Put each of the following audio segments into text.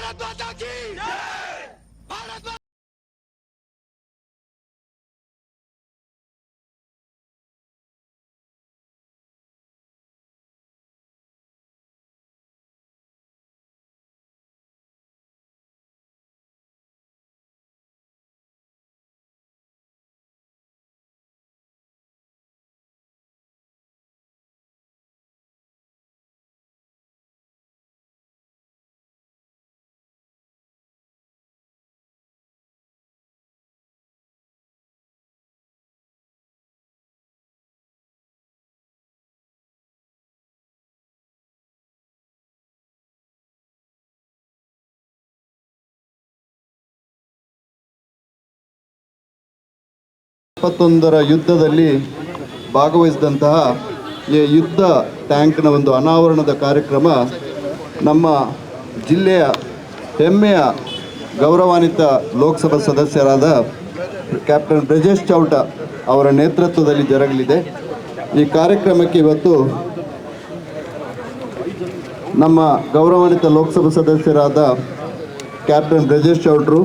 भारत माता की भारत ರ ಯುದ್ಧದಲ್ಲಿ ಭಾಗವಹಿಸಿದಂತಹ ಈ ಯುದ್ಧ ಟ್ಯಾಂಕ್ನ ಒಂದು ಅನಾವರಣದ ಕಾರ್ಯಕ್ರಮ ನಮ್ಮ ಜಿಲ್ಲೆಯ ಹೆಮ್ಮೆಯ ಗೌರವಾನ್ವಿತ ಲೋಕಸಭಾ ಸದಸ್ಯರಾದ ಕ್ಯಾಪ್ಟನ್ ಬ್ರಜೇಶ್ ಚೌಟ ಅವರ ನೇತೃತ್ವದಲ್ಲಿ ಜರುಗಲಿದೆ. ಈ ಕಾರ್ಯಕ್ರಮಕ್ಕೆ ಇವತ್ತು ನಮ್ಮ ಗೌರವಾನ್ವಿತ ಲೋಕಸಭಾ ಸದಸ್ಯರಾದ ಕ್ಯಾಪ್ಟನ್ ಬ್ರಜೇಶ್ ಚೌಟ್ರು,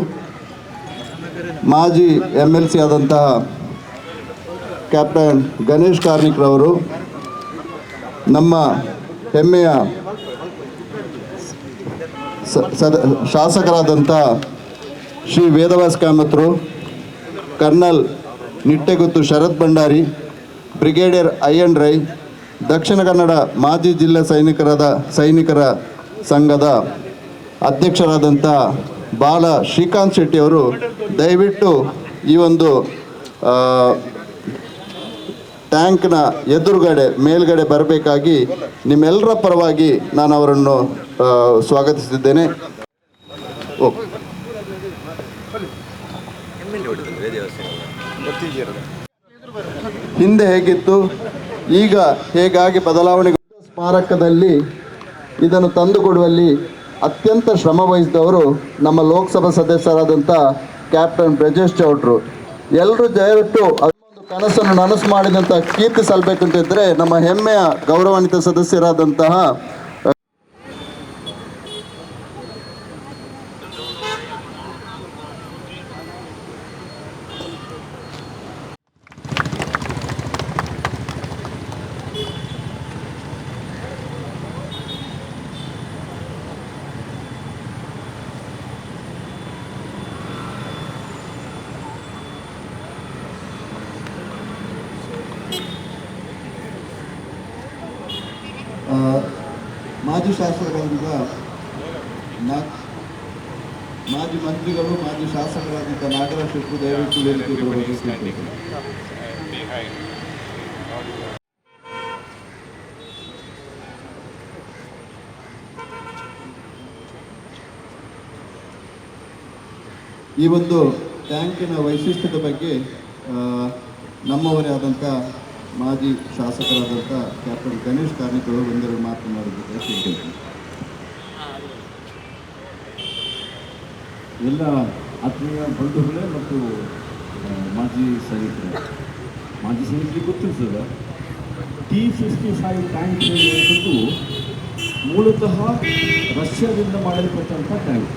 ಮಾಜಿ MLC ಆದಂತಹ ಕ್ಯಾಪ್ಟನ್ ಗಣೇಶ್ ಕಾರ್ಣಿಕ್ರವರು, ನಮ್ಮ ಹೆಮ್ಮೆಯ ಶಾಸಕರಾದಂಥ ಶ್ರೀ ವೇದವಾಸ್ ಕಾಮತ್ರು, ಕರ್ನಲ್ ನಿಟ್ಟೆಗುತ್ತು ಶರತ್ ಭಂಡಾರಿ, ಬ್ರಿಗೇಡಿಯರ್ ಅಯ್ಯನ್ ರೈ, ದಕ್ಷಿಣ ಕನ್ನಡ ಮಾಜಿ ಜಿಲ್ಲಾ ಸೈನಿಕರ ಸಂಘದ ಅಧ್ಯಕ್ಷರಾದಂಥ ಬಾಲ ಶ್ರೀಕಾಂತ್ ಶೆಟ್ಟಿಯವರು ದಯವಿಟ್ಟು ಈ ಒಂದು ಟ್ಯಾಂಕ್ನ ಎದುರುಗಡೆ ಮೇಲ್ಗಡೆ ಬರಬೇಕಾಗಿ ನಿಮ್ಮೆಲ್ಲರ ಪರವಾಗಿ ನಾನು ಅವರನ್ನು ಸ್ವಾಗತಿಸಿದ್ದೇನೆ. ಹಿಂದೆ ಹೇಗಿತ್ತು, ಈಗ ಹೇಗಾಗಿ ಬದಲಾವಣೆ. ಸ್ಮಾರಕದಲ್ಲಿ ಇದನ್ನು ತಂದುಕೊಡುವಲ್ಲಿ ಅತ್ಯಂತ ಶ್ರಮ ವಹಿಸಿದವರು ನಮ್ಮ ಲೋಕಸಭಾ ಸದಸ್ಯರಾದಂಥ ಕ್ಯಾಪ್ಟನ್ ಬ್ರಜೇಶ್ ಚೌಟ್ರು. ಎಲ್ಲರೂ ದಯವಿಟ್ಟು ಒಂದು ಕನಸನ್ನು ನನಸು ಮಾಡಿದಂಥ ಕೀರ್ತಿ ಸಲ್ಲಬೇಕಂತಿದ್ದರೆ ನಮ್ಮ ಹೆಮ್ಮೆಯ ಗೌರವಾನ್ವಿತ ಸದಸ್ಯರಾದಂತಹ ಮಾಜಿ ಶಾಸಕರಾದಂಥ ಮಾಜಿ ಮಂತ್ರಿಗಳು, ಮಾಜಿ ಶಾಸಕರಾದಂಥ ನಾಗರಾಜ್ ಶೆಟ್ಟಿ ದಯವಿಟ್ಟು ವೇದಿಕೆ ಬರಬೇಕು. ಈ ಒಂದು ಟ್ಯಾಂಕಿನ ವೈಶಿಷ್ಟ್ಯದ ಬಗ್ಗೆ ನಮ್ಮವರೇ ಆದಂಥ ಮಾಜಿ ಶಾಸಕರಾದಂಥ ಕ್ಯಾಪ್ಟನ್ ಗಣೇಶ್ ಕಾರ್ಣಿಕರು ಒಂದೆರಡು ಮಾತನಾಡಿದ್ದಾರೆ. ಎಲ್ಲ ಆತ್ಮೀಯ ಬಂಧುಗಳೇ ಮತ್ತು ಮಾಜಿ ಸೈನಿಕರಿಗೆ ಗೊತ್ತಿರ್ತದೆ, T-55 ಟ್ಯಾಂಕ್ ಅನ್ನುವಂಥದ್ದು ಮೂಲತಃ ರಷ್ಯಾದಿಂದ ಮಾಡಲ್ಪಟ್ಟಂಥ ಟ್ಯಾಂಕ್.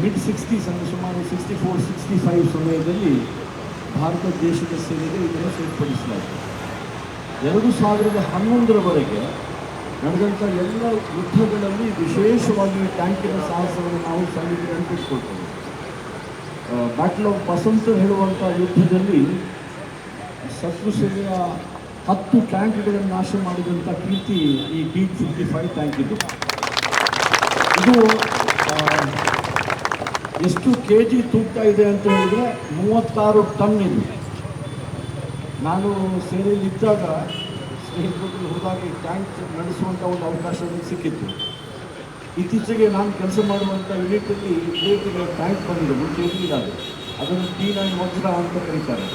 ಮಿಡ್-60s ಸುಮಾರು 64-65 ಸಮಯದಲ್ಲಿ ಭಾರತ ದೇಶದ ಸೇನೆಗೆ ಇದನ್ನು ಸೇರ್ಪಡಿಸಲಾಯಿತು. 2011ರವರೆಗೆ ನಡೆದಂಥ ಎಲ್ಲ ಯುದ್ಧಗಳಲ್ಲಿ ವಿಶೇಷವಾಗಿ ಟ್ಯಾಂಕಿನ ಸಾಹಸವನ್ನು ನಾವು ಸೈನಿಕರು ನೆನಪಿಸಿಕೊಳ್ತೇವೆ. ಬ್ಯಾಟಲ್ ಆಫ್ ಬಸಂತ ಹೇಳುವಂಥ ಯುದ್ಧದಲ್ಲಿ ಶತ್ರು ಸೇನೆಯ 10 ಟ್ಯಾಂಕ್ಗಳನ್ನು ನಾಶ ಮಾಡಿದಂಥ ಕೀರ್ತಿ ಈ T-55 ಟ್ಯಾಂಕ್ ಇದು ಎಷ್ಟು kg ತೂಗ್ತಾ ಇದೆ ಅಂತ ಹೇಳಿದರೆ 36 ಟನ್ ಇದು. ನಾನು ಸೇನೆಯಲ್ಲಿದ್ದಾಗ ಸ್ನೇಹಿತರು ಹೋದಾಗ ಟ್ಯಾಂಕ್ ನಡೆಸುವಂಥ ಒಂದು ಅವಕಾಶ ಸಿಕ್ಕಿತ್ತು. ಇತ್ತೀಚೆಗೆ ನಾನು ಕೆಲಸ ಮಾಡುವಂಥ ಯೂನಿಟಲ್ಲಿ ಇದೇ ಟ್ಯಾಂಕ್ ಬಂದಿದೆ, ಮುಂಚೆ ಇರಲಿಲ್ಲ ಅದು. ಅದನ್ನು T9 ವಜ್ರ ಅಂತ ಕರೀತಾರೆ.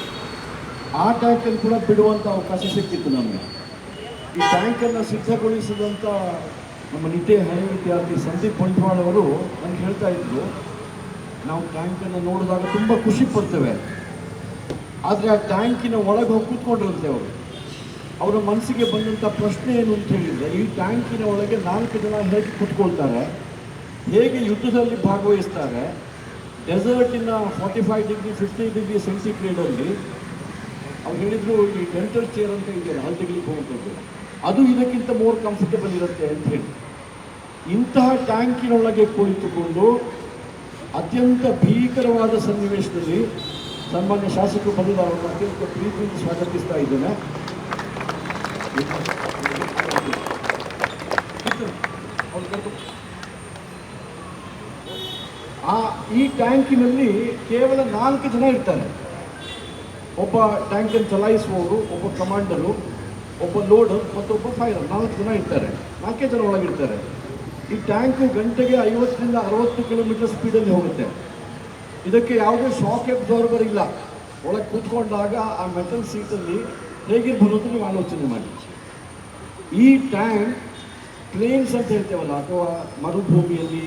ಆ ಟ್ಯಾಂಕಲ್ಲಿ ಕೂಡ ಬಿಡುವಂಥ ಅವಕಾಶ ಸಿಕ್ಕಿತ್ತು ನಮಗೆ. ಈ ಟ್ಯಾಂಕನ್ನು ಸಿದ್ಧಗೊಳಿಸಿದಂಥ ನಮ್ಮ ನಿಟ್ಟೆ ಹಳೆ ವಿದ್ಯಾರ್ಥಿ ಸಂದೀಪ್ ಬಂಟ್ವಾಳ ಅವರು ನನಗೆ ಹೇಳ್ತಾ ಇದ್ರು, ನಾವು ಟ್ಯಾಂಕನ್ನು ನೋಡಿದಾಗ ತುಂಬ ಖುಷಿ ಪಡ್ತೇವೆ, ಆದರೆ ಆ ಟ್ಯಾಂಕಿನ ಒಳಗೆ ಹೋಗಿ ಕೂತ್ಕೊಂಡಿರುತ್ತೆ ಅವರು. ಅವರ ಮನಸ್ಸಿಗೆ ಬಂದಂಥ ಪ್ರಶ್ನೆ ಏನು ಅಂತ ಹೇಳಿದರೆ, ಈ ಟ್ಯಾಂಕಿನ ಒಳಗೆ 4 ಜನ ಹೇಗೆ ಕೂತ್ಕೊಳ್ತಾರೆ, ಹೇಗೆ ಯುದ್ಧದಲ್ಲಿ ಭಾಗವಹಿಸ್ತಾರೆ, ಡೆಸರ್ಟಿನ 45 ಡಿಗ್ರಿ 50 ಡಿಗ್ರಿ ಸೆಂಟಿಗ್ರೇಡಲ್ಲಿ ಅವ್ರು ಹೇಳಿದ್ರು ಈ ಡೆಂಟಲ್ ಚೇರ್ ಅಂತ ಇದೆಯಲ್ಲ ಅಲ್ಲಿ ತೆಗಿಲಿಕ್ಕೆ ಹೋಗುತ್ತದೆ, ಅದು ಇದಕ್ಕಿಂತ ಮೋರ್ ಕಂಫರ್ಟಬಲ್ ಇರುತ್ತೆ ಅಂತ ಹೇಳಿ ಇಂತಹ ಟ್ಯಾಂಕಿನೊಳಗೆ ಕುಳಿತುಕೊಂಡು ಅತ್ಯಂತ ಭೀಕರವಾದ ಸನ್ನಿವೇಶದಲ್ಲಿ ಸನ್ಮಾನ್ಯ ಶಾಸಕರು ಬಂದಿದ್ದಾರೆ. ಅವರನ್ನು ಅತ್ಯಂತ ಪ್ರೀತಿಯಿಂದ ಸ್ವಾಗತಿಸ್ತಾ ಇದ್ದೇನೆ. ಈ ಟ್ಯಾಂಕಿನಲ್ಲಿ ಕೇವಲ 4 ಜನ ಇರ್ತಾರೆ. ಒಬ್ಬ ಟ್ಯಾಂಕನ್ನು ಚಲಾಯಿಸುವವರು, ಒಬ್ಬ ಕಮಾಂಡರು, ಒಬ್ಬ ಲೋಡರ್ ಮತ್ತು ಒಬ್ಬ ಫೈರರ್. 4 ಜನ ಇರ್ತಾರೆ. 4 ಜನ ಒಳಗಿರ್ತಾರೆ. ಈ ಟ್ಯಾಂಕು ಗಂಟೆಗೆ 50ರಿಂದ 60 ಕಿಲೋಮೀಟರ್ ಸ್ಪೀಡಲ್ಲಿ ಹೋಗುತ್ತೆ. ಇದಕ್ಕೆ ಯಾವುದೇ ಶಾಕ್ ಅಬ್ಸಾರ್ಬರ್ ಇಲ್ಲ. ಒಳಗೆ ಕೂತ್ಕೊಂಡಾಗ ಆ ಮೆಟಲ್ ಸೀಟಲ್ಲಿ ಹೇಗಿರ್ಬೋದು ಅಂತ ನೀವು ಆಲೋಚನೆ ಮಾಡಿ. ಈ ಟ್ಯಾಂಕ್ ಪ್ಲೇನ್ಸ್ ಅಂತ ಹೇಳ್ತೇವಲ್ಲ, ಅಥವಾ ಮರುಭೂಮಿಯಲ್ಲಿ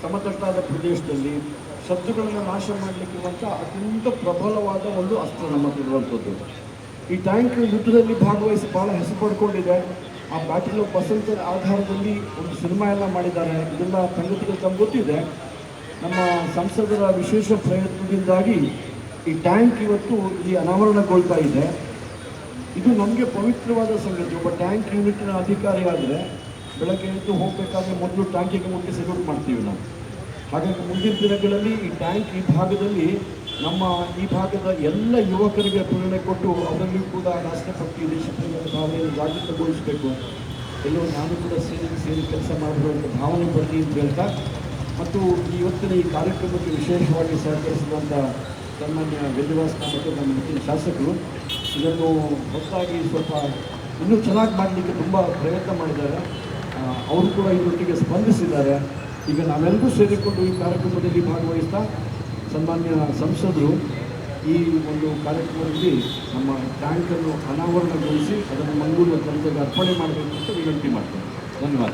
ಸಮತಟ್ಟಾದ ಪ್ರದೇಶದಲ್ಲಿ ಶತ್ರುಗಳನ್ನು ನಾಶ ಮಾಡಲಿಕ್ಕಿರುವಂಥ ಅತ್ಯಂತ ಪ್ರಬಲವಾದ ಒಂದು ಅಸ್ತ್ರ ನಮ್ಮ ಇರುವಂಥದ್ದು. ಈ ಟ್ಯಾಂಕ್ ಯುದ್ಧದಲ್ಲಿ ಭಾಗವಹಿಸಿ ಭಾಳ ಹೆಸರು ಪಡ್ಕೊಂಡಿದೆ. ಆ ಬ್ಯಾಟಲ್ ಆಫ್ ಬಸಂತರ ಆಧಾರದಲ್ಲಿ ಒಂದು ಸಿನಿಮಾ ಎಲ್ಲ ಮಾಡಿದ್ದಾರೆ. ಇದೆಲ್ಲ ಸಂಗತಿಗಳು ತಮ್ಗೆ ಗೊತ್ತಿದೆ. ನಮ್ಮ ಸಂಸದರ ವಿಶೇಷ ಪ್ರಯತ್ನದಿಂದಾಗಿ ಈ ಟ್ಯಾಂಕ್ ಇವತ್ತು ಇಲ್ಲಿ ಅನಾವರಣಗೊಳ್ತಾ ಇದೆ. ಇದು ನಮಗೆ ಪವಿತ್ರವಾದ ಸಂಗತಿ. ಒಬ್ಬ ಟ್ಯಾಂಕ್ ಯೂನಿಟ್ನ ಅಧಿಕಾರಿ ಆದರೆ ಬೆಳಗ್ಗೆ ಎದ್ದು ಹೋಗಬೇಕಾದ್ರೆ ಮೊದಲು ಟ್ಯಾಂಕಿಗೆ ಮುಟ್ಟಿ ಸೆಲ್ಯೂಟ್ ಮಾಡ್ತೀವಿ ನಾವು. ಹಾಗಾಗಿ ಮುಂದಿನ ದಿನಗಳಲ್ಲಿ ಈ ಟ್ಯಾಂಕ್ ಈ ಭಾಗದಲ್ಲಿ ನಮ್ಮ ಈ ಭಾಗದ ಎಲ್ಲ ಯುವಕರಿಗೆ ಪ್ರೇರಣೆ ಕೊಟ್ಟು ಅವರಲ್ಲಿಯೂ ಕೂಡ ರಾಷ್ಟ್ರಪತಿ ದೇಶಪ್ರೇಮದ ಭಾವನೆಯನ್ನು ಜಾಗೃತಗೊಳಿಸಬೇಕು. ಎಲ್ಲೋ ನಾನು ಕೂಡ ಸೇರಿ ಕೆಲಸ ಮಾಡಿರುವಂಥ ಭಾವನೆ ಬರಲಿ ಅಂತ ಹೇಳ್ತಾ, ಮತ್ತು ಇವತ್ತಿನ ಈ ಕಾರ್ಯಕ್ರಮಕ್ಕೆ ವಿಶೇಷವಾಗಿ ಸಹಕರಿಸಿದಂಥ ಸನ್ಮಾನ್ಯ ವೇದವ್ಯಾಸ ಮತ್ತು ನಮ್ಮ ಮುಖ್ಯ ಶಾಸಕರು ಇದನ್ನು ಹೊಸದಾಗಿ ಸ್ವಲ್ಪ ಇನ್ನೂ ಚೆನ್ನಾಗಿ ಮಾಡಲಿಕ್ಕೆ ತುಂಬ ಪ್ರಯತ್ನ ಮಾಡಿದ್ದಾರೆ. ಅವರು ಕೂಡ ಇದರೊಟ್ಟಿಗೆ ಸ್ಪಂದಿಸಿದ್ದಾರೆ. ಈಗ ನಾವೆಲ್ಲರೂ ಸೇರಿಕೊಂಡು ಈ ಕಾರ್ಯಕ್ರಮದಲ್ಲಿ ಭಾಗವಹಿಸ್ತಾ ಸನ್ಮಾನ್ಯ ಸಂಸದರು ಈ ಒಂದು ಕಾರ್ಯಕ್ರಮದಲ್ಲಿ ನಮ್ಮ ಟ್ಯಾಂಕನ್ನು ಅನಾವರಣಗೊಳಿಸಿ ಅದನ್ನು ಮಂಗಳೂರು ಜನತೆಗೆ ಅರ್ಪಣೆ ಮಾಡಬೇಕು ಅಂತ ವಿನಂತಿ ಮಾಡ್ತೇನೆ. ಧನ್ಯವಾದ.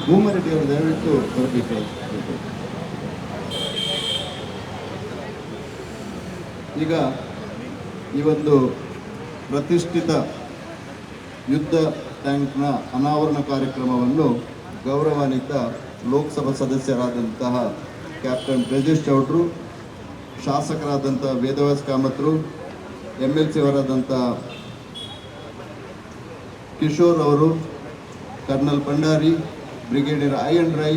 ಭೂಮರೆಡ್ಡಿ ಅವರು ದಯವಿಟ್ಟು ಬರಬೇಕು. ಈಗ ಈ ಒಂದು ಪ್ರತಿಷ್ಠಿತ ಯುದ್ಧ ಟ್ಯಾಂಕ್ನ ಅನಾವರಣ ಕಾರ್ಯಕ್ರಮವನ್ನು ಗೌರವಾನ್ವಿತ ಲೋಕಸಭಾ ಸದಸ್ಯರಾದಂತಹ ಕ್ಯಾಪ್ಟನ್ ಬ್ರಜೇಶ್ ಚೌಡ್ರು, ಶಾಸಕರಾದಂಥ ವೇದವ್ಯಾಸ ಕಾಮತ್ರು, MLC ಅವರಾದಂಥ ಕಿಶೋರ್ ಅವರು, colonel Bhandari, brigadier I N Rai,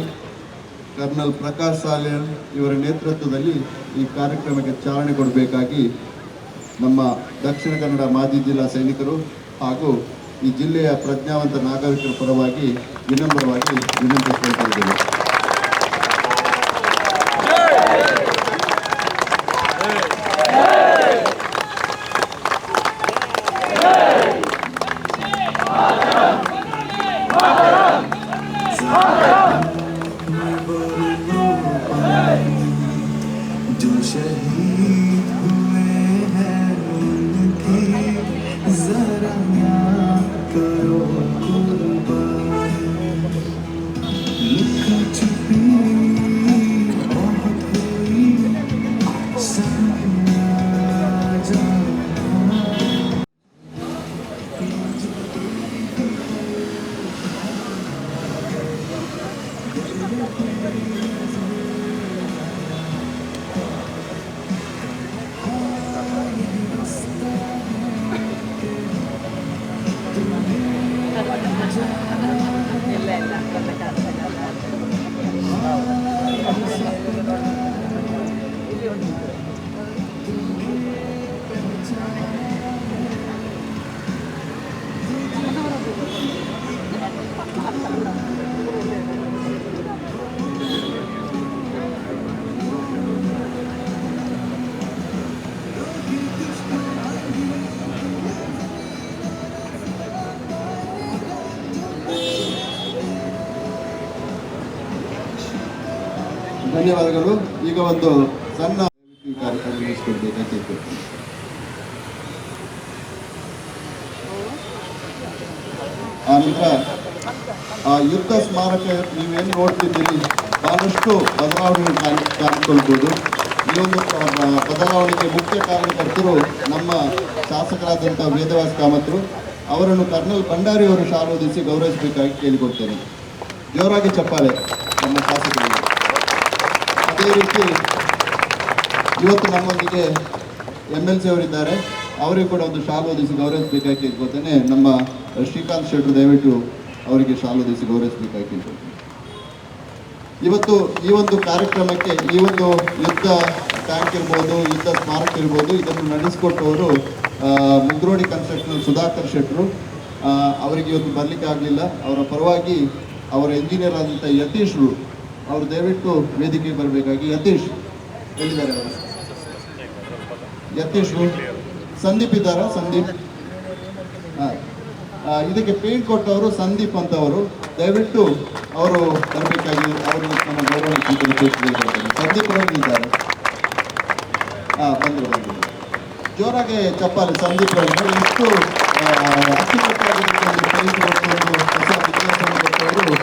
colonel Prakash Salian ಇವರ ನೇತೃತ್ವದಲ್ಲಿ ಈ ಕಾರ್ಯಕ್ರಮಕ್ಕೆ ಚಾಲನೆ ಕೊಡಬೇಕಾಗಿ ನಮ್ಮ ದಕ್ಷಿಣ ಕನ್ನಡ ಮಾಜಿ ಜಿಲ್ಲಾ ಸೈನಿಕರು ಹಾಗೂ ಈ ಜಿಲ್ಲೆಯ ಪ್ರಜ್ಞಾವಂತ ನಾಗರಿಕರ ಪರವಾಗಿ ವಿನಮ್ರವಾಗಿ ವಿನಂತಿಸಿಕೊಳ್ತಾ ಇದ್ದೇವೆ. जो शहीद हुए हैं उनकी जरा याद करो कुर्बान, लुका छुपी बहुत हुई सामने आ जाना। ಧನ್ಯವಾದಗಳು. ಈಗ ಒಂದು ಸಣ್ಣ ಕಾರ್ಯಕ್ರಮ ನಡೆಸಿಕೊಡ್ಬೇಕಾಗಿತ್ತು. ಆನಂತರ ಆ ಯುದ್ಧ ಸ್ಮಾರಕ ನೀವೇನು ನೋಡ್ತಿದ್ದೀರಿ, ಬಹಳಷ್ಟು ಬದಲಾವಣೆ ಕಾಣಿಸ್ಕೊಳ್ಬೋದು. ಈ ಒಂದು ಬದಲಾವಣೆಗೆ ಮುಖ್ಯ ಕಾರಣಕರ್ತರು ನಮ್ಮ ಶಾಸಕರಾದಂಥ ವೇದವಾಸ್ ಕಾಮತ್ರು. ಅವರನ್ನು ಕರ್ನಲ್ ಭಂಡಾರಿ ಅವರು ಶಾಲೋದಿಸಿ ಗೌರವಿಸಬೇಕಾಗಿ ಕೇಳಿಕೊಡ್ತೇನೆ. ಜೋರಾಗಿ ಚಪ್ಪಾಳೆ ನಮ್ಮ ಶಾಸಕರಿಗೆ. ಅದೇ ರೀತಿ ಇವತ್ತು ನಮ್ಮೊಂದಿಗೆ MLC ಅವರಿದ್ದಾರೆ, ಅವರಿಗೂ ಕೂಡ ಒಂದು ಶಾಲೋದಿಸಿ ಗೌರವಿಸಬೇಕಾಗಿ ಕೇಳ್ಕೊಳ್ತೇನೆ. ನಮ್ಮ ಶ್ರೀಕಾಂತ್ ಶೆಟ್ಟರು ದಯವಿಟ್ಟು ಅವರಿಗೆ ಶಾಲೋದಿಸಿ ಗೌರವಿಸಬೇಕಾಗಿ ಕೇಳ್ಕೊಳ್ತೇನೆ. ಇವತ್ತು ಈ ಒಂದು ಕಾರ್ಯಕ್ರಮಕ್ಕೆ ಈ ಒಂದು ಯುದ್ಧ ಟ್ಯಾಂಕ್ ಇರ್ಬೋದು, ಯುದ್ಧ ಸ್ಮಾರಕ ಇರ್ಬೋದು, ಇದನ್ನು ನಡೆಸಿಕೊಟ್ಟವರು ಮುಗ್ರೋಡಿ ಕನ್ಸ್ಟ್ರಕ್ಷನ್ ಸುಧಾಕರ್ ಶೆಟ್ಟರು. ಅವರಿಗೆ ಇವತ್ತು ಬರಲಿಕ್ಕೆ ಆಗಲಿಲ್ಲ. ಅವರ ಪರವಾಗಿ ಅವರ ಇಂಜಿನಿಯರ್ ಆದಂಥ ಯತೀಶ್ರು ಅವರು ದಯವಿಟ್ಟು ವೇದಿಕೆಗೆ ಬರಬೇಕಾಗಿ. ಯತೀಶ್ ಎಲ್ಲಿದ್ದಾರೆ? ಅವರು ಯತೀಶ್ರು. ಸಂದೀಪ್ ಇದ್ದಾರಾ? ಸಂದೀಪ್. ಇದಕ್ಕೆ ಪೇಂಟ್ ಕೊಟ್ಟವರು ಸಂದೀಪ್ ಅಂತವರು, ದಯವಿಟ್ಟು ಅವರು ಬರಬೇಕಾಗಿ ಅವರು ನಮ್ಮ ಗೌರವ ಸ್ವೀಕರಿಸಬೇಕಾಗಿ. ಸಂದೀಪ್ ಅವರು ಇದ್ದಾರೆ. ಬಂದರು. ಜೋರಾಗಿ ಚಪ್ಪಾಳೆ ಸಂದೀಪ್ ಅವರು. ಎಷ್ಟು ಅಚ್ಚುಕಟ್ಟಾಗಿ ಪೇಂಟ್ ಕೊಟ್ಟವರು, ಹೊಸ ವಿನ್ಯಾಸವನ್ನು ಕೊಟ್ಟವರು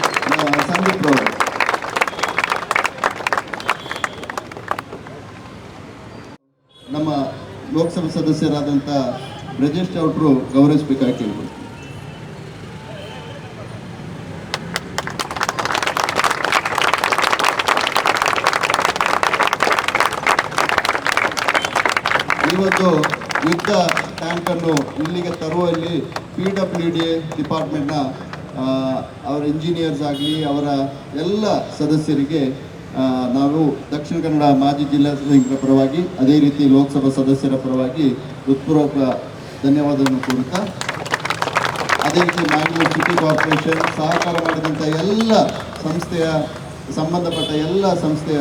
ಸಂದೀಪ್ ಅವರು. ನಮ್ಮ ಲೋಕಸಭಾ ಸದಸ್ಯರಾದಂಥ ಬ್ರಜೇಶ್ ಚೌಟ್ರು ಗೌರವಿಸಬೇಕಾಗಿ ಕೇಳ್ಬೋದು. ಇವತ್ತು ಯುದ್ಧ ಟ್ಯಾಂಕನ್ನು ಇಲ್ಲಿಗೆ ತರುವಲ್ಲಿ PWD ಡಿಪಾರ್ಟ್ಮೆಂಟ್ನ ಅವರ ಇಂಜಿನಿಯರ್ಸ್ ಆಗಲಿ, ಅವರ ಎಲ್ಲ ಸದಸ್ಯರಿಗೆ ನಾವು ದಕ್ಷಿಣ ಕನ್ನಡ ಮಾಜಿ ಜಿಲ್ಲಾ ಸೈನಿಕರ ಪರವಾಗಿ, ಅದೇ ರೀತಿ ಲೋಕಸಭಾ ಸದಸ್ಯರ ಪರವಾಗಿ ಹೃತ್ಪೂರ್ವಕ ಧನ್ಯವಾದವನ್ನು ಕೋರುತ್ತಾ, ಅದೇ ರೀತಿ ಮ್ಯಾಂಗ್ಳೂರು ಸಿಟಿ ಕಾರ್ಪೊರೇಷನ್ ಸಹಕಾರ ಮಾಡಿದಂಥ ಎಲ್ಲ ಸಂಸ್ಥೆಯ ಸಂಬಂಧಪಟ್ಟ ಎಲ್ಲ ಸಂಸ್ಥೆಯ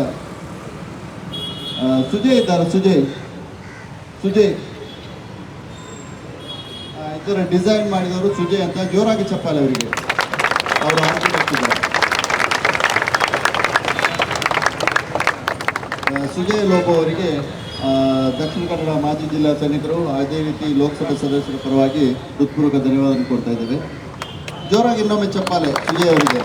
ಸುಜಯ್ ಇದ್ದಾರೆ. ಸುಜಯ್ ಇದರ ಡಿಸೈನ್ ಮಾಡಿದವರು ಸುಜಯ್ ಅಂತ. ಜೋರಾಗಿ ಚಪ್ಪಾಳೆ ಅವರಿಗೆ. ಅವರು ಆರ್ಕಿಟೆಕ್ಟ್ ಇದ್ದಾರೆ. ಸುಜಯ್ ಲೋಬೋ ಅವರಿಗೆ ದಕ್ಷಿಣ ಕನ್ನಡ ಮಾಜಿ ಜಿಲ್ಲಾ ಸೈನಿಕರು, ಅದೇ ರೀತಿ ಲೋಕಸಭಾ ಸದಸ್ಯರ ಪರವಾಗಿ ಹೃತ್ಪೂರ್ವಕ ಧನ್ಯವಾದ ಕೊಡ್ತಾ ಇದ್ದೇವೆ. ಜೋರಾಗಿ ಇನ್ನೊಮ್ಮೆ ಚಪ್ಪಾಳೆ ಸುಜಯ್ ಅವರಿಗೆ.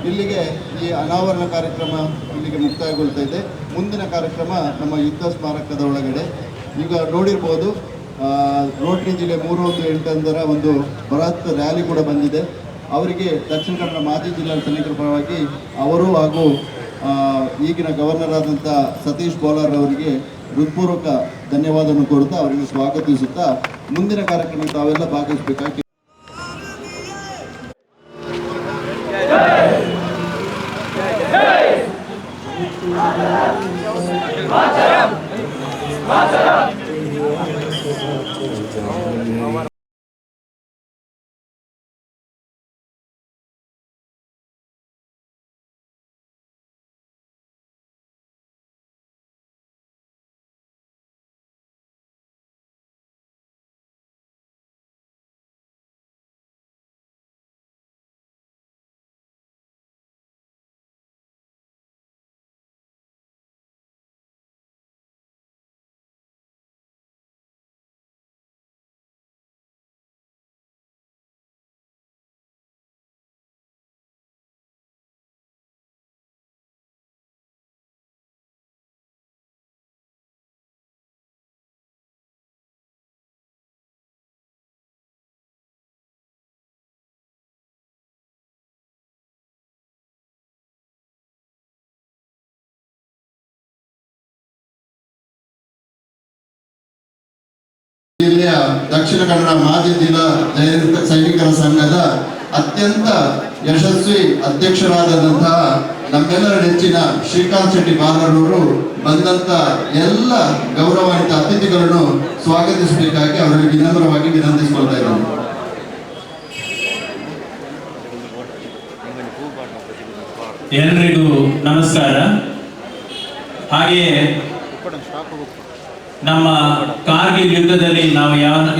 ಇಲ್ಲಿಗೆ ಈ ಅನಾವರಣ ಕಾರ್ಯಕ್ರಮ ಇಲ್ಲಿಗೆ ಮುಕ್ತಾಯಗೊಳ್ತಾ ಇದೆ. ಮುಂದಿನ ಕಾರ್ಯಕ್ರಮ ನಮ್ಮ ಯುದ್ಧ ಸ್ಮಾರಕದ ಒಳಗಡೆ ಈಗ ನೋಡಿರ್ಬೋದು, ರೋಟರಿ ಜಿಲ್ಲೆ 318 ಒಂದು ಬೃಹತ್ ರ್ಯಾಲಿ ಕೂಡ ಬಂದಿದೆ. ಅವರಿಗೆ ದಕ್ಷಿಣ ಕನ್ನಡ ಮಾಜಿ ಜಿಲ್ಲಾ ಸೈನಿಕರ ಪರವಾಗಿ ಅವರು ಹಾಗೂ ಈಗಿನ ಗವರ್ನರ್ ಆದಂಥ ಸತೀಶ್ ಬೋಲಾರ್ ಅವರಿಗೆ ಹೃತ್ಪೂರ್ವಕ ಧನ್ಯವಾದವನ್ನು ಕೋರುತ್ತಾ ಅವರಿಗೆ ಸ್ವಾಗತಿಸುತ್ತಾ ಮುಂದಿನ ಕಾರ್ಯಕ್ರಮಕ್ಕೆ ತಾವೆಲ್ಲ ಭಾಗವಹಿಸಬೇಕಾಗಿ. ಜಿಲ್ಲೆಯ ದಕ್ಷಿಣ ಕನ್ನಡ ಮಾಜಿ ಜಿಲ್ಲಾ ಸೈನಿಕರ ಸಂಘದ ಅತ್ಯಂತ ಯಶಸ್ವಿ ಅಧ್ಯಕ್ಷರಾದಂತಹ ನಮ್ಮೆಲ್ಲರ ನೆಚ್ಚಿನ ಶ್ರೀಕಾಂತ್ ಶೆಟ್ಟಿ ಬಾಲರವರು ಬಂದಂತ ಎಲ್ಲ ಗೌರವಾನ್ವಿತ ಅತಿಥಿಗಳನ್ನು ಸ್ವಾಗತಿಸಬೇಕಾಗಿ ಅವರಿಗೆ ವಿನಮ್ರವಾಗಿ ವಿನಂತಿಸಿಕೊಳ್ತಾ ಇದ್ದಾರೆ. ಎಲ್ರಿಗೂ ನಮಸ್ಕಾರ. ಹಾಗೆಯೇ ನಮ್ಮ ಕಾರ್ಗಿಲ್ ಯುದ್ಧದಲ್ಲಿ ನಾವು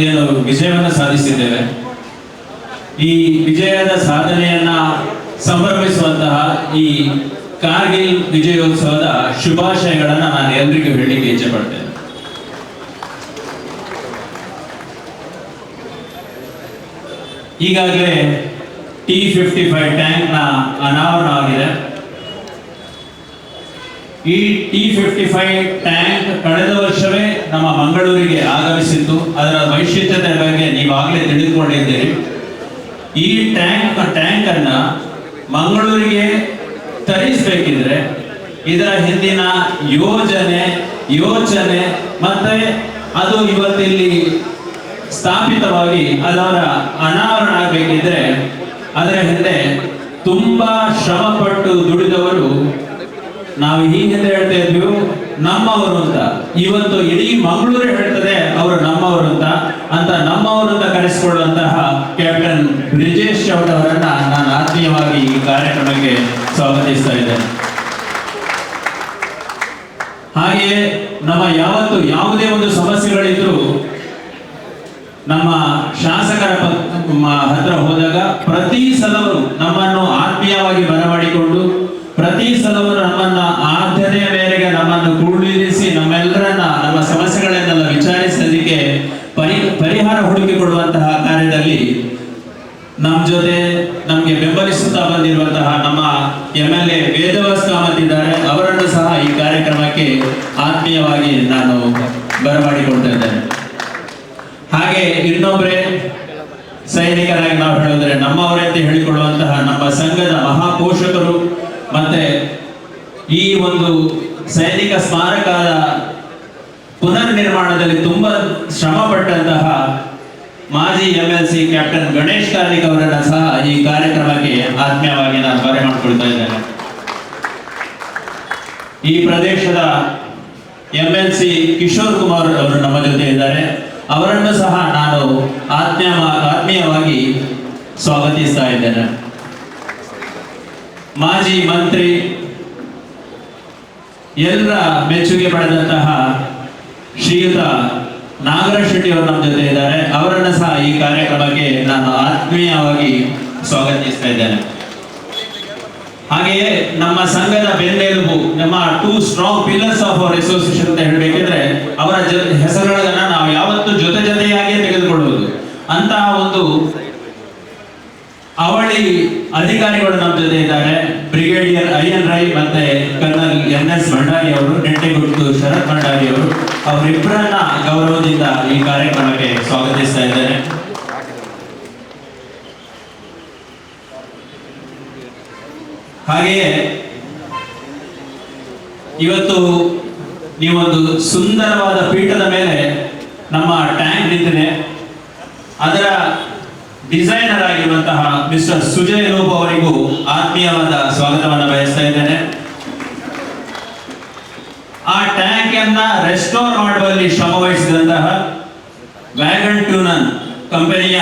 ಏನು ವಿಜಯವನ್ನು ಸಾಧಿಸಿದ್ದೇವೆ, ಈ ವಿಜಯದ ಸಾಧನೆಯನ್ನ ಸಂಭ್ರಮಿಸುವಂತಹ ಈ ಕಾರ್ಗಿಲ್ ವಿಜಯೋತ್ಸವದ ಶುಭಾಶಯಗಳನ್ನು ನಾನು ಎಲ್ರಿಗೂ ಹೇಳಲಿಕ್ಕೆ ಇಚ್ಛೆ ಪಡ್ತೇನೆ. ಈಗಾಗಲೇ T-55 ಟ್ಯಾಂಕ್ನ ಅನಾವರಣವಾಗಿದೆ. ಈ T-55 ಟ್ಯಾಂಕ್ ಕಳೆದ ವರ್ಷವೇ ನಮ್ಮ ಮಂಗಳೂರಿಗೆ ಆಗಮಿಸಿತ್ತು. ಅದರ ವೈಶಿಷ್ಟ್ಯತೆ ಬಗ್ಗೆ ನೀವಾಗಲೇ ತಿಳಿದುಕೊಂಡಿದ್ದೀರಿ. ಈ ಟ್ಯಾಂಕ್ ಅನ್ನ ಮಂಗಳೂರಿಗೆ ತರಿಸಬೇಕಿದ್ರೆ ಇದರ ಹಿಂದಿನ ಯೋಚನೆ ಮತ್ತೆ ಅದು ಇವತ್ತಿಲ್ಲಿ ಸ್ಥಾಪಿತವಾಗಿ ಅದರ ಅನಾವರಣ ಆಗಬೇಕಿದ್ರೆ ಅದರ ಹಿಂದೆ ತುಂಬಾ ಶ್ರಮಪಟ್ಟು ದುಡಿದವರು, ನಾವು ಈ ಹಿಂದೆ ಹೇಳ್ತಾ ಇದ್ವಿ ನಮ್ಮವರು ಅಂತ. ಇವತ್ತು ಇಡೀ ಮಂಗಳೂರು ಹೇಳ್ತದೆ ಅವರು ನಮ್ಮವರು ಅಂತ ನಮ್ಮವರು ಅಂತ ಕರೆಸಿಕೊಳ್ಳುವಂತಹ ಕ್ಯಾಪ್ಟನ್ ಬ್ರಿಜೇಶ್ ಚೌಟ ಅವರನ್ನ ನಾನು ಆತ್ಮೀಯವಾಗಿ ಈ ಕಾರ್ಯಕ್ರಮಕ್ಕೆ ಸ್ವಾಗತಿಸ್ತಾ ಇದ್ದೇನೆ. ಹಾಗೆಯೇ ನಮ್ಮ ಯಾವುದೇ ಒಂದು ಸಮಸ್ಯೆಗಳಿದ್ರು ನಮ್ಮ ಶಾಸಕರ ಹತ್ರ ಹೋದಾಗ ಪ್ರತಿ ಸಲವೂ ನಮ್ಮನ್ನು ಆತ್ಮೀಯವಾಗಿ ಬರಮಾಡಿಕೊಂಡು ಪ್ರತಿ ಸಲವೂ ನಮ್ಮನ್ನ ಆದ್ಯತೆಯ ಮೇರೆಗೆ ನಮ್ಮನ್ನು ಕೂಡಿರಿಸಿ ನಮ್ಮೆಲ್ಲರನ್ನ ನಮ್ಮ ಸಮಸ್ಯೆಗಳನ್ನೆಲ್ಲ ವಿಚಾರಿಸಲಿಕ್ಕೆ ಪರಿಹಾರ ಹುಡುಕಿಕೊಡುವಂತಹ ಕಾರ್ಯದಲ್ಲಿ ನಮ್ಮ ಜೊತೆ ನಮಗೆ ಬೆಂಬಲಿಸುತ್ತಾ ಬಂದಿರುವಂತಹ ನಮ್ಮ MLA ವೇದವಾಸ್ ಕಾಮತ್ ಇದ್ದಾರೆ. ಅವರನ್ನು ಸಹ ಈ ಕಾರ್ಯಕ್ರಮಕ್ಕೆ ಆತ್ಮೀಯವಾಗಿ ನಾನು ಬರಮಾಡಿಕೊಳ್ತಾ ಇದ್ದೇನೆ. ಹಾಗೆ ಇನ್ನೊಬ್ಬರೇ ಸೈನಿಕರಾಗಿ ನಾವು ಹೇಳಿದ್ರೆ ನಮ್ಮವರೇ ಅಂತ ಹೇಳಿಕೊಳ್ಳುವಂತಹ ನಮ್ಮ ಸಂಘದ ಮಹಾಪೋಷಕರು ಮತ್ತೆ ಈ ಒಂದು ಸೈನಿಕ ಸ್ಮಾರಕದ ಪುನರ್ ನಿರ್ಮಾಣದಲ್ಲಿ ತುಂಬಾ ಶ್ರಮ ಪಟ್ಟಂತಹ ಮಾಜಿ MLC ಕ್ಯಾಪ್ಟನ್ ಗಣೇಶ್ ಕಾರ್ಣಿಕ್ ಅವರನ್ನ ಸಹ ಈ ಕಾರ್ಯಕ್ರಮಕ್ಕೆ ಆತ್ಮೀಯವಾಗಿ ನಾನು ಬರಮಾಡಿಕೊಳ್ತಾ ಇದ್ದೇನೆ. ಈ ಪ್ರದೇಶದ MLC ಕಿಶೋರ್ ಕುಮಾರ್ ಅವರು ನಮ್ಮ ಜೊತೆ ಇದ್ದಾರೆ. ಅವರನ್ನು ಸಹ ನಾನು ಆತ್ಮೀಯವಾಗಿ ಸ್ವಾಗತಿಸ್ತಾ ಇದ್ದೇನೆ. ಮಾಜಿ ಮಂತ್ರಿ ಎಲ್ಲರ ಮೆಚ್ಚುಗೆ ಪಡೆದಂತಹ ಶ್ರೀಯುತ ನಾಗರಾಜ್ ಶೆಟ್ಟಿ ಅವರು ನಮ್ಮ ಜೊತೆ ಇದ್ದಾರೆ. ಅವರನ್ನು ಸಹ ಈ ಕಾರ್ಯಕ್ರಮಕ್ಕೆ ನಾನು ಆತ್ಮೀಯವಾಗಿ ಸ್ವಾಗತಿಸ್ತಾ ಇದ್ದೇನೆ. ಹಾಗೆಯೇ ನಮ್ಮ ಸಂಘದ ಬೆನ್ನೆಲುಬು, ನಮ್ಮ 2 strong pillars of our association ಅಂತ ಹೇಳಬೇಕಿದ್ರೆ ಅವರ ಹೆಸರುಗಳನ್ನ ನಾವು ಯಾವತ್ತೂ ಜೊತೆಯಾಗಿಯೇ ತೆಗೆದುಕೊಳ್ಳುವುದು. ಅಂತಹ ಒಂದು ಅವಳಿ ಅಧಿಕಾರಿಗಳು ನಮ್ಮ ಜೊತೆ ಇದ್ದಾರೆ. ಬ್ರಿಗೇಡಿಯರ್ ಐಎನ್ ರೈ ಮತ್ತೆ ಕರ್ನಲ್ NS ಭಂಡಾರಿ ಅವರು, ನೆಟ್ಟೆಗುಟ್ಟು ಶರತ್ ಭಂಡಾರಿ ಅವರು, ಅವರಿಬ್ಬರನ್ನ ಗೌರವದಿಂದ ಈ ಕಾರ್ಯಕ್ರಮಕ್ಕೆ ಸ್ವಾಗತಿಸ್ತಾ ಇದ್ದೇನೆ. ಹಾಗೆಯೇ ಇವತ್ತು ನೀವೊಂದು ಸುಂದರವಾದ ಪೀಠದ ಮೇಲೆ ನಮ್ಮ ಟ್ಯಾಂಕ್ ನಿಂತಿದೆ. ಅದರ ಡಿಸೈನರ್ ಆಗಿರುವಂತಹ ಮಿಸ್ಟರ್ ಸುಜಯ್ ಲೋಬ್ ಅವರಿಗೂ ಆತ್ಮೀಯವಾದ ಸ್ವಾಗತವನ್ನು ಬಯಸ್ತಾ ಇದ್ದೇನೆ. ಆ ಟ್ಯಾಂಕ್ ಅನ್ನ ರೆಸ್ಟೋರ್ ಮಾಡುವಲ್ಲಿ ಶ್ರಮ ವಹಿಸಿದಂತಹ ವ್ಯಾಗನ್ ಟ್ಯೂನನ್ ಕಂಪನಿಯ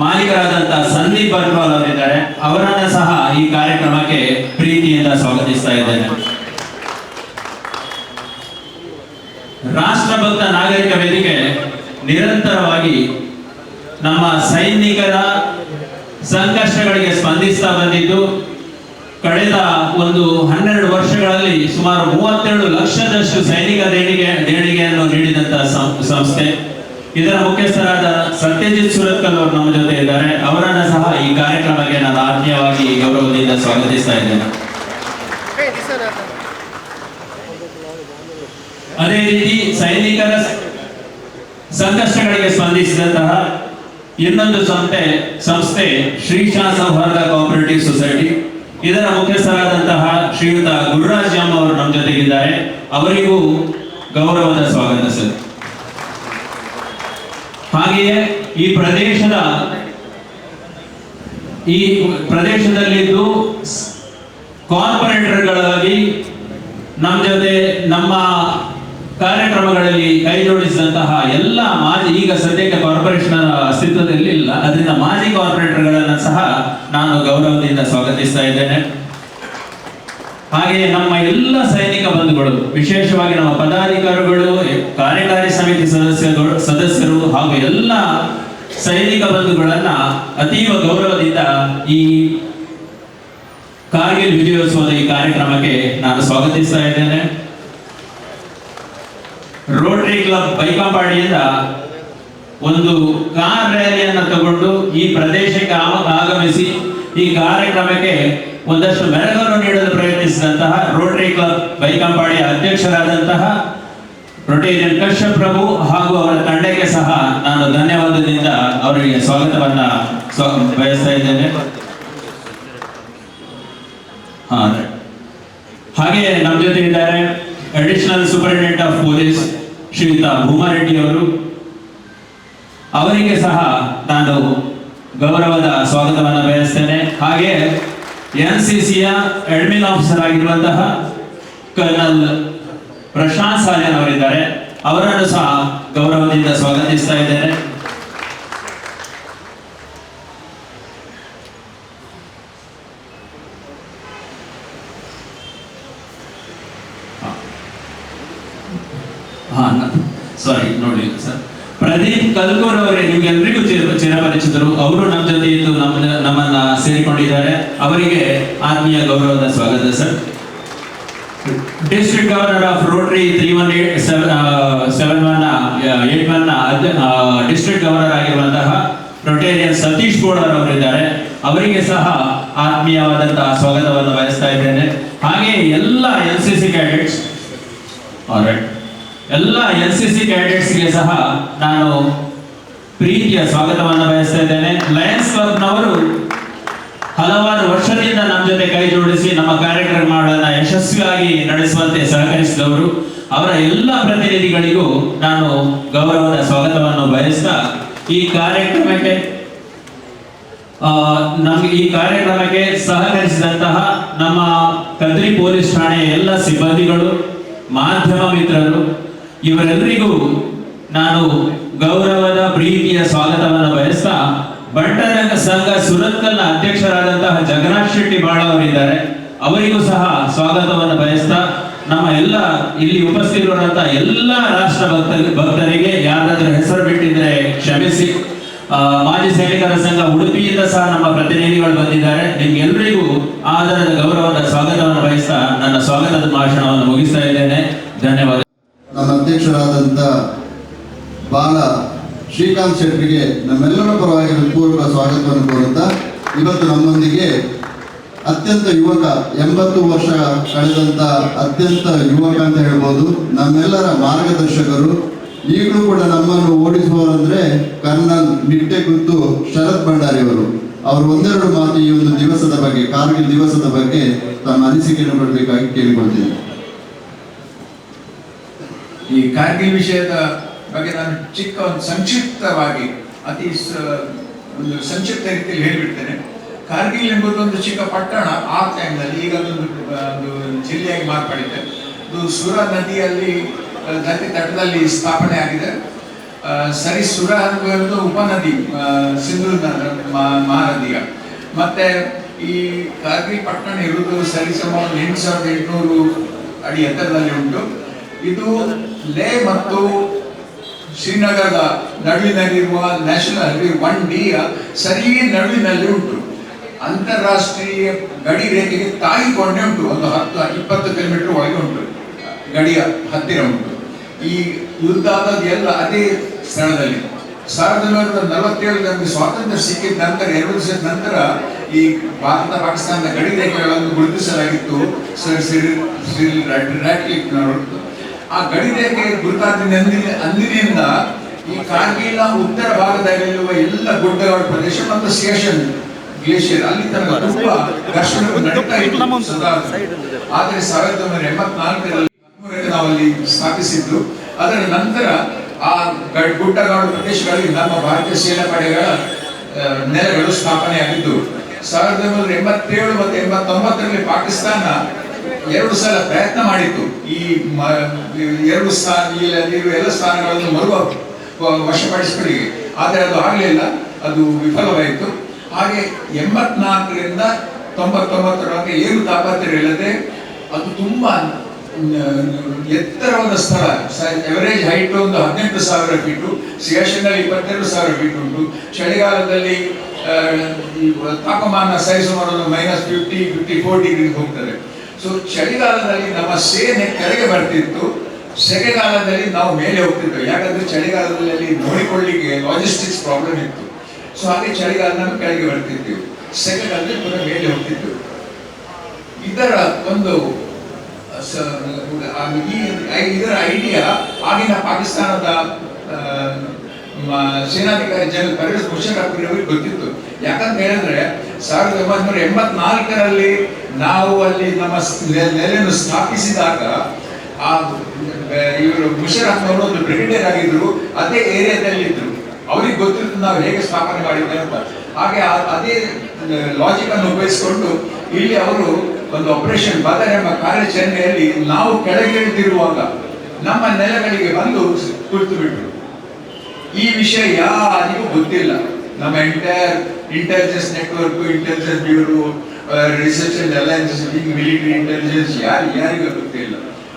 ಮಾಲೀಕರಾದಂತಹ ಸಂದೀಪ್ ಬರ್ವಾಲ್ ಅವರಿದ್ದಾರೆ. ಅವರನ್ನ ಸಹ ಈ ಕಾರ್ಯಕ್ರಮಕ್ಕೆ ಪ್ರೀತಿಯಿಂದ ಸ್ವಾಗತಿಸ್ತಾ ಇದ್ದೇನೆ. ರಾಷ್ಟ್ರಭಕ್ತ ನಾಗರಿಕ ವೇದಿಕೆ ನಿರಂತರವಾಗಿ ನಮ್ಮ ಸೈನಿಕರ ಸಂಕಷ್ಟಗಳಿಗೆ ಸ್ಪಂದಿಸ್ತಾ ಬಂದಿದ್ದು ಕಳೆದ ಒಂದು 12 ವರ್ಷಗಳಲ್ಲಿ ಸುಮಾರು 37 ಲಕ್ಷದಷ್ಟು ಸೈನಿಕ ದೇಣಿಗೆಯನ್ನು ನೀಡಿದಂತಹ ಸಂಸ್ಥೆ. ಇದರ ಮುಖ್ಯಸ್ಥರಾದ ಸತ್ಯಜಿತ್ ಸುರತ್ಕಲ್ ಅವರು ನಮ್ಮ ಜೊತೆ ಇದ್ದಾರೆ. ಅವರನ್ನ ಸಹ ಈ ಕಾರ್ಯಕ್ರಮಕ್ಕೆ ನಾನು ಆತ್ಮೀಯವಾಗಿ ಗೌರವದಿಂದ ಸ್ವಾಗತಿಸ್ತಾ ಇದ್ದೇನೆ. ಅದೇ ರೀತಿ ಸೈನಿಕರ ಸಂಕಷ್ಟಗಳಿಗೆ ಸ್ಪಂದಿಸಿದಂತಹ ಇನ್ನೊಂದು ಸಂಸ್ಥೆ ಶ್ರೀಶಾ ಸೌಹಾರ್ದ ಕೋಆಪರೇಟಿವ್ ಸೊಸೈಟಿ. ಇದರ ಮುಖ್ಯಸ್ಥರಾದಂತಹ ಶ್ರೀಯುತ ಗುರುರಾಜ್ ಎಂ ಅವರು ನಮ್ಮ ಜೊತೆಗಿದ್ದಾರೆ. ಅವರಿಗೂ ಗೌರವದ ಸ್ವಾಗತ ಸರ್. ಹಾಗೆಯೇ ಈ ಪ್ರದೇಶದಲ್ಲಿದ್ದು ಕಾರ್ಪೊರೇಟರ್ಗಳಾಗಿ ನಮ್ಮ ಜೊತೆ ನಮ್ಮ ಕಾರ್ಯಕ್ರಮಗಳಲ್ಲಿ ಕೈ ಜೋಡಿಸಿದಂತಹ ಎಲ್ಲ ಈಗ ಸದ್ಯಕ್ಕೆ ಕಾರ್ಪೊರೇಷನ್ ಅಸ್ತಿತ್ವದಲ್ಲಿ ಇಲ್ಲ, ಅದರಿಂದ ಮಾಜಿ ಕಾರ್ಪೊರೇಟರ್ಗಳನ್ನು ಸಹ ನಾನು ಗೌರವದಿಂದ ಸ್ವಾಗತಿಸ್ತಾ ಇದ್ದೇನೆ. ಹಾಗೆಯೇ ನಮ್ಮ ಎಲ್ಲ ಸೈನಿಕ ಬಂಧುಗಳು, ವಿಶೇಷವಾಗಿ ನಮ್ಮ ಪದಾಧಿಕಾರಿಗಳು, ಕಾರ್ಯಕಾರಿ ಸಮಿತಿ ಸದಸ್ಯರು ಹಾಗೂ ಎಲ್ಲ ಸೈನಿಕ ಬಂಧುಗಳನ್ನ ಅತೀವ ಗೌರವದಿಂದ ಈ ಕಾರ್ಗಿಲ್ ವಿಜಯೋತ್ಸವದ ಈ ಕಾರ್ಯಕ್ರಮಕ್ಕೆ ನಾನು ಸ್ವಾಗತಿಸ್ತಾ ಇದ್ದೇನೆ. ರೋಟರಿ ಕ್ಲಬ್ ಬೈಕಂಪಾಡಿಯಿಂದ ಒಂದು ಕಾರ್ ರ್ಯಾಲಿಯನ್ನು ತಗೊಂಡು ಈ ಪ್ರದೇಶಕ್ಕೆ ಆಗಮಿಸಿ ಈ ಕಾರ್ಯಕ್ರಮಕ್ಕೆ ಒಂದಷ್ಟು ಮೆರಗನ್ನು ನೀಡಲು ಪ್ರಯತ್ನಿಸಿದಂತಹ ರೋಟರಿ ಕ್ಲಬ್ ಬೈಕಂಪಾಡಿಯ ಅಧ್ಯಕ್ಷರಾದಂತಹ ರೊಟೇರಿಯನ್ ಕಶ್ಯಪ್ ಪ್ರಭು ಹಾಗೂ ಅವರ ತಂಡಕ್ಕೆ ಸಹ ನಾನು ಧನ್ಯವಾದದಿಂದ ಅವರಿಗೆ ಸ್ವಾಗತವನ್ನ ಬಯಸ್ತಾ ಇದ್ದೇನೆ. ಹಾಗೆ ನಮ್ಮ ಜೊತೆ ಇದ್ದಾರೆ ಅಡಿಷನಲ್ ಸೂಪರಿಂಟೆಂಡೆಂಟ್ ಆಫ್ ಪೊಲೀಸ್ ಶ್ರೀಯುತ ಭೂಮಾರೆಡ್ಡಿ ಅವರು. ಅವರಿಗೆ ಸಹ ನಾನು ಗೌರವದ ಸ್ವಾಗತವನ್ನು ಬಯಸ್ತೇನೆ. ಹಾಗೆ NCCಯ ಅಡ್ಮಿನ್ ಆಫೀಸರ್ ಆಗಿರುವಂತಹ ಕರ್ನಲ್ ಪ್ರಶಾಂತ್ ಸಾಲಿಯನ್ ಅವರಿದ್ದಾರೆ. ಅವರನ್ನು ಸಹ ಗೌರವದಿಂದ ಸ್ವಾಗತಿಸ್ತಾ ಇದ್ದೇನೆ. ಸಾರಿ ನೋಡಿ ಸರ್, ಪ್ರದೀಪ್ ಕಲ್ಕೂರ್ ಅವರೇ ನಿಮ್ಗೆಲ್ರಿಗೂ ಚಿರಪರಿಚಿತರು. ಅವರು ನಮ್ಮ ಜೊತೆ ಇದ್ದು ನಮ್ಮನ್ನ ಸೇರಿಕೊಂಡಿದ್ದಾರೆ. ಅವರಿಗೆ ಆತ್ಮೀಯ ಗೌರವದ ಸ್ವಾಗತ sir. District governor of Rotary 3181 district governor ಆಗಿರುವಂತಹ ರೊಟೇರಿಯನ್ ಸತೀಶ್ ಗೋಳರ್ ಅವರಿದ್ದಾರೆ. ಅವರಿಗೆ ಸಹ ಆತ್ಮೀಯವಾದಂತಹ ಸ್ವಾಗತವನ್ನು ಬಯಸ್ತಾ ಇದ್ದೇನೆ. ಹಾಗೆ ಎಲ್ಲ NCC ಕ್ಯಾಡೆಟ್ಸ್ ಎಲ್ಲ NCC ಕ್ಯಾಡೆಟ್ಸ್ಗೆ ಸಹ ನಾನು ಪ್ರೀತಿಯ ಸ್ವಾಗತವನ್ನು ಬಯಸ್ತಾ ಇದ್ದೇನೆ. ಲಯನ್ಸ್ ಕ್ಲಬ್ನವರು ಹಲವಾರು ವರ್ಷದಿಂದ ನಮ್ಮ ಜೊತೆ ಕೈ ಜೋಡಿಸಿ ನಮ್ಮ ಕಾರ್ಯಕ್ರಮಗಳನ್ನು ಯಶಸ್ವಿಯಾಗಿ ನಡೆಸುವಂತೆ ಸಹಕರಿಸಿದವರು. ಅವರ ಎಲ್ಲ ಪ್ರತಿನಿಧಿಗಳಿಗೂ ನಾನು ಗೌರವದ ಸ್ವಾಗತವನ್ನು ಬಯಸ್ತಾ ಈ ಕಾರ್ಯಕ್ರಮಕ್ಕೆ ಸಹಕರಿಸಿದಂತಹ ನಮ್ಮ ಕದ್ರಿ ಪೊಲೀಸ್ ಠಾಣೆಯ ಎಲ್ಲ ಸಿಬ್ಬಂದಿಗಳು, ಮಾಧ್ಯಮ ಮಿತ್ರರು, ಇವರೆಲ್ಲರಿಗೂ ನಾನು ಗೌರವದ ಪ್ರೀತಿಯ ಸ್ವಾಗತವನ್ನು ಬಯಸ್ತಾ ಬಂಟರಂಗ ಸಂಘ ಸುರತ್ಕಲ್ನ ಅಧ್ಯಕ್ಷರಾದಂತಹ ಜಗನ್ನಾಥ್ ಶೆಟ್ಟಿ ಬಾಳ ಅವರಿದ್ದಾರೆ. ಅವರಿಗೂ ಸಹ ಸ್ವಾಗತವನ್ನು ಬಯಸ್ತಾ ನಮ್ಮ ಎಲ್ಲ ಇಲ್ಲಿ ಉಪಸ್ಥಿತರಿರುವಂತಹ ಎಲ್ಲ ರಾಷ್ಟ್ರ ಭಕ್ತರಿಗೆ ಯಾರಾದ್ರೂ ಹೆಸರು ಬಿಟ್ಟಿದ್ರೆ ಕ್ಷಮಿಸಿ. ಮಾಜಿ ಸೈನಿಕರ ಸಂಘ ಉಡುಪಿಯಿಂದ ಸಹ ನಮ್ಮ ಪ್ರತಿನಿಧಿಗಳು ಬಂದಿದ್ದಾರೆ. ನಿಮ್ಗೆಲ್ಲರಿಗೂ ಆದರದ ಗೌರವದ ಸ್ವಾಗತವನ್ನು ಬಯಸ್ತಾ ನನ್ನ ಸ್ವಾಗತದ ಭಾಷಣವನ್ನು ಮುಗಿಸ್ತಾ ಇದ್ದೇನೆ. ಧನ್ಯವಾದ. ನಮ್ಮ ಅಧ್ಯಕ್ಷರಾದಂಥ ಬಾಲ ಶ್ರೀಕಾಂತ್ ಶೆಟ್ಟರಿಗೆ ನಮ್ಮೆಲ್ಲರ ಪರವಾಗಿ ಪೂರ್ವಕ ಸ್ವಾಗತವನ್ನು ಕೋರುತ್ತಾ, ಇವತ್ತು ನಮ್ಮೊಂದಿಗೆ ಅತ್ಯಂತ ಯುವಕ, 80 ವರ್ಷ ಕಳೆದಂಥ ಅತ್ಯಂತ ಯುವಕ ಅಂತ ಹೇಳ್ಬೋದು, ನಮ್ಮೆಲ್ಲರ ಮಾರ್ಗದರ್ಶಕರು, ಈಗಲೂ ಕೂಡ ನಮ್ಮನ್ನು ಓಡಿಸುವವರಂದ್ರೆ ಕರ್ನಲ್ ನಿಟ್ಟೆಗುತ್ತು ಶರತ್ ಭಂಡಾರಿ ಅವರು. ಅವರು ಒಂದೆರಡು ಮಾತು ಈ ಒಂದು ದಿವಸದ ಬಗ್ಗೆ, ಕಾರ್ಗಿಲ್ ದಿವಸದ ಬಗ್ಗೆ ತಮ್ಮ ಅನಿಸಿಕೆಯನ್ನು ಕೊಡಬೇಕಾಗಿ ಕೇಳಿಕೊಳ್ತೀನಿ. ಈ ಕಾರ್ಗಿಲ್ ವಿಷಯದ ಬಗ್ಗೆ ನಾನು ಒಂದು ಸಂಕ್ಷಿಪ್ತವಾಗಿ ಒಂದು ಸಂಕ್ಷಿಪ್ತ ರೀತಿಯಲ್ಲಿ ಹೇಳಿಬಿಡ್ತೇನೆ. ಕಾರ್ಗಿಲ್ ಎಂಬುದು ಒಂದು ಚಿಕ್ಕ ಪಟ್ಟಣ ಆ ಟೈಮ್ನಲ್ಲಿ, ಈಗ ಒಂದು ಜಿಲ್ಲೆಯಾಗಿ ಮಾರ್ಪಡಿದೆ. ಇದು ಸುರ ನದಿ ತಟದಲ್ಲಿ ಸ್ಥಾಪನೆ ಆಗಿದೆ. ಸುರ ಅನ್ನುವುದು ಉಪನದಿ ಸಿಂಧೂ ಮಹಾನದಿಯ. ಮತ್ತೆ ಈ ಕಾರ್ಗಿಲ್ ಪಟ್ಟಣ ಇರುವುದು ಸರಿಸುಮಾರು 8800 ಅಡಿ ಎತ್ತರದಲ್ಲಿ ಉಂಟು. ಇದು ಲೇ ಮತ್ತು ಶ್ರೀನಗರದ ನಡುವಿನಲ್ಲಿರುವ ನ್ಯಾಷನಲ್ ಹೈವೇ 1D ಸರಿ ನಡುವಿನಲ್ಲಿ ಉಂಟು. ಅಂತಾರಾಷ್ಟ್ರೀಯ ಗಡಿ ರೇಖೆಗೆ ತಾಗಿಕೊಂಡೇ ಉಂಟು. ಒಂದು 10-20 ಕಿಲೋಮೀಟರ್ ಒಳಗೆ ಉಂಟು, ಗಡಿಯ ಹತ್ತಿರ ಉಂಟು. ಈ ಯುದ್ಧ ಆದದ್ದು ಎಲ್ಲ ಅದೇ ಸ್ಥಳದಲ್ಲಿ. 1947 ನಮಗೆ ಸ್ವಾತಂತ್ರ್ಯ ಸಿಕ್ಕಿದ ನಂತರ 2 ವರ್ಷದ ನಂತರ ಈ ಭಾರತ ಪಾಕಿಸ್ತಾನದ ಗಡಿ ರೇಖೆಗಳನ್ನು ಗುರುತಿಸಲಾಗಿತ್ತು. ಆ ಗಡಿ ರೇಖೆ ಅಂದಿನಿಂದ ಈ ಕಾರ್ಗಿಲ್ನ ಉತ್ತರ ಭಾಗದಲ್ಲಿರುವ ಎಲ್ಲ ಗುಡ್ಡಗಾಡು ಪ್ರದೇಶ ಮತ್ತು ಸಿಯಾಚಿನ್ ಗ್ಲೇಷಿಯರ್ ಅಲ್ಲಿ ತನಕ ತುಂಬಾ ಘರ್ಷಣೆಗಳು ನಡೀತಾ ಇತ್ತು ಸದಾ. ಆದರೆ 1984ರಲ್ಲಿ ನಾವಲ್ಲಿ ಸ್ಥಾಪಿಸಿದ್ದು. ಅದರ ನಂತರ ಆ ಗುಡ್ಡಗಾಡು ಪ್ರದೇಶಗಳಲ್ಲಿ ನಮ್ಮ ಭಾರತೀಯ ಸೇನಾ ಪಡೆಗಳ ನೆಲೆಗಳು ಸ್ಥಾಪನೆಯಾಗಿದ್ದು. 1987 ಮತ್ತು 89ರಲ್ಲಿ ಪಾಕಿಸ್ತಾನ 2 ಸಲ ಪ್ರಯತ್ನ ಮಾಡಿತ್ತು ಈ 2 ಎಲ್ಲ ಸ್ಥಾನಗಳನ್ನು ವಶಪಡಿಸಿಕೊಳ್ಳಿ. ಆದರೆ ಅದು ಆಗಲಿಲ್ಲ, ಅದು ವಿಫಲವಾಯಿತು. ಹಾಗೆ 84ರಿಂದ 99ರವರೆಗೆ ಏನು ತಾಪತ್ರೆ ಇಲ್ಲದೆ ಅದು ತುಂಬಾ ಎತ್ತರವಾದ ಸ್ಥಳ. ಎವರೇಜ್ ಹೈಟ್ ಒಂದು 18,000 ಫೀಟು, ಸಿಯಾಚಿನ್ನಲ್ಲಿ 22,000 ಫೀಟ್ ಉಂಟು. ಚಳಿಗಾಲದಲ್ಲಿ ತಾಪಮಾನ ಸರಿಸುಮಾರು -50-54 ಡಿಗ್ರಿ ಹೋಗ್ತದೆ. ಸೊ ಚಳಿಗಾಲದಲ್ಲಿ ನಮ್ಮ ಸೇನೆ ಕೆಳಗೆ ಬರ್ತಿತ್ತು. ಸೆಕೆಗಾಲದಲ್ಲಿ ನಾವು ಮೇಲೆ ಹೋಗ್ತಿದ್ವಿ, ಯಾಕಂದ್ರೆ ಚಳಿಗಾಲದಲ್ಲಿ ಅಲ್ಲಿ ನೋಡಿಕೊಳ್ಳಿಕ್ಕೆ ಲಾಜಿಸ್ಟಿಕ್ಸ್ ಪ್ರಾಬ್ಲಮ್ ಇತ್ತು. ಸೊ ಹಾಗೆ ಚಳಿಗಾಲ ನಾವು ಕೆಳಗೆ ಬರ್ತಿದ್ವಿ, ಸೆಕೆಗಾಲದಲ್ಲಿ ಪುನಃ ಮೇಲೆ ಹೋಗ್ತಿದ್ವಿ. ಇದರ ಒಂದು ಇದರ ಐಡಿಯಾ ಆಗಿನ ಪಾಕಿಸ್ತಾನದ ಸೇನಾಧಿಕಾರಿ ಜನರಲ್ ಪರ್ವೇಜ್ ಮುಷರಫ್ ಅವರಿಗೆ ಗೊತ್ತಿತ್ತು. ಯಾಕಂತ ಹೇಳಿದ್ರೆ 1984ರಲ್ಲಿ ನಾವು ಅಲ್ಲಿ ನಮ್ಮ ನೆಲೆಯನ್ನು ಸ್ಥಾಪಿಸಿದಾಗ ಇವರು ಮುಷರಫ್ ಅವರು ಒಂದು ಬ್ರಿಗೇಡಿಯರ್ ಆಗಿದ್ರು, ಅದೇ ಏರಿಯಾದಲ್ಲಿ ಇದ್ರು. ಅವ್ರಿಗೆ ಗೊತ್ತಿತ್ತು ನಾವು ಹೇಗೆ ಸ್ಥಾಪನೆ ಮಾಡಿದ್ದೇವೆ ಅಂತ. ಹಾಗೆ ಅದೇ ಲಾಜಿಕ್ ಅನ್ನು ಉಪಯೋಗಿಸಿಕೊಂಡು ಇಲ್ಲಿ ಅವರು ಒಂದು ಆಪರೇಷನ್ ಬದರ್ ಎಂಬ ಕಾರ್ಯಾಚರಣೆಯಲ್ಲಿ ನಾವು ಕೆಳಗಿಳಿದಿರುವಾಗ ನಮ್ಮ ನೆಲೆಗಳಿಗೆ ಬಂದು ಕುಳಿತು ಬಿಟ್ರು. ಈ ವಿಷಯ ಯಾರಿಗೂ ಗೊತ್ತಿಲ್ಲ. ನಮ್ಮ entire intelligence network, intelligence bureau, research and alliance, military intelligence ಯಾರಿಗೂ ಗೊತ್ತಿಲ್ಲ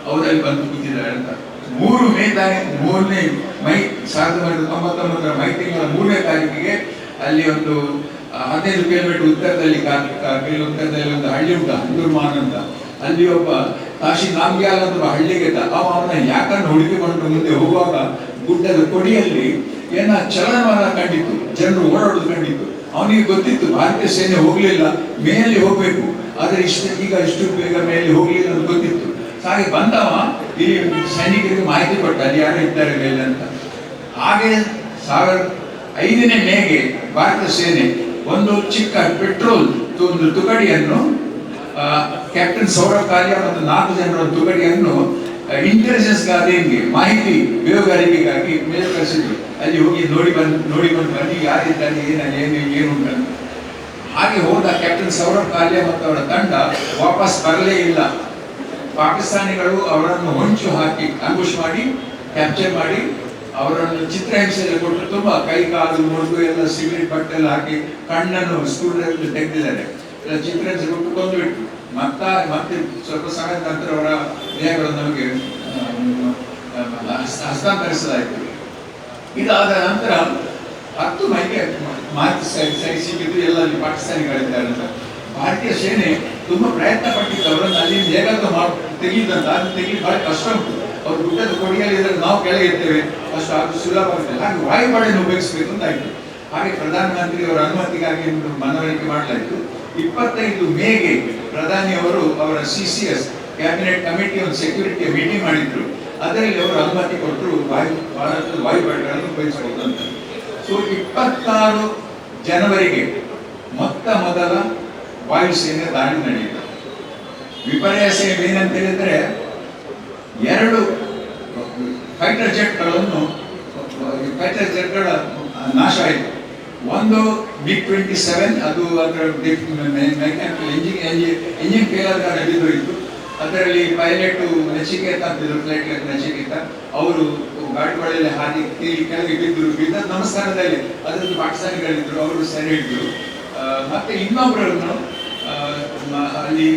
ಅವರಲ್ಲಿ ಬಂದು ಕೂತಿದ್ದಾರೆ ಅಂತ. 3ನೇ ಮೈ 1999 ಮೈ ತಿಂಗಳ 3ನೇ ತಾರೀಕಿಗೆ ಅಲ್ಲಿ ಒಂದು 15 ಕಿಲೋಮೀಟರ್ ಉತ್ತರದಲ್ಲಿ ಉತ್ತರದಲ್ಲಿ ಒಂದು ಹಳ್ಳಿ ಉಂಟು, ಹಂದೂರ್ಮಾನ್ ಅಂತ. ಅಲ್ಲಿ ಒಬ್ಬ ಕಾಶಿ ನಾಮ್ಗ್ಯಾಲ್ ಅಂತ ಹಳ್ಳಿಗೆ ಅವನ ಯಾಕಂದ್ರೆ ಹುಡುಕಿಕೊಂಡು ಮುಂದೆ ಹೋಗುವಾಗ ಗುಡ್ಡದ ಕೊಡಿಯಲ್ಲಿ ಏನ ಚಲನವನ್ನ ಕಂಡಿತ್ತು, ಜನರು ಓಡಾಡೋದು ಕಂಡಿತ್ತು. ಅವನಿಗೆ ಗೊತ್ತಿತ್ತು ಭಾರತೀಯ ಸೇನೆ ಹೋಗ್ಲಿಲ್ಲ, ಮೇಲೆ ಹೋಗ್ಬೇಕು, ಆದ್ರೆ ಇಷ್ಟು ಬೇಗ ಮೇಲೆ ಹೋಗ್ಲಿಲ್ಲ ಅಂತ ಗೊತ್ತಿತ್ತು. ಹಾಗೆ ಬಂದವ ಈ ಸೈನಿಕರಿಗೆ ಮಾಹಿತಿ ಕೊಟ್ಟ ಅಲ್ಲಿ ಯಾರು ಇದ್ದಾರೆ ಮೇಲೆ ಅಂತ. ಹಾಗೆ 2005ನೇ ಮೇಗೆ ಭಾರತ ಸೇನೆ ಒಂದು ಚಿಕ್ಕ ಪೆಟ್ರೋಲ್ ಒಂದು ತುಕಡಿಯನ್ನು, ಕ್ಯಾಪ್ಟನ್ ಸೌರವ್ ಕಾಲಿಯಾ ಮತ್ತು 4 ಜನರ ತುಕಡಿಯನ್ನು ಇಂಟೆಲಿಜೆನ್ಸ್ ಗಾರ್ಡಿಯನ್ಗೆ ಮಾಹಿತಿ ಬೇಹುಗಾರಿಕೆಗಾಗಿ ಮೇಲೆ ಕಳಿಸಿದ್ರು. ಅಲ್ಲಿ ಹೋಗಿ ನೋಡಿ ಬಂದು ಬನ್ನಿ ಯಾರಿದ್ದಾರೆ, ಏನು ಉಂಟು. ಹಾಗೆ ಹೋದ ಕ್ಯಾಪ್ಟನ್ ಸೌರವ್ ಕಾಲಿಯಾ ಮತ್ತು ಅವರ ತಂಡ ವಾಪಸ್ ಬರಲೇ ಇಲ್ಲ. ಪಾಕಿಸ್ತಾನಿಗಳು ಅವರನ್ನು ಹೊಂಚು ಹಾಕಿ ಅಂಬುಷ್ ಮಾಡಿ ಕ್ಯಾಪ್ಚರ್ ಮಾಡಿ ಅವರನ್ನು ಚಿತ್ರಹಿಂಸೆಯಲ್ಲಿ ಕೊಟ್ಟು ತುಂಬಾ ಕೈ ಕಾಲು ಮುರಿದು ಎಲ್ಲ ಸಿಗರೇಟ್ ಬಟ್ಟೆ ಎಲ್ಲ ಹಾಕಿ ಕಣ್ಣನ್ನು ಸ್ಕ್ರೂ ಡ್ರೈವರ್ ತೆಗೆದಿದ್ದಾರೆ. ಚಿತ್ರಹಿಂಸೆ ಕೊಟ್ಟು ಕೊಂದುಬಿಟ್ಟು ಮತ್ತೆ ಸ್ವಲ್ಪ ಸಮಯದ ನಂತರ ಅವರ ದೇಹಗಳನ್ನು ನಮಗೆ ಹಸ್ತಾಂತರಿಸಲಾಯಿತು. ಇದಾದ ನಂತರ 10 ಮೈಗೆ ಮಾಹಿತಿ ಸರಿ ಸಿಕ್ಕಿದ್ದು ಎಲ್ಲ ಅಲ್ಲಿ ಪಾಕಿಸ್ತಾನಿಗಳಿದ್ದಾರೆ ಅಂತ. ಭಾರತೀಯ ಸೇನೆ ತುಂಬಾ ಪ್ರಯತ್ನ ಪಟ್ಟಿದ್ದು ಅವರನ್ನು ಅಲ್ಲಿ ಹೇಗಾದ್ರೂ ತೆಗೆಯುದಂತ. ಅದು ತೆಗಿಲಿಕ್ಕೆ ಬಹಳ ಕಷ್ಟ ಉಂಟು. ಅವ್ರು ಗುಡ್ಡದ ಕೊಡಿಯಲ್ಲಿ ಇದ್ರೆ ನಾವು ಕೆಳಗೆ ಇರ್ತೇವೆ, ಅಷ್ಟು ಅದು ಸುಲಭ ಆಗುತ್ತದೆ. ಹಾಗೆ ವಾಯುಪಡೆಯನ್ನು ಉಪಯೋಗಿಸಬೇಕು ಅಂತ ಆಯ್ತು. ಹಾಗೆ ಪ್ರಧಾನಮಂತ್ರಿ ಅವರ ಅನುಮತಿಗಾಗಿ ಮನವರಿಕೆ ಮಾಡಲಾಯಿತು. 25 ಮೇಗೆ ಪ್ರಧಾನಿಯವರು ಅವರ CCS ಕ್ಯಾಬಿನೆಟ್ ಕಮಿಟಿ ಒಂದು ಸೆಕ್ಯೂರಿಟಿ ಮೀಟಿಂಗ್ ಮಾಡಿದ್ರು. ಅದರಲ್ಲಿ ಅವರು ಅನುಮತಿ ಕೊಟ್ಟರು ಭಾರತದ ವಾಯುಪಡೆಗಳನ್ನು ಉಪಯೋಗಿಸಬಹುದು ಅಂತ. ಸೊ 26 ಜನವರಿಗೆ ಮೊದಲ ವಾಯುಸೇನೆ ದಾಳಿ ನಡೆಯಿತು. ವಿಪರ್ಯಾಸ ಏನಂತ ಹೇಳಿದ್ರೆ 2 ಫೈಟರ್ ಜೆಟ್ಗಳ ನಾಶ ಆಯಿತು. ಒಂದು MiG-27, ಅದು ಅದರ ಮೆಕ್ಯಾನಿಕಲ್ ಎಂಜಿನ್ ಫೇಲ್ ಆದ ನಡೆದೋಯಿತು. ಅದರಲ್ಲಿ ಪೈಲಟ್ ನಚಿಕೇತ ಅಂತಿದ್ರು, ಫ್ಲೈಟ್ ನಚಿಕೇತ, ಅವರು ಗಾಡಿಗಳಲ್ಲಿ ಹಾದಿ ಕೆಳಗೆ ಬಿದ್ದ ನಮಸ್ಕಾರದಲ್ಲಿ ಅದರಲ್ಲಿ ಪಾಕಿಸ್ತಾನಿಗಳಿದ್ರು, ಅವರು ಸರಿ ಹಿಡಿದ್ರು. ಮತ್ತೆ ಇನ್ನೊಬ್ಬರನ್ನು ಅಲ್ಲಿ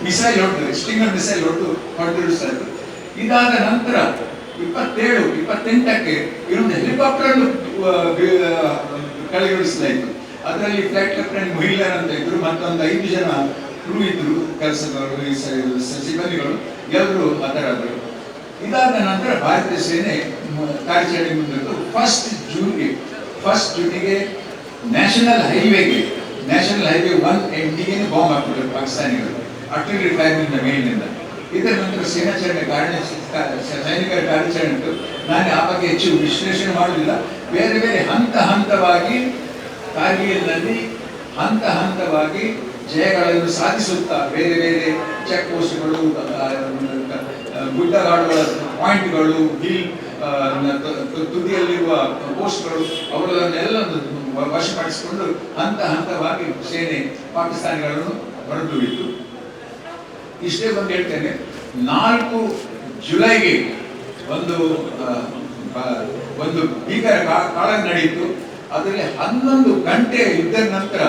ಮಿಸೈಲ್ ಹೊಡೆದು, ಸ್ಟಿಂಗರ್ ಮಿಸೈಲ್ ಹೊಡೆದು ಹೊಡೆದಿರಿಸ್ತಾರೆ. ಇದಾದ ನಂತರ 27-28ಕ್ಕೆ ಇನ್ನೊಂದು ಹೆಲಿಕಾಪ್ಟರ್ ಅನ್ನು ಕೆಳಗಿಳಿಸಲಾಯಿತು. ಅದರಲ್ಲಿ ಫ್ಲೈಟ್ ಲೆಫ್ಟಿನೆಂಟ್ ಮೊಹಿಲರ್ ಅಂತ ಇದ್ರು, ಮತ್ತೊಂದು 5 ಜನ ಕ್ರೂ ಇದ್ರು, ಕೆಲಸದವರು, ಸಿಬ್ಬಂದಿಗಳು ಎಲ್ಲರೂ ಅದರಾದರು. ಇದಾದ ನಂತರ ಭಾರತೀಯ ಸೇನೆ ಕಾರ್ಯಾಚರಣೆ ಮುಂದಿಟ್ಟು 1 ಜೂನ್ಗೆ ನ್ಯಾಷನಲ್ ಹೈವೇ 180ಗೆ ಬಾಂಬ್ ಹಾಕಿದ್ರು ಪಾಕಿಸ್ತಾನಿಗಳು, ಆರ್ಟಿಲರಿ ಫೈರಿಂಗ್ ಮೇಲಿನಿಂದ. ಇದರ ನಂತರ ಸೈನಿಕರ ಕಾರ್ಯಾಚರಣೆ ಇತ್ತು. ನಾನು ಆ ಬಗ್ಗೆ ಹೆಚ್ಚು ವಿಶ್ಲೇಷಣೆ ಮಾಡುವುದಿಲ್ಲ. ಬೇರೆ ಹಂತವಾಗಿ ಕಾರ್ಗಿಲ್ನಲ್ಲಿ ಹಂತವಾಗಿ ಜಯಗಳನ್ನು ಸಾಧಿಸುತ್ತಾ ಬೇರೆ ಚೆಕ್ ಪೋಸ್ಟ್ಗಳು, ಗುಡ್ಡಗಾಡುಗಳ ಪಾಯಿಂಟ್ಗಳು, ಹಿಲ್ ತುದಿಯಲ್ಲಿರುವ ಪೋಸ್ಟ್ಗಳು, ಅವುಗಳನ್ನೆಲ್ಲ ವಶಪಡಿಸಿಕೊಂಡು ಹಂತವಾಗಿ ಸೇನೆ ಪಾಕಿಸ್ತಾನಿಗಳನ್ನು ಹೊರದೂಡಿತು. ಇಷ್ಟೇ ಬಂದು ಹೇಳ್ತೇನೆ. 4 ಜುಲೈಗೆ ಒಂದು ಭೀಕರ ಕಾಳ ನಡೆಯಿತು. ಅದರಲ್ಲಿ 11 ಗಂಟೆ ಯುದ್ಧದ ನಂತರ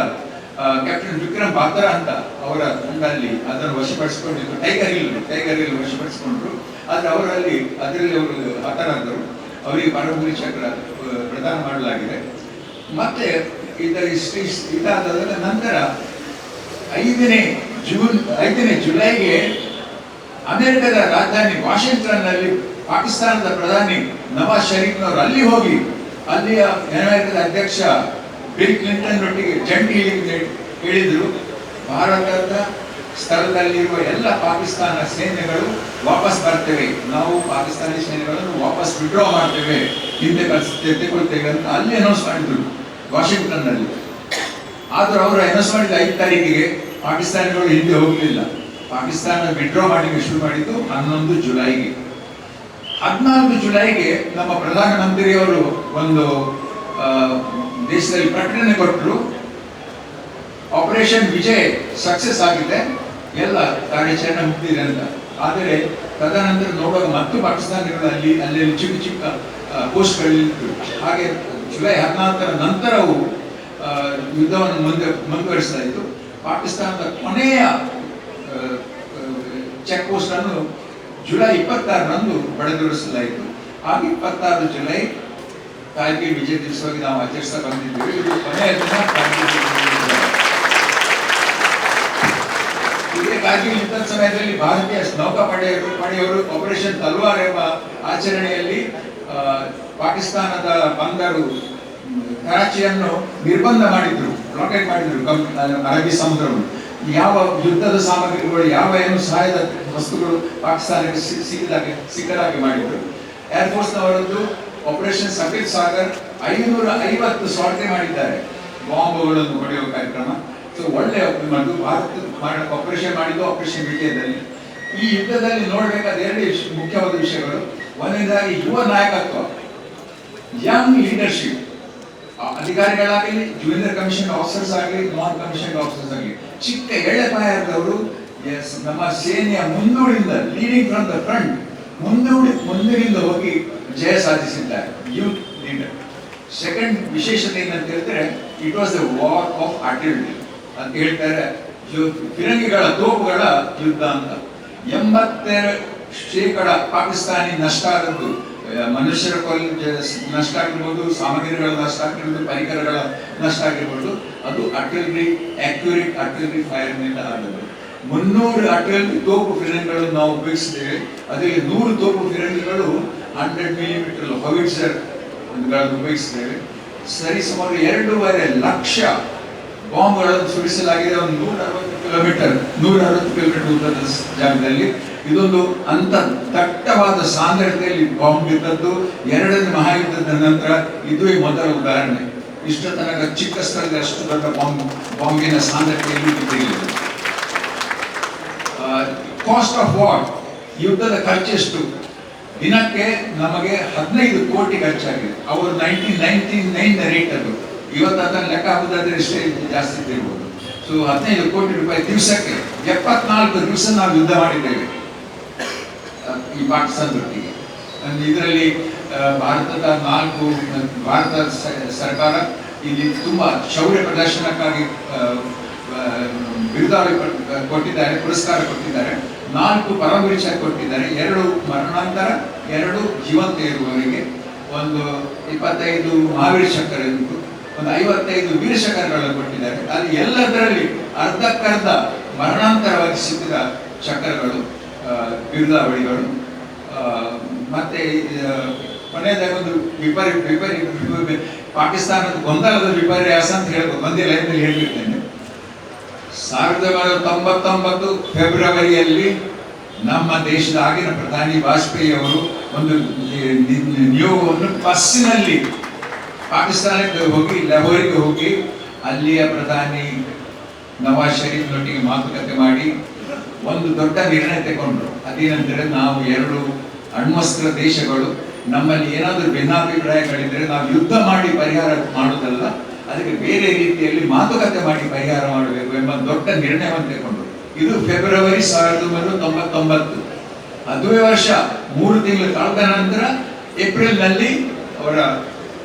ಕ್ಯಾಪ್ಟನ್ ವಿಕ್ರಮ್ ಬಾತ್ರಾ ಅಂತ ಅವರ ತಂಡದಲ್ಲಿ ಅದನ್ನು ವಶಪಡಿಸಿಕೊಂಡಿದ್ರು. Tiger hill ವಶಪಡಿಸಿಕೊಂಡ್ರು. ಆದ್ರೆ ಅದರಲ್ಲಿ ಅವರು ಹತರಾದರು. ಅವರಿಗೆ ಪರಮವೀರ ಚಕ್ರ ಪ್ರದಾನ ಮಾಡಲಾಗಿದೆ. ಮತ್ತೆ ಇದಾದ ನಂತರ 5ನೇ ಜುಲೈಗೆ ಅಮೆರಿಕದ ರಾಜಧಾನಿ ವಾಷಿಂಗ್ಟನ್ ನಲ್ಲಿ ಪಾಕಿಸ್ತಾನದ ಪ್ರಧಾನಿ ನವಾಜ್ ಶರೀಫ್ನವರು ಅಲ್ಲಿ ಹೋಗಿ ಅಲ್ಲಿಯ ಅಮೆರಿಕದ ಅಧ್ಯಕ್ಷ ಬಿಲ್ ಕ್ಲಿಂಟನ್ ಒಟ್ಟಿಗೆ ಜಂಟಿ ಹೇಳಿದ್ರು, ಭಾರತದ ಸ್ಥಳದಲ್ಲಿರುವ ಎಲ್ಲ ಪಾಕಿಸ್ತಾನ ಸೇನೆಗಳು ವಾಪಸ್ ಬರ್ತೇವೆ, ನಾವು ಪಾಕಿಸ್ತಾನಿ ಸೇನೆಗಳನ್ನು ವಾಪಸ್ ವಿಡ್ರಾ ಮಾಡ್ತೇವೆ, ಹಿಂದೆ ತೆಗೆದುಕೊಳ್ತೇವೆ ಅಂತ ಅಲ್ಲಿ ಅನೌನ್ಸ್ ಮಾಡಿದ್ರು ವಾಷಿಂಗ್ಟನ್ ನಲ್ಲಿ. ಆದ್ರೂ ಅವರು ಅನೌನ್ಸ್ ಮಾಡಿದ 5 ತಾರೀಕಿಗೆ ಪಾಕಿಸ್ತಾನಿಗಳು ಹಿಂದೆ ಹೋಗಲಿಲ್ಲ. ಪಾಕಿಸ್ತಾನ ವಿಡ್ರಾ ಮಾಡಲಿಕ್ಕೆ ಶುರು ಮಾಡಿದ್ದು 11 ಜುಲೈಗೆ. 14 ಜುಲೈಗೆ ನಮ್ಮ ಪ್ರಧಾನಮಂತ್ರಿಯವರು ಒಂದು ದೇಶದಲ್ಲಿ ಪ್ರಕಟಣೆ ಕೊಟ್ಟರು, ಆಪರೇಷನ್ ವಿಜಯ್ ಸಕ್ಸಸ್ ಆಗಿದೆ, ಎಲ್ಲ ಕಾರ್ಯಾಚರಣೆ ಮುಗಿದಿದೆ ಅಂತ. ಆದರೆ ತದನಂತರ ನೋಡುವಾಗ ಮತ್ತು ಪಾಕಿಸ್ತಾನಿಗಳು ಅಲ್ಲಿ ಚಿಕ್ಕ ಚಿಕ್ಕ ಪೋಸ್ಟ್ಗಳಿತ್ತು. ಹಾಗೆ ಜುಲೈ 14ರ ನಂತರವೂ ಯುದ್ಧವನ್ನು ಮುಂದುವರಿಸ್ತಾ ಇತ್ತು. ಪಾಕಿಸ್ತಾನದ ಕೊನೆಯ ಚೆಕ್ ಪೋಸ್ಟ್ ಅನ್ನು ಜುಲೈ 26ರಂದು ಬಡಿದುರಿಸಲಾಯಿತು. ಹಾಗೆ 26 ಜುಲೈ ಕಾರ್ಗಿಲ್ ವಿಜಯ ದಿವಸವಾಗಿ ನಾವು ಆಚರಿಸ್ತಾ ಬಂದಿದ್ದೇವೆ. ಇದು ಕೊನೆಯ ದಿನ ಇದೇ ಕಾರ್ಗಿಲ್ ಯುದ್ಧದ ಸಮಯದಲ್ಲಿ ಭಾರತೀಯ ನೌಕಾಪಡೆಯವರು ಆಪರೇಷನ್ ತಲ್ವಾರ್ ಎಂಬ ಆಚರಣೆಯಲ್ಲಿ ಪಾಕಿಸ್ತಾನದ ಬಂದರು ಕರಾಚಿಯನ್ನು ನಿರ್ಬಂಧ ಮಾಡಿದ್ರು, ಬ್ಲಾಕೇಡ್ ಮಾಡಿದ್ರು ಅರಬ್ಬಿ ಸಮುದ್ರವನ್ನು. ಯಾವ ಯುದ್ಧದ ಸಾಮಗ್ರಿಗಳು, ಯಾವ ಏನು ಸಹಾಯದ ವಸ್ತುಗಳು ಪಾಕಿಸ್ತಾನಕ್ಕೆ ಸಿಕ್ಕದಾಗಿ ಮಾಡಿದ್ರು. ಏರ್ಫೋರ್ಸ್ನವರದ್ದು ಆಪರೇಷನ್ ಸಫೇದ್ ಸಾಗರ್ 550 ಸಾಲ್ಟೆ ಮಾಡಿದ್ದಾರೆ, ಬಾಂಬುಗಳನ್ನು ಹೊಡೆಯುವ ಕಾರ್ಯಕ್ರಮ. ಸೊ ಒಳ್ಳೆ ಭಾರತ ಆಪರೇಷನ್ ಮಾಡಿದ್ದು ಆಪರೇಷನ್ ವಿಜಯದಲ್ಲಿ. ಈ ಯುದ್ಧದಲ್ಲಿ ನೋಡಬೇಕಾದ 2 ಮುಖ್ಯವಾದ ವಿಷಯಗಳು. ಒಂದನೇದಾಗಿ ಯುವ ನಾಯಕತ್ವ, ಯಂಗ್ ಲೀಡರ್ಶಿಪ್. ಅಧಿಕಾರಿಗಳಾಗಲಿ, ಜೂನಿಯರ್ ಕಮಿಷನ್ ಆಫೀಸರ್ಸ್ ಆಗಲಿ, ನಾನ್ ಕಮಿಷನ್ ಆಫೀಸರ್ಸ್ ಆಗಲಿ, ಚಿಕ್ಕ ಎಳೆಪಾಯದವರು ನಮ್ಮ ಸೇನೆಯ ಮುಂದೂಡಿಂದ, ಲೀಡಿಂಗ್ ಫ್ರಮ್ ದ ಫ್ರಂಟ್, ಮುಂದಿನಿಂದ ಹೋಗಿ ಜಯ ಸಾಧಿಸಿದ್ದಾರೆ, ಯೂತ್ ಲೀಡರ್. ಸೆಕೆಂಡ್ ವಿಶೇಷತೆ ಏನಂತ ಹೇಳಿದ್ರೆ, it was the war of artillery ಅಂತ ಹೇಳ್ತಾರೆ. ಫಿರಂಗಿಗಳ ತೋಪುಗಳ ಯುದ್ಧ ಅಂತ. 82% ಪಾಕಿಸ್ತಾನಿ ನಷ್ಟ ಆದದ್ದು, ಮನುಷ್ಯರ ನಷ್ಟ ಆಗಿರ್ಬೋದು, ಸಾಮಗ್ರಿಗಳ ನಷ್ಟ ಆಗಿರ್ಬೋದು, ಪರಿಕರಗಳ ನಷ್ಟ ಆಗಿರ್ಬೋದು, ಅದು ಆರ್ಟಿಲರಿ, ಅಕ್ಯುರೇಟ್ ಆರ್ಟಿಲರಿ ಫೈರ್ ನಿಂದ ಆದದ್ದು. 300 ಆರ್ಟಿಲರಿ ತೋಪು ಫಿರಂಗಿಗಳನ್ನು ನಾವು ಉಪಯೋಗಿಸಿದ್ದೇವೆ. ಅದರಲ್ಲಿ 100 ತೋಪು ಫಿರಂಗಿಗಳು 100 mm ಹೊವಿಟ್ಸರ್ ಉಪಯೋಗಿಸಿದ್ದೇವೆ. ಸರಿಸುಮಾರು 2.5 ಲಕ್ಷ ಬಾಂಬ್ಗಳನ್ನು ಸುರಿಸಲಾಗಿದೆ. ಒಂದು 160 ಕಿಲೋಮೀಟರ್ ಉದ್ದದ ಜಾಗದಲ್ಲಿ. ಇದೊಂದು ಅಂತ ದಟ್ಟವಾದ ಸಾಂದ್ರತೆಯಲ್ಲಿ ಬಾಂಬ್ ಇದ್ದದ್ದು 2ನೇ ಮಹಾಯುದ್ಧದ ನಂತರ ಇದುವೇ ಮೊದಲ ಉದಾಹರಣೆ. ಇಷ್ಟ ತನಕ ಚಿಕ್ಕ ಸ್ಥಳದಲ್ಲಿ ಅಷ್ಟು ದೊಡ್ಡ ಬಾಂಬಿನ ಸಾಂದ್ರತೆಯಲ್ಲಿ ಇದ್ದಿರಲಿಲ್ಲ. ಕಾಸ್ಟ್ ಆಫ್ ವಾರ್, ಯುದ್ಧದ ಖರ್ಚೆಷ್ಟು? ದಿನಕ್ಕೆ ನಮಗೆ 15 ಕೋಟಿ ಖರ್ಚಾಗಿದೆ. ಅವರು 1999 ರೇಟ್ ಅದು. ಇವತ್ತು ಅದನ್ನು ಲೆಕ್ಕ ಹಾಕುದಾದ್ರೆ ಎಷ್ಟೇ ಜಾಸ್ತಿ ಇರ್ಬೋದು. ಸೊ 15 ಕೋಟಿ ರೂಪಾಯಿ ದಿವಸಕ್ಕೆ 74 ದಿವಸ ನಾವು ಯುದ್ಧ ಮಾಡಿದ್ದೇವೆ ಈ ಪಾಕಿಸ್ತಾನದೊಟ್ಟಿಗೆ. ಇದರಲ್ಲಿ ಭಾರತ ಸರ್ಕಾರ ಇಲ್ಲಿ ತುಂಬಾ ಶೌರ್ಯ ಪ್ರದರ್ಶನಕ್ಕಾಗಿ ಬಿರುದಾವಳಿ ಕೊಟ್ಟಿದ್ದಾರೆ, ಪುರಸ್ಕಾರ ಕೊಟ್ಟಿದ್ದಾರೆ. 4 ಪರಮವೀರ ಚಕ್ರ ಕೊಟ್ಟಿದ್ದಾರೆ, 2 ಮರಣಾಂತರ, 2 ಜೀವಂತ ಇರುವವರಿಗೆ, ಒಂದು 25 ಮಹಾವೀರ ಚಕ್ರ ಇತ್ತು, ಒಂದು 55 ವೀರ ಚಕ್ರಗಳನ್ನು ಕೊಟ್ಟಿದ್ದಾರೆ. ಅಲ್ಲಿ ಎಲ್ಲದರಲ್ಲಿ ಅರ್ಧಕ್ಕರ್ಧ ಮರಣಾಂತರವಾಗಿ ಸಿಕ್ಕಿದ ಚಕ್ರಗಳು, ಬಿರುದಾವಳಿಗಳು. ಮತ್ತೆ ಕೊನೆಯದಾಗ ಒಂದು ಪಾಕಿಸ್ತಾನದ ಗೊಂದಲದ ವಿಪರ್ಯಾಸ ಅಂತ ಹೇಳ್ಬೋದು. ಒಂದೇ ಲೈನಲ್ಲಿ ಹೇಳಿರ್ತೇನೆ. 1999 ಫೆಬ್ರವರಿಯಲ್ಲಿ ನಮ್ಮ ದೇಶದ ಆಗಿನ ಪ್ರಧಾನಿ ವಾಜಪೇಯಿ ಅವರು ಒಂದು ನಿಯೋಗವನ್ನು ಬಸ್ಸಿನಲ್ಲಿ ಪಾಕಿಸ್ತಾನಕ್ಕೆ ಹೋಗಿ, ಲಾಹೋರಿಗೆ ಹೋಗಿ, ಅಲ್ಲಿಯ ಪ್ರಧಾನಿ ನವಾಜ್ ಶರೀಫ್ನೊಟ್ಟಿಗೆ ಮಾತುಕತೆ ಮಾಡಿ ಒಂದು ದೊಡ್ಡ ನಿರ್ಣಯ ತಗೊಂಡ್ರು. ಅದೇನಂದ್ರೆ, ನಾವು 2 ಅಣ್ವಸ್ತ್ರ ದೇಶಗಳು, ನಮ್ಮಲ್ಲಿ ಏನಾದರೂ ಭಿನ್ನಾಭಿಪ್ರಾಯಗಳಿದ್ರೆ ನಾವು ಯುದ್ಧ ಮಾಡಿ ಪರಿಹಾರ ಮಾಡುವುದಲ್ಲ, ಅದಕ್ಕೆ ಬೇರೆ ರೀತಿಯಲ್ಲಿ ಮಾತುಕತೆ ಮಾಡಿ ಪರಿಹಾರ ಮಾಡಬೇಕು ಎಂಬ ದೊಡ್ಡ ನಿರ್ಣಯವನ್ನು ತಗೊಂಡ್ರು. ಇದು ಫೆಬ್ರವರಿ 1999. ಅದುವೇ ವರ್ಷ 3 ತಿಂಗಳು ಕಳೆದ ನಂತರ ಏಪ್ರಿಲ್ನಲ್ಲಿ ಅವರ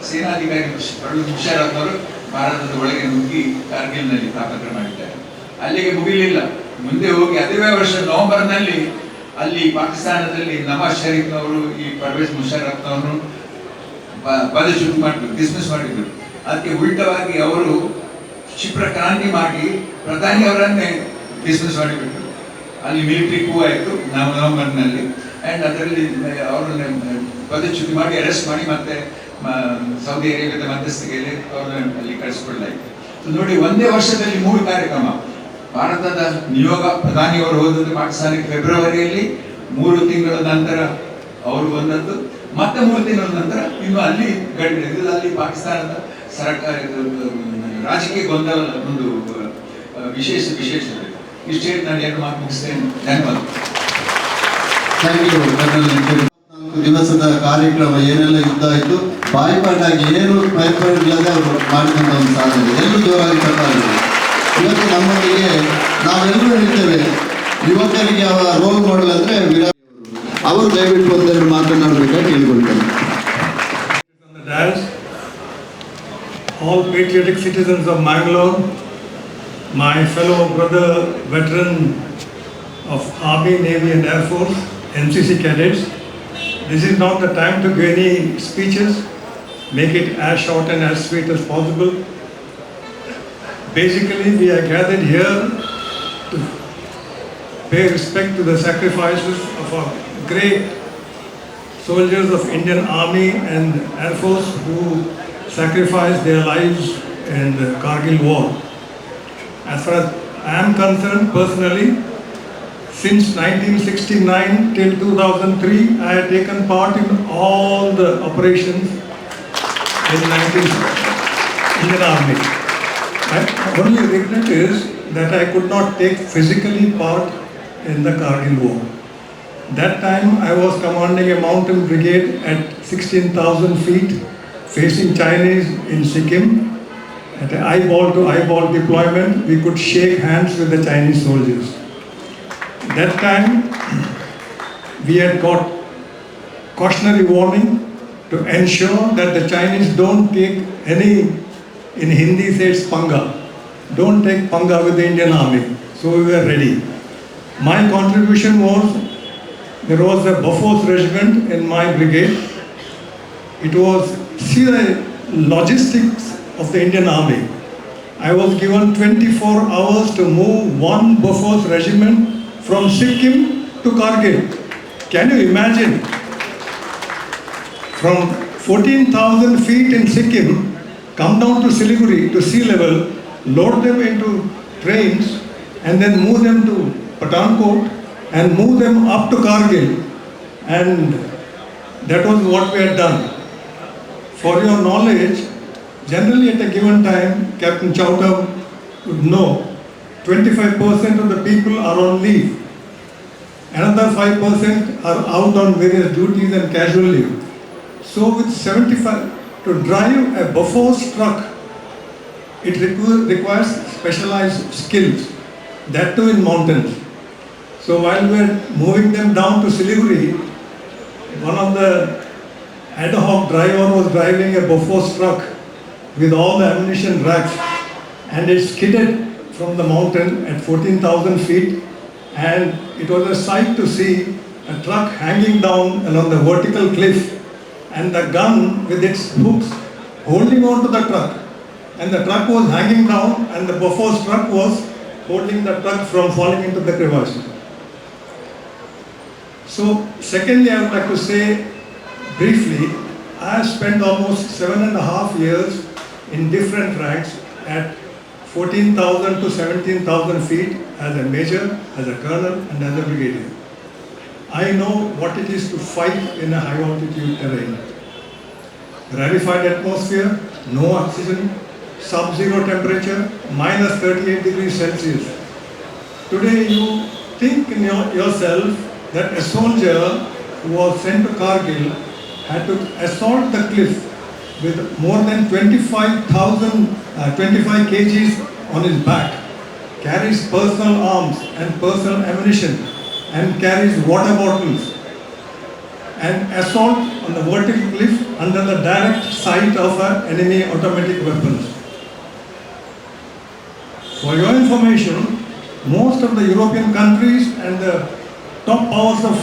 ಸೇನಾಧಿಕಾರಿ ಪರ್ವೇಜ್ ಮುಷರಫ್ ಅವರು ಭಾರತದ ಒಳಗೆ ನುಗ್ಗಿ ಕಾರ್ಗಿಲ್ನಲ್ಲಿ ತಾಪತ್ರ ಮಾಡಿದ್ದಾರೆ. ಅಲ್ಲಿಗೆ ಮುಗಿಲಿಲ್ಲ, ಮುಂದೆ ಹೋಗಿ ಅದುವೇ ವರ್ಷ ನವೆಂಬರ್ನಲ್ಲಿ ಅಲ್ಲಿ ಪಾಕಿಸ್ತಾನದಲ್ಲಿ ನವಾಜ್ ಶರೀಫ್ನವರು ಈ ಪರ್ವೇಜ್ ಮುಷರಫ್ನವರು ಪದಚ್ಯುತಿ ಮಾಡಿದ್ರು, ಡಿಸ್ಮಿಸ್ ಮಾಡಿದ್ರು. ಅದಕ್ಕೆ ಉಲ್ಟವಾಗಿ ಅವರು ಕ್ಷಿಪ್ರ ಕ್ರಾಂತಿ ಮಾಡಿ ಪ್ರಧಾನಿ ಅವರನ್ನೇ ಡಿಸ್ಮಿಸ್ ಮಾಡಿಬಿಟ್ರು. ಅಲ್ಲಿ ಮಿಲಿಟರಿ ಕೂ ಆಯಿತು ನವೆಂಬರ್ನಲ್ಲಿ. ಆ್ಯಂಡ್ ಅದರಲ್ಲಿ ಅವರನ್ನು ಪದಚ್ಯುತಿ ಮಾಡಿ ಅರೆಸ್ಟ್ ಮಾಡಿ ಮತ್ತೆ ಸೌದಿ ಅರೇಬಿಯಾದ ಮಧ್ಯಸ್ಥಿಕೆಯಲ್ಲಿ ಅವರನ್ನು ಅಲ್ಲಿ ಕಳಿಸ್ಕೊಳ್ಳಲಾಯಿತು. ನೋಡಿ, ಒಂದೇ ವರ್ಷದಲ್ಲಿ 3 ಕಾರ್ಯಕ್ರಮ. ಭಾರತದ ನಿಯೋಗ ಪ್ರಧಾನಿಯವರು ಹೋದದ್ದು ಪಾಕಿಸ್ತಾನಕ್ಕೆ ಫೆಬ್ರವರಿಯಲ್ಲಿ, 3 ತಿಂಗಳ ನಂತರ ಅವರು ಬಂದದ್ದು, ಮತ್ತೆ 3 ತಿಂಗಳ ನಂತರ ಇನ್ನು ಅಲ್ಲಿ ಅಲ್ಲಿ ಪಾಕಿಸ್ತಾನದ ಸರ್ಕಾರ ರಾಜಕೀಯ ಗೊಂದಲ ಒಂದು ವಿಶೇಷತೆ. ಇಷ್ಟೇ ನಾನು 2 ಮಾತು ಮುಗಿಸ್ತೇನೆ. ಧನ್ಯವಾದ. Thank you. 4 ದಿವಸದ ಕಾರ್ಯಕ್ರಮ ಏನೆಲ್ಲ ಯುದ್ಧ ಆಯಿತು, ಬಾಯಿಪಾಟಾಗಿ ಏನು ಪ್ರಯತ್ನವಿಲ್ಲದೆ ಅವರು ಮಾಡಿದಂಥ ಒಂದು ಸಾಧನೆ ಎಲ್ಲೂ ಜೋರಾಗಿ ತಪ್ಪಾಗಿದೆ. ಇವತ್ತು ನಮ್ಮೊಂದಿಗೆ ನಾವೆಲ್ಲರೂ ಹೇಳ್ತೇವೆ, ಯುವಕರಿಗೆ ಅವರ ರೋಲ್ ಮಾಡೆಲ್ ಅಂದರೆ ವಿರಾಟ್ ಅವರು. ದಯವಿಟ್ಟು ಒಂದೆರಡು ಮಾತನಾಡಬೇಕಾಗಿ ಕೇಳಿಕೊಳ್ತೇನೆ. All patriotic citizens of Mangalore, my fellow brother veteran of Army, Navy and Air Force, NCC cadets, this is not the time to give any speeches. Make it as short and as sweet as possible. Basically, we are gathered here to pay respect to the sacrifices of our great soldiers of Indian Army and Air Force who sacrificed their lives in the Kargil war. As far as I am concerned personally, since 1969 till 2003, I had taken part in all the operations in Indian Army. My only regret is that I could not take physically part in the Kargil war. That time I was commanding a mountain brigade at 16,000 feet facing Chinese in Sikkim. At an eyeball to eyeball deployment, we could shake hands with the Chinese soldiers. That time we had got cautionary warning to ensure that the Chinese don't take any, in Hindi says panga, don't take panga with the Indian Army. So we were ready. My contribution was, there was a Bofors regiment in my brigade. It was, see the logistics of the Indian Army. I was given 24 hours to move one Bofors regiment from Sikkim to Kargil. Can you imagine? From 14,000 feet in Sikkim, come down to Siliguri to sea level, load them into trains and then move them to Pathankot and move them up to Kargil. And that was what we had done. For your knowledge, generally at a given time, Captain Chowta would know, 25% of the people are on leave. Another 5% are out on various duties and casual leave. So with 75, to drive a Bofors truck, it requires specialized skills, that too in mountains. So while we were moving them down to Siliguri, one of the ad hoc driver was driving a Bofors truck with all the ammunition racks, and it skidded from the mountain at 14,000 feet, and it was a sight to see a truck hanging down along the vertical cliff and the gun with its hooks holding on to the truck, and the truck was hanging down and the Bofors truck was holding the truck from falling into the crevasse. So secondly, I would like to say briefly, I have spent almost 7.5 years in different ranks at 14,000 to 17,000 feet as a major, as a colonel and as a brigadier. I know what it is to fight in a high altitude terrain. Rarefied atmosphere, no oxygen, sub-zero temperature, minus 38 degrees Celsius. Today you think in yourself that a soldier who was sent to Kargil had to assault the cliff with more than 25 kgs on his back, carries personal arms and personal ammunition, and carries water bottles, and assault on the vertical cliff under the direct sight of enemy automatic weapons. For your information, most of the European countries and the top powers of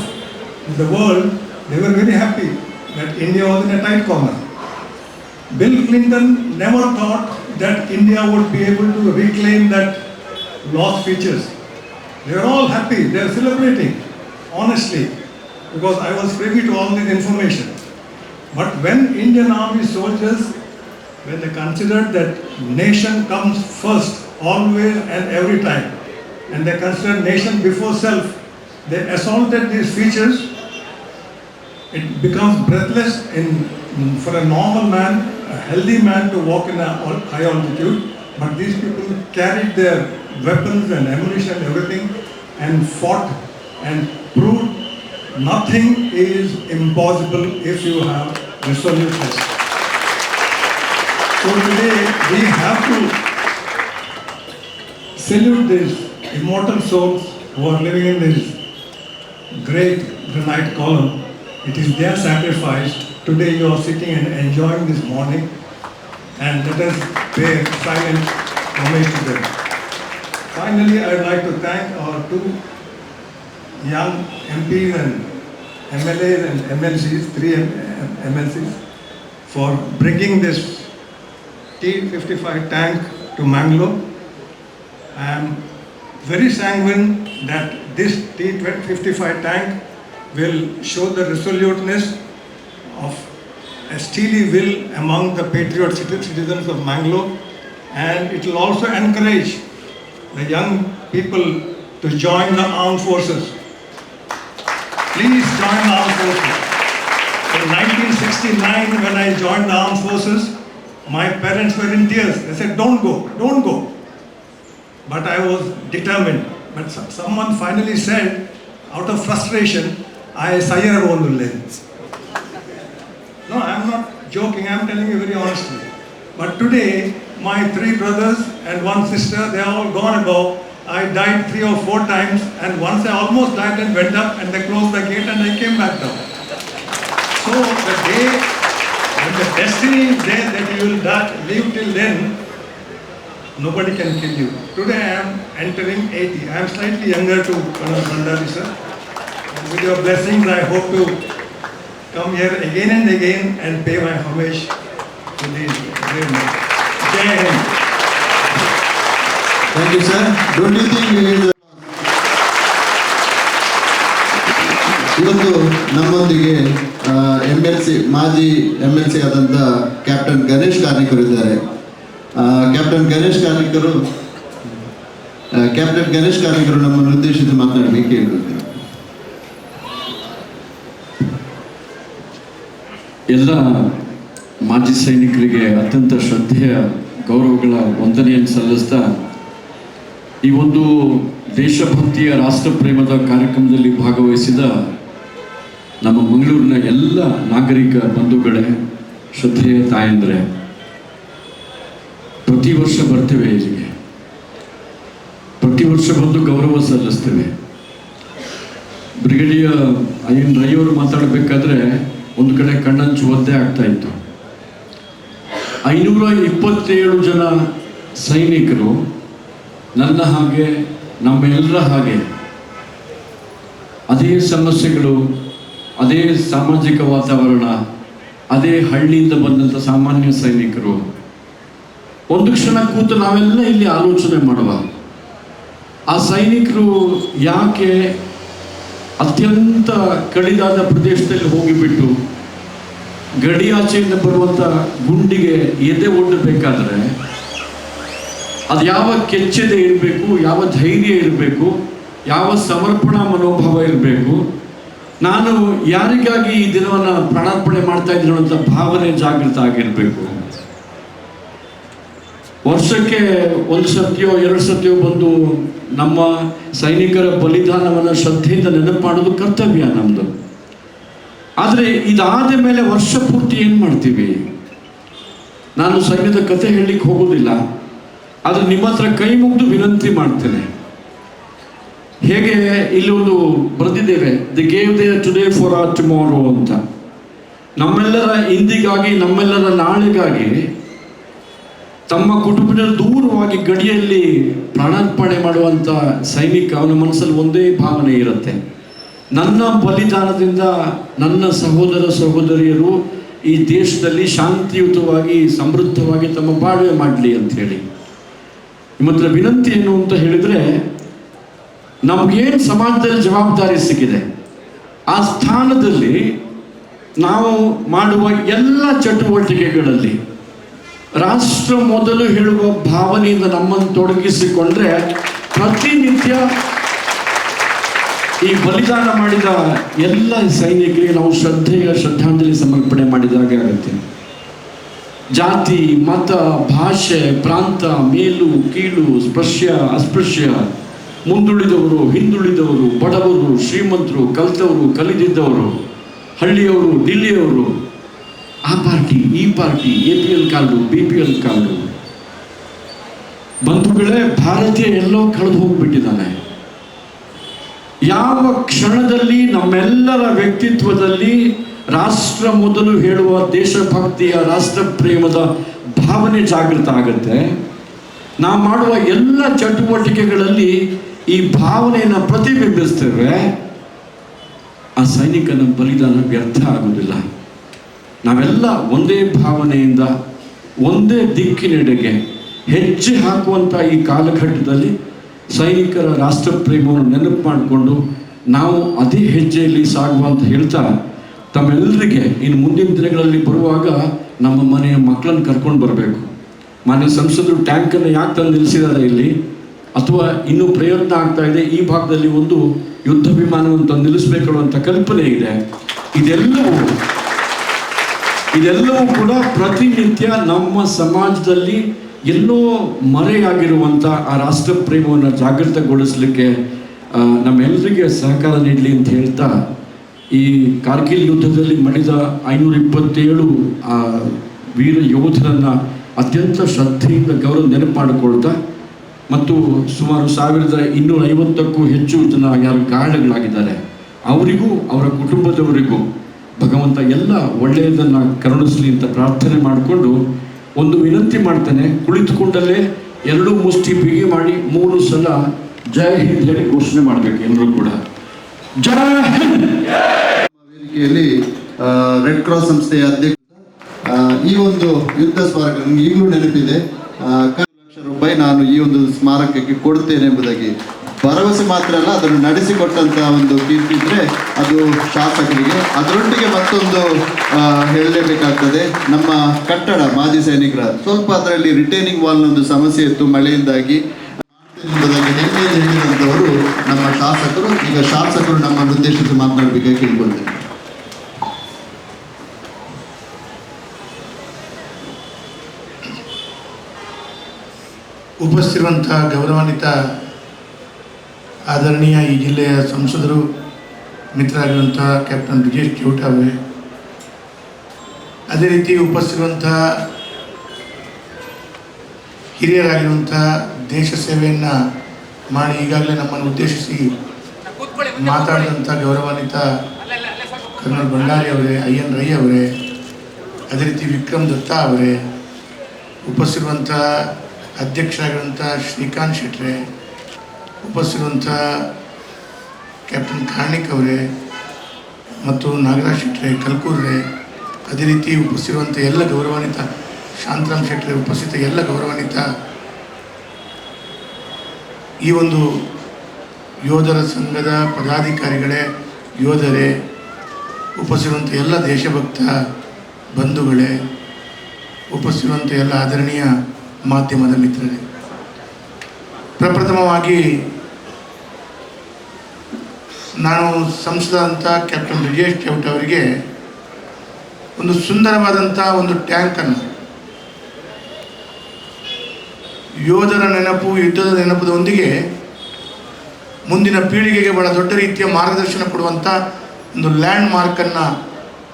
the world, they were very happy that India was in a tight corner. Bill Clinton never thought that India would be able to reclaim that lost features. They are all happy. They are celebrating, honestly, because I was privy to all this information. But when Indian Army soldiers, when they considered that nation comes first, always and every time, and they considered nation before self, they assaulted these features. It becomes breathless for a normal man, a healthy man to walk in a high altitude. But these people carried their weapons and ammunition, everything, and fought and proved nothing is impossible if you have resoluteness. So today we have to salute these immortal souls who are living in this great granite column. It is their sacrifice. Today you are sitting and enjoying this morning, and let us pay silent homage to them. Finally, I would like to thank our two young MPs and MLAs and MLCs, three MLCs, for bringing this T-55 tank to Mangalore. I am very sanguine that this T-55 tank will show the resoluteness of a steely will among the patriot citizens of Mangalore, and it will also encourage the young people to join the armed forces. Please join the armed forces. In 1969, when I joined the armed forces, my parents were in tears. They said, don't go, don't go. But I was determined. But someone finally said, out of frustration, I sayar ondulle. No, I am not joking, I am telling you very honestly. But today, my three brothers and one sister, they are all gone above. I died 3 or 4 times, and once I almost died and went up and they closed the gate and I came back down. So the day, when the destiny is there that you will live till then, nobody can kill you. Today I am entering 80. I am slightly younger to Colonel Bhandari sir. With your blessings, I hope to come here again and again and pay my homage to these brave men. Jai Hind. Thank you, sir. Don't you think it is ಇವತ್ತು ನಮ್ಮೊಂದಿಗೆ ಮಾಜಿ MLC ಆದಂಥ captain Ganesh ಕಾರ್ಣಿಕರು ಇದ್ದಾರೆ. Captain Ganesh ಕಾರ್ಣಿಕರು ನಮ್ಮನ್ನು ಉದ್ದೇಶಿಸಿ ಮಾತನಾಡಬೇಕು ಕೇಳಿಕೊಳ್ತೀನಿ. ಎಲ್ಲ ಮಾಜಿ ಸೈನಿಕರಿಗೆ ಅತ್ಯಂತ ಶ್ರದ್ಧೆಯ ಗೌರವಗಳ ವಂದನೆಯನ್ನು ಸಲ್ಲಿಸ್ತಾ ಈ ಒಂದು ದೇಶಭಕ್ತಿಯ ರಾಷ್ಟ್ರಪ್ರೇಮದ ಕಾರ್ಯಕ್ರಮದಲ್ಲಿ ಭಾಗವಹಿಸಿದ ನಮ್ಮ ಮಂಗಳೂರಿನ ಎಲ್ಲ ನಾಗರಿಕ ಬಂಧುಗಳೇ, ಶ್ರದ್ಧೆಯ ತಾಯಂದ್ರೆ, ಪ್ರತಿ ವರ್ಷ ಬರ್ತೇವೆ ಇಲ್ಲಿಗೆ, ಪ್ರತಿ ವರ್ಷ ಬಂದು ಗೌರವ ಸಲ್ಲಿಸ್ತೇವೆ. ಬ್ರಿಗೇಡಿಯರ್ ಐಎನ್ ರೈ ಅವರು ಮಾತಾಡಬೇಕಾದ್ರೆ ಒಂದು ಕಡೆ ಕಣ್ಣಂಚು ಒದ್ದೆ ಆಗ್ತಾ ಇತ್ತು. 527 ಜನ ಸೈನಿಕರು ನನ್ನ ಹಾಗೆ, ನಮ್ಮೆಲ್ಲರ ಹಾಗೆ ಅದೇ ಸಮಸ್ಯೆಗಳು, ಅದೇ ಸಾಮಾಜಿಕ ವಾತಾವರಣ, ಅದೇ ಹಳ್ಳಿಯಿಂದ ಬಂದಂಥ ಸಾಮಾನ್ಯ ಸೈನಿಕರು. ಒಂದು ಕ್ಷಣ ಕೂತು ನಾವೆಲ್ಲ ಇಲ್ಲಿ ಆಲೋಚನೆ ಮಾಡುವ, ಆ ಸೈನಿಕರು ಯಾಕೆ ಅತ್ಯಂತ ಕಡಿದಾದ ಪ್ರದೇಶದಲ್ಲಿ ಹೋಗಿಬಿಟ್ಟು ಗಡಿಯಾಚೆಯಿಂದ ಬರುವಂಥ ಗುಂಡಿಗೆ ಎದೆ ಒಡ್ಡಬೇಕಾದ್ರೆ ಅದು ಯಾವ ಕೆಚ್ಚೆದೆ ಇರಬೇಕು, ಯಾವ ಧೈರ್ಯ ಇರಬೇಕು, ಯಾವ ಸಮರ್ಪಣಾ ಮನೋಭಾವ ಇರಬೇಕು, ನಾನು ಯಾರಿಗಾಗಿ ಈ ದಿನವನ್ನು ಪ್ರಾಣಾರ್ಪಣೆ ಮಾಡ್ತಾ ಇದ್ದೀನಿ ಅಂತ ಭಾವನೆ ಜಾಗೃತ ಆಗಿರಬೇಕು. ವರ್ಷಕ್ಕೆ 1 ಸತಿಯೋ 2 ಸತಿಯೋ ಬಂದು ನಮ್ಮ ಸೈನಿಕರ ಬಲಿದಾನವನ್ನು ಶ್ರದ್ಧೆಯಿಂದ ನೆನಪು ಮಾಡೋದು ಕರ್ತವ್ಯ ನಮ್ಮದು. ಆದರೆ ಇದಾದ ಮೇಲೆ ವರ್ಷ ಪೂರ್ತಿ ಏನು ಮಾಡ್ತೀವಿ? ನಾನು ಸೈನ್ಯದ ಕಥೆ ಹೇಳಲಿಕ್ಕೆ ಹೋಗೋದಿಲ್ಲ, ಆದರೆ ನಿಮ್ಮ ಹತ್ರ ಕೈ ಮುಗಿದು ವಿನಂತಿ ಮಾಡ್ತೇನೆ. ಹೇಗೆ ಇಲ್ಲಿ ಒಂದು ಬರೆದಿದ್ದೇವೆ, they gave their today for our tomorrow ಅಂತ. ನಮ್ಮೆಲ್ಲರ ಇಂದಿಗಾಗಿ, ನಮ್ಮೆಲ್ಲರ ನಾಳೆಗಾಗಿ ತಮ್ಮ ಕುಟುಂಬದ ದೂರವಾಗಿ ಗಡಿಯಲ್ಲಿ ಪ್ರಾಣಾರ್ಪಣೆ ಮಾಡುವಂಥ ಸೈನಿಕ, ಅವನ ಮನಸ್ಸಲ್ಲಿ ಒಂದೇ ಭಾವನೆ ಇರುತ್ತೆ, ನನ್ನ ಬಲಿದಾನದಿಂದ ನನ್ನ ಸಹೋದರ ಸಹೋದರಿಯರು ಈ ದೇಶದಲ್ಲಿ ಶಾಂತಿಯುತವಾಗಿ ಸಮೃದ್ಧವಾಗಿ ತಮ್ಮ ಬಾಳ್ವೆ ಮಾಡಲಿ ಅಂತ ಹೇಳಿ. ನಿಮ್ಮ ಹತ್ರ ವಿನಂತಿ ಏನು ಅಂತ ಹೇಳಿದರೆ, ನಮಗೇನು ಸಮಾಜದಲ್ಲಿ ಜವಾಬ್ದಾರಿ ಸಿಕ್ಕಿದೆ ಆ ಸ್ಥಾನದಲ್ಲಿ ನಾವು ಮಾಡುವ ಎಲ್ಲ ಚಟುವಟಿಕೆಗಳಲ್ಲಿ ರಾಷ್ಟ್ರ ಮೊದಲು ಹೇಳುವ ಭಾವನೆಯಿಂದ ನಮ್ಮನ್ನು ತೊಡಗಿಸಿಕೊಂಡ್ರೆ ಪ್ರತಿನಿತ್ಯ ಈ ಬಲಿದಾನ ಮಾಡಿದ ಎಲ್ಲ ಸೈನಿಕರಿಗೆ ನಾವು ಶ್ರದ್ಧಾಂಜಲಿ ಸಮರ್ಪಣೆ ಮಾಡಿದಾಗೆ ಆಗುತ್ತೆ. ಜಾತಿ, ಮತ, ಭಾಷೆ, ಪ್ರಾಂತ, ಮೇಲು ಕೀಳು, ಸ್ಪೃಶ್ಯ ಅಸ್ಪೃಶ್ಯ, ಮುಂದುಳಿದವರು, ಹಿಂದುಳಿದವರು, ಬಡವರು, ಶ್ರೀಮಂತರು, ಕಲಿತವರು, ಕಲಿದಿದ್ದವರು, ಹಳ್ಳಿಯವರು, ದಿಲ್ಲಿಯವರು, ಆ ಪಾರ್ಟಿ ಈ party, APL card, BPL card. ಬಂಧುಗಳೇ, ಭಾರತೀಯ ಎಲ್ಲೋ ಕಳೆದು ಹೋಗ್ಬಿಟ್ಟಿದ್ದಾನೆ. ಯಾವ ಕ್ಷಣದಲ್ಲಿ ನಮ್ಮೆಲ್ಲರ ವ್ಯಕ್ತಿತ್ವದಲ್ಲಿ ರಾಷ್ಟ್ರ ಮೊದಲು ಹೇಳುವ ದೇಶಭಕ್ತಿಯ, ರಾಷ್ಟ್ರ ಪ್ರೇಮದ ಭಾವನೆ ಜಾಗೃತ ಆಗುತ್ತೆ, ನಾವು ಮಾಡುವ ಎಲ್ಲ ಚಟುವಟಿಕೆಗಳಲ್ಲಿ ಈ ಭಾವನೆಯನ್ನು ಪ್ರತಿಬಿಂಬಿಸ್ತೇವೆ, ಆ ಸೈನಿಕನ ಬಲಿದಾನ ವ್ಯರ್ಥ ಆಗುವುದಿಲ್ಲ. ನಾವೆಲ್ಲ ಒಂದೇ ಭಾವನೆಯಿಂದ ಒಂದೇ ದಿಕ್ಕಿನೆಡೆಗೆ ಹೆಜ್ಜೆ ಹಾಕುವಂಥ ಈ ಕಾಲಘಟ್ಟದಲ್ಲಿ ಸೈನಿಕರ ರಾಷ್ಟ್ರ ಪ್ರೇಮವನ್ನು ನೆನಪು ಮಾಡಿಕೊಂಡು ನಾವು ಅದೇ ಹೆಜ್ಜೆಯಲ್ಲಿ ಸಾಗುವಂತ ಹೇಳ್ತಾ, ತಮ್ಮೆಲ್ಲರಿಗೆ ಇನ್ನು ಮುಂದಿನ ದಿನಗಳಲ್ಲಿ ಬರುವಾಗ ನಮ್ಮ ಮನೆಯ ಮಕ್ಕಳನ್ನು ಕರ್ಕೊಂಡು ಬರಬೇಕು. ಮಾನ್ಯ ಸಂಸದರು ಟ್ಯಾಂಕನ್ನು ಯಾಕೆ ತಂದು ನಿಲ್ಲಿಸಿದ್ದಾರೆ ಇಲ್ಲಿ, ಅಥವಾ ಇನ್ನೂ ಪ್ರಯತ್ನ ಆಗ್ತಾ ಇದೆ ಈ ಭಾಗದಲ್ಲಿ ಒಂದು ಯುದ್ಧ ವಿಮಾನವನ್ನು ತಂದು ನಿಲ್ಲಿಸಬೇಕು ಅನ್ನುವಂಥ ಕಲ್ಪನೆ ಇದೆ. ಇದೆಲ್ಲವೂ ಕೂಡ ಪ್ರತಿನಿತ್ಯ ನಮ್ಮ ಸಮಾಜದಲ್ಲಿ ಎಲ್ಲೋ ಮರೆಯಾಗಿರುವಂಥ ಆ ರಾಷ್ಟ್ರ ಪ್ರೇಮವನ್ನು ಜಾಗೃತಗೊಳಿಸಲಿಕ್ಕೆ ನಮ್ಮೆಲ್ಲರಿಗೆ ಸಹಕಾರ ನೀಡಲಿ ಅಂತ ಹೇಳ್ತಾ, ಈ ಕಾರ್ಗಿಲ್ ಯುದ್ಧದಲ್ಲಿ ಮಡಿದ 527 ವೀರ ಯೋಧರನ್ನು ಅತ್ಯಂತ ಶ್ರದ್ಧೆಯಿಂದ ಗೌರವ ನೆನಪು ಮಾಡಿಕೊಳ್ತಾ, ಮತ್ತು ಸುಮಾರು 1250ಕ್ಕೂ ಹೆಚ್ಚು ಜನ ಯಾರು ಗಾಯಾಳುಗಳಾಗಿದ್ದಾರೆ ಅವರಿಗೂ ಅವರ ಕುಟುಂಬದವರಿಗೂ ಭಗವಂತ ಎಲ್ಲ ಒಳ್ಳೆಯದನ್ನು ಕರುಣಿಸಲಿ ಅಂತ ಪ್ರಾರ್ಥನೆ ಮಾಡಿಕೊಂಡು ಒಂದು ವಿನಂತಿ ಮಾಡ್ತೇನೆ. ಕುಳಿತುಕೊಂಡಲ್ಲೇ 2 ಮುಷ್ಟಿ ಬಿಗಿ ಮಾಡಿ 3 ಸಲ ಜೈ ಹಿಂದ್ ಹೇಳಿ ಘೋಷಣೆ ಮಾಡಬೇಕು ಎಲ್ಲರೂ ಕೂಡ. ಜೈ ಹಿಂದ್. ವೇದಿಕೆಯಲ್ಲಿ ರೆಡ್ ಕ್ರಾಸ್ ಸಂಸ್ಥೆಯ ಅಧ್ಯಕ್ಷ ಈ ಒಂದು ಯುದ್ಧ ಸ್ಮಾರಕ ನನಗೆ ಈಗಲೂ ನೆನಪಿದೆ. 1 ಲಕ್ಷ ರೂಪಾಯಿ ನಾನು ಈ ಒಂದು ಸ್ಮಾರಕಕ್ಕೆ ಕೊಡ್ತೇನೆ ಎಂಬುದಾಗಿ ಭರವಸೆ ಮಾತ್ರ ಅಲ್ಲ, ಅದನ್ನು ನಡೆಸಿಕೊಟ್ಟಂತಹ ಒಂದು ಕೀರ್ತಿ ಇದ್ರೆ ಅದು ಶಾಸಕರಿಗೆ. ಅದರೊಟ್ಟಿಗೆ ಮತ್ತೊಂದು ಹೇಳಲೇಬೇಕಾಗ್ತದೆ, ನಮ್ಮ ಕಟ್ಟಡ ಮಾಜಿ ಸೈನಿಕರ ಸ್ವಲ್ಪ ಅದರಲ್ಲಿ ರಿಟೈನಿಂಗ್ ವಾಲ್ನ ಒಂದು ಸಮಸ್ಯೆ ಇತ್ತು ಮಳೆಯಿಂದಾಗಿ ಎಂಬುದಾಗಿ ಹೆಮ್ಮೆಯಲ್ಲಿ ಹೇಳಿದಂಥವರು ನಮ್ಮ ಶಾಸಕರು. ಈಗ ಶಾಸಕರು ನಮ್ಮನ್ನು ಉದ್ದೇಶಿಸಿ ಮಾತನಾಡಬೇಕಾಗಿ ಕೇಳಿಕೊಳ್ತೇನೆ. ಉಪಸ್ಥಿತಿರುವಂತಹ ಗೌರವಾನ್ವಿತ ಆದರಣೀಯ ಈ ಜಿಲ್ಲೆಯ ಸಂಸದರು ಮಿತ್ರರಾಗಿರುವಂತಹ ಕ್ಯಾಪ್ಟನ್ ಬ್ರಿಜೇಶ್ ಚೌಟ ಅವರೇ, ಅದೇ ರೀತಿ ಉಪಸ್ಥಿತಿರುವಂತಹ ಹಿರಿಯರಾಗಿರುವಂತಹ ದೇಶ ಸೇವೆಯನ್ನು ಮಾಡಿ ಈಗಾಗಲೇ ನಮ್ಮನ್ನು ಉದ್ದೇಶಿಸಿ ಮಾತಾಡಿದಂಥ ಗೌರವಾನ್ವಿತ ಕರ್ನಲ್ ಭಂಡಾರಿ ಅವರೇ, IN ರೈ ಅವರೇ, ಅದೇ ರೀತಿ ವಿಕ್ರಮ್ ದತ್ತಾ ಅವರೇ, ಉಪಸ್ಥಿತಿರುವಂಥ ಅಧ್ಯಕ್ಷರಾಗಿರುವಂಥ ಶ್ರೀಕಾಂತ್ ಶೆಟ್ರೆ, ಉಪಸ್ಥಿತಿರುವಂಥ ಕ್ಯಾಪ್ಟನ್ ಕಾರ್ಣಿಕ್ ಅವರೇ ಮತ್ತು ನಾಗರಾಜ್ ಶೆಟ್ರೆ ಕಲ್ಕೂರ್ರೆ, ಅದೇ ರೀತಿ ಉಪಸ್ಥಿತಿರುವಂಥ ಎಲ್ಲ ಗೌರವಾನ್ವಿತ ಶಾಂತರಾಮ್ ಶೆಟ್ರೆ, ಉಪಸ್ಥಿತ ಎಲ್ಲ ಗೌರವಾನ್ವಿತ ಈ ಒಂದು ಯೋಧರ ಸಂಘದ ಪದಾಧಿಕಾರಿಗಳೇ, ಯೋಧರೇ, ಉಪಸ್ಥಿತಿರುವಂಥ ಎಲ್ಲ ದೇಶಭಕ್ತ ಬಂಧುಗಳೇ, ಉಪಸ್ಥಿತಿರುವಂಥ ಎಲ್ಲ ಆದರಣೀಯ ಮಾಧ್ಯಮದ ಮಿತ್ರರೇ, ಪ್ರಪ್ರಥಮವಾಗಿ ನಾನು ಸಂಸದಂಥ ಕ್ಯಾಪ್ಟನ್ ಬ್ರಿಜೇಶ್ ಚೌಟ ಅವರಿಗೆ ಒಂದು ಸುಂದರವಾದಂಥ ಒಂದು ಟ್ಯಾಂಕನ್ನು ಯೋಧರ ನೆನಪು, ಯುದ್ಧದ ನೆನಪದೊಂದಿಗೆ ಮುಂದಿನ ಪೀಳಿಗೆಗೆ ಬಹಳ ದೊಡ್ಡ ರೀತಿಯ ಮಾರ್ಗದರ್ಶನ ಕೊಡುವಂಥ ಒಂದು ಲ್ಯಾಂಡ್ ಮಾರ್ಕನ್ನು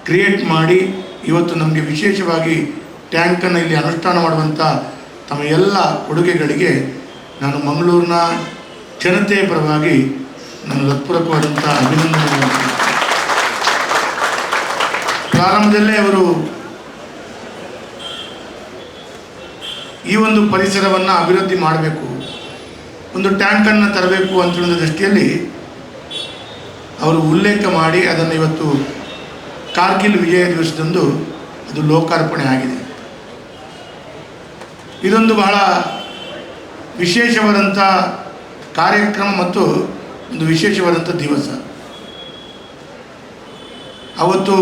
ಕ್ರಿಯೇಟ್ ಮಾಡಿ ಇವತ್ತು ನಮಗೆ ವಿಶೇಷವಾಗಿ ಟ್ಯಾಂಕನ್ನು ಇಲ್ಲಿ ಅನುಷ್ಠಾನ ಮಾಡುವಂಥ ತಮ್ಮ ಎಲ್ಲ ಕೊಡುಗೆಗಳಿಗೆ ನಾನು ಮಂಗಳೂರಿನ ಜನತೆಯ ಪರವಾಗಿ ನಾನು ಹೃತ್ಪೂರ್ವಕವಾದಂಥ ಅಭಿನಂದನೆ. ಪ್ರಾರಂಭದಲ್ಲೇ ಅವರು ಈ ಒಂದು ಪರಿಸರವನ್ನು ಅಭಿವೃದ್ಧಿ ಮಾಡಬೇಕು, ಒಂದು ಟ್ಯಾಂಕನ್ನು ತರಬೇಕು ಅಂತ ಹೇಳೋ ದೃಷ್ಟಿಯಲ್ಲಿ ಅವರು ಉಲ್ಲೇಖ ಮಾಡಿ ಅದನ್ನು ಇವತ್ತು ಕಾರ್ಗಿಲ್ ವಿಜಯ ದಿವಸದಂದು ಅದು ಲೋಕಾರ್ಪಣೆ ಆಗಿದೆ. ಇದೊಂದು ಬಹಳ ವಿಶೇಷವಾದಂಥ ಕಾರ್ಯಕ್ರಮ ಮತ್ತು ಒಂದು ವಿಶೇಷವಾದಂಥ ದಿವಸ. ಅವತ್ತು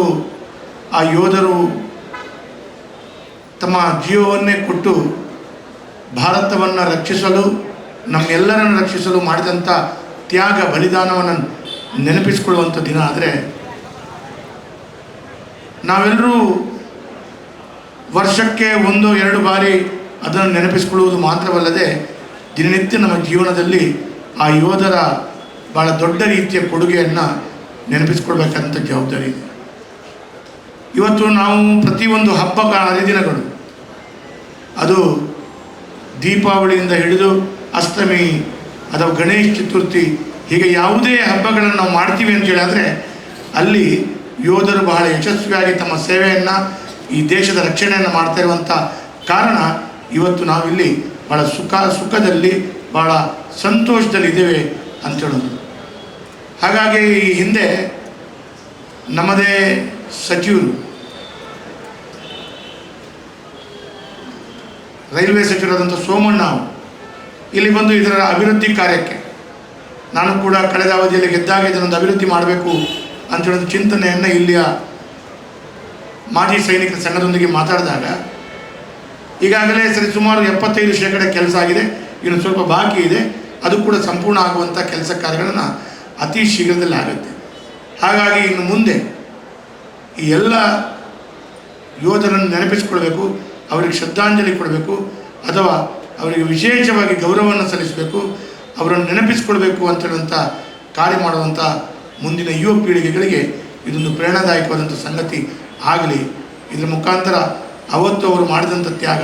ಆ ಯೋಧರು ತಮ್ಮ ಜೀವವನ್ನೇ ಕೊಟ್ಟು ಭಾರತವನ್ನು ರಕ್ಷಿಸಲು, ನಮ್ಮೆಲ್ಲರನ್ನು ರಕ್ಷಿಸಲು ಮಾಡಿದಂಥ ತ್ಯಾಗ ಬಲಿದಾನವನ್ನು ನೆನಪಿಸಿಕೊಳ್ಳುವಂಥ ದಿನ. ಆದರೆ ನಾವೆಲ್ಲರೂ ವರ್ಷಕ್ಕೆ 1-2 ಬಾರಿ ಅದನ್ನು ನೆನಪಿಸಿಕೊಳ್ಳುವುದು ಮಾತ್ರವಲ್ಲದೆ ದಿನನಿತ್ಯ ನಮ್ಮ ಜೀವನದಲ್ಲಿ ಆ ಯೋಧರ ಭಾಳ ದೊಡ್ಡ ರೀತಿಯ ಕೊಡುಗೆಯನ್ನು ನೆನಪಿಸ್ಕೊಳ್ಬೇಕಾದಂಥ ಜವಾಬ್ದಾರಿ ಇದೆ. ಇವತ್ತು ನಾವು ಪ್ರತಿಯೊಂದು ಹಬ್ಬ ಹರಿದಿನಗಳು, ಅದು ದೀಪಾವಳಿಯಿಂದ ಹಿಡಿದು ಅಷ್ಟಮಿ ಅಥವಾ ಗಣೇಶ ಚತುರ್ಥಿ, ಹೀಗೆ ಯಾವುದೇ ಹಬ್ಬಗಳನ್ನು ನಾವು ಮಾಡ್ತೀವಿ ಅಂತೇಳಿ ಆದರೆ ಅಲ್ಲಿ ಯೋಧರು ಬಹಳ ಯಶಸ್ವಿಯಾಗಿ ತಮ್ಮ ಸೇವೆಯನ್ನು, ಈ ದೇಶದ ರಕ್ಷಣೆಯನ್ನು ಮಾಡ್ತಾ ಇರುವಂಥ ಕಾರಣ ಇವತ್ತು ನಾವಿಲ್ಲಿ ಭಾಳ ಸುಖದಲ್ಲಿ ಭಾಳ ಸಂತೋಷದಲ್ಲಿದ್ದೇವೆ ಅಂತೇಳೋದು. ಹಾಗಾಗಿ ಈ ಹಿಂದೆ ನಮ್ಮದೇ ಸಚಿವರು, ರೈಲ್ವೆ ಸಚಿವರಾದಂಥ ಸೋಮಣ್ಣ ಇಲ್ಲಿ ಬಂದು ಇದರ ಅಭಿವೃದ್ಧಿ ಕಾರ್ಯಕ್ಕೆ, ನಾನು ಕೂಡ ಕಳೆದ ಅವಧಿಯಲ್ಲಿ ಗೆದ್ದಾಗ ಇದನ್ನೊಂದು ಅಭಿವೃದ್ಧಿ ಮಾಡಬೇಕು ಅಂತೇಳೋದು ಚಿಂತನೆಯನ್ನು ಇಲ್ಲಿಯ ಮಾಜಿ ಸೈನಿಕರ ಸಂಘದೊಂದಿಗೆ ಮಾತಾಡಿದಾಗ ಈಗಾಗಲೇ ಸುಮಾರು 75% ಕೆಲಸ ಆಗಿದೆ, ಇನ್ನು ಸ್ವಲ್ಪ ಬಾಕಿ ಇದೆ, ಅದು ಕೂಡ ಸಂಪೂರ್ಣ ಆಗುವಂಥ ಕೆಲಸ ಕಾರ್ಯಗಳನ್ನು ಅತಿ ಶೀಘ್ರದಲ್ಲಿ ಆಗುತ್ತೆ. ಹಾಗಾಗಿ ಇನ್ನು ಮುಂದೆ ಈ ಎಲ್ಲ ಯೋಧರನ್ನು ನೆನಪಿಸಿಕೊಳ್ಬೇಕು, ಅವರಿಗೆ ಶ್ರದ್ಧಾಂಜಲಿ ಕೊಡಬೇಕು, ಅಥವಾ ಅವರಿಗೆ ವಿಶೇಷವಾಗಿ ಗೌರವವನ್ನು ಸಲ್ಲಿಸಬೇಕು, ಅವರನ್ನು ನೆನಪಿಸಿಕೊಳ್ಬೇಕು ಅಂತೇಳುವಂಥ ಕಾರ್ಯ ಮಾಡುವಂಥ ಮುಂದಿನ ಯುವ ಪೀಳಿಗೆಗಳಿಗೆ ಇದೊಂದು ಪ್ರೇರಣಾದಾಯಕವಾದಂಥ ಸಂಗತಿ ಆಗಲಿ. ಇದರ ಮುಖಾಂತರ ಅವತ್ತು ಅವರು ಮಾಡಿದಂಥ ತ್ಯಾಗ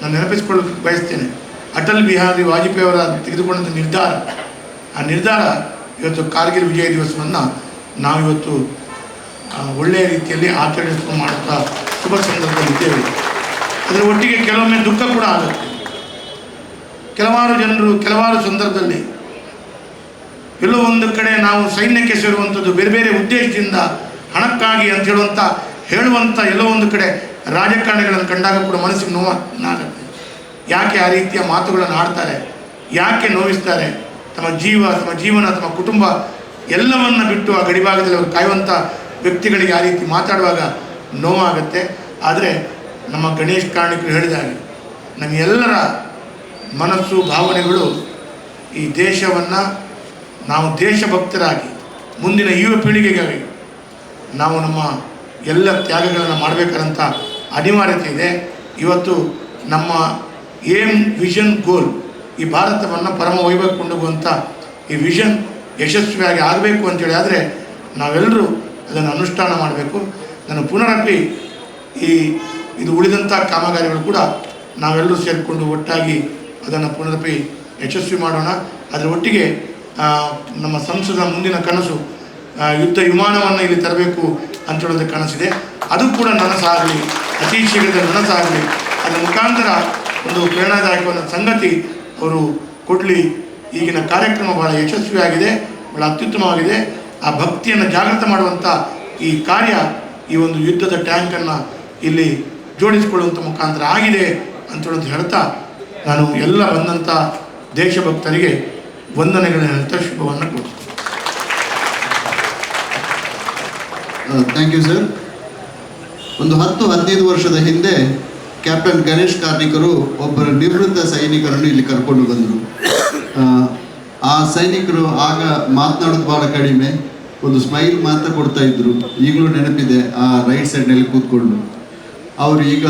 ನಾನು ನೆನಪಿಸ್ಕೊಳ್ಳೋಕ್ಕೆ ಬಯಸ್ತೇನೆ. ಅಟಲ್ ಬಿಹಾರಿ ವಾಜಪೇಯಿ ಅವರ ತೆಗೆದುಕೊಂಡಂಥ ನಿರ್ಧಾರ, ಆ ನಿರ್ಧಾರ ಇವತ್ತು ಕಾರ್ಗಿಲ್ ವಿಜಯ ದಿವಸವನ್ನು ನಾವಿವತ್ತು ಒಳ್ಳೆಯ ರೀತಿಯಲ್ಲಿ ಆಚರಿಸಿಕೊಂಡು ಮಾಡುತ್ತಾ ಶುಭ ಸಂದರ್ಭದಲ್ಲಿದ್ದೇವೆ. ಅದರ ಒಟ್ಟಿಗೆ ಕೆಲವೊಮ್ಮೆ ದುಃಖ ಕೂಡ ಆಗುತ್ತೆ. ಕೆಲವಾರು ಜನರು ಕೆಲವಾರು ಸಂದರ್ಭದಲ್ಲಿ ಎಲ್ಲೋ ಒಂದು ಕಡೆ ನಾವು ಸೈನ್ಯಕ್ಕೆ ಸೇರುವಂಥದ್ದು ಬೇರೆ ಬೇರೆ ಉದ್ದೇಶದಿಂದ, ಹಣಕ್ಕಾಗಿ ಅಂತ ಹೇಳುವಂಥ ಎಲ್ಲೋ ಒಂದು ಕಡೆ ರಾಜಕಾರಣಿಗಳನ್ನು ಕಂಡಾಗ ಕೂಡ ಮನಸ್ಸಿಗೆ ನೋವಾಗುತ್ತೆ. ಯಾಕೆ ಆ ರೀತಿಯ ಮಾತುಗಳನ್ನು ಆಡ್ತಾರೆ, ಯಾಕೆ ನೋವಿಸ್ತಾರೆ? ತಮ್ಮ ಜೀವನ, ತಮ್ಮ ಕುಟುಂಬ ಎಲ್ಲವನ್ನು ಬಿಟ್ಟು ಆ ಗಡಿಭಾಗದಲ್ಲಿ ಅವರು ಕಾಯುವಂಥ ವ್ಯಕ್ತಿಗಳಿಗೆ ಆ ರೀತಿ ಮಾತಾಡುವಾಗ ನೋವಾಗುತ್ತೆ. ಆದರೆ ನಮ್ಮ ಗಣೇಶ್ ಕಾರ್ಣಿಕರು ಹೇಳಿದಾಗ ನಮ್ಮ ಎಲ್ಲರ ಮನಸ್ಸು, ಭಾವನೆಗಳು ಈ ದೇಶವನ್ನು ನಾವು ದೇಶಭಕ್ತರಾಗಿ ಮುಂದಿನ ಯುವ ಪೀಳಿಗೆಗಾಗಿ ನಾವು ನಮ್ಮ ಎಲ್ಲ ತ್ಯಾಗಗಳನ್ನು ಮಾಡಬೇಕಾದಂಥ ಅನಿವಾರ್ಯತೆ ಇದೆ. ಇವತ್ತು ನಮ್ಮ ಏಮ್, ವಿಷನ್, ಗೋಲ್, ಈ ಭಾರತವನ್ನು ಪರಮ ವೈಭವಕ್ಕೆ ಕೊಂಡೋಗುವಂಥ ಈ ವಿಷನ್ ಯಶಸ್ವಿಯಾಗಿ ಆಗಬೇಕು ಅಂತೇಳಿ ಆದರೆ ನಾವೆಲ್ಲರೂ ಅದನ್ನು ಅನುಷ್ಠಾನ ಮಾಡಬೇಕು. ನಾನು ಪುನರಪಿ ಇದು ಉಳಿದಂಥ ಕಾಮಗಾರಿಗಳು ಕೂಡ ನಾವೆಲ್ಲರೂ ಸೇರಿಕೊಂಡು ಒಟ್ಟಾಗಿ ಅದನ್ನು ಪುನರಪಿ ಯಶಸ್ವಿ ಮಾಡೋಣ. ಅದರ ಒಟ್ಟಿಗೆ ನಮ್ಮ ಸಂಸದ ಮುಂದಿನ ಕನಸು ಯುದ್ಧ ವಿಮಾನವನ್ನು ಇಲ್ಲಿ ತರಬೇಕು ಅಂತೇಳೋದು ಕನಸಿದೆ. ಅದು ಕೂಡ ನನಸಾಗಲಿ, ಅತಿ ಶೀಘ್ರದಲ್ಲಿ ನನಸಾಗಲಿ. ಅದರ ಮುಖಾಂತರ ಒಂದು ಪ್ರೇರಣಾದಾಯಕವಾದ ಸಂಗತಿ ಅವರು ಕೊಡಲಿ. ಈಗಿನ ಕಾರ್ಯಕ್ರಮ ಭಾಳ ಯಶಸ್ವಿಯಾಗಿದೆ, ಭಾಳ ಅತ್ಯುತ್ತಮವಾಗಿದೆ. ಆ ಭಕ್ತಿಯನ್ನು ಜಾಗೃತ ಮಾಡುವಂಥ ಈ ಕಾರ್ಯ, ಈ ಒಂದು ಯುದ್ಧದ ಟ್ಯಾಂಕನ್ನು ಇಲ್ಲಿ ಜೋಡಿಸಿಕೊಳ್ಳುವಂಥ ಮುಖಾಂತರ ಆಗಿದೆ ಅಂತೇಳೋದು ಹೇಳ್ತಾ ನಾನು ಎಲ್ಲ ಬಂದಂಥ ದೇಶಭಕ್ತರಿಗೆ ವಂದನೆಗಳನ್ನು ಹೇಳ್ತಾ ಶುಭವನ್ನು ಕೊಡ್ತೀನಿ. Thank you sir. ಒಂದು 10-15 ವರ್ಷದ ಹಿಂದೆ ಕ್ಯಾಪ್ಟನ್ ಗಣೇಶ್ ಕಾರ್ಣಿಕರು ಒಬ್ಬರ ನಿವೃತ್ತ ಸೈನಿಕರನ್ನು ಇಲ್ಲಿ ಕರ್ಕೊಂಡು ಬಂದರು. ಆ ಸೈನಿಕರು ಆಗ ಮಾತನಾಡೋದು ಭಾಳ ಕಡಿಮೆ, ಒಂದು ಸ್ಮೈಲ್ ಮಾತ್ರ ಕೊಡ್ತಾ ಇದ್ರು. ಈಗಲೂ ನೆನಪಿದೆ ಆ ರೈಟ್ ಸೈಡ್ನಲ್ಲಿ ಕೂತ್ಕೊಂಡು. ಅವರು ಈಗ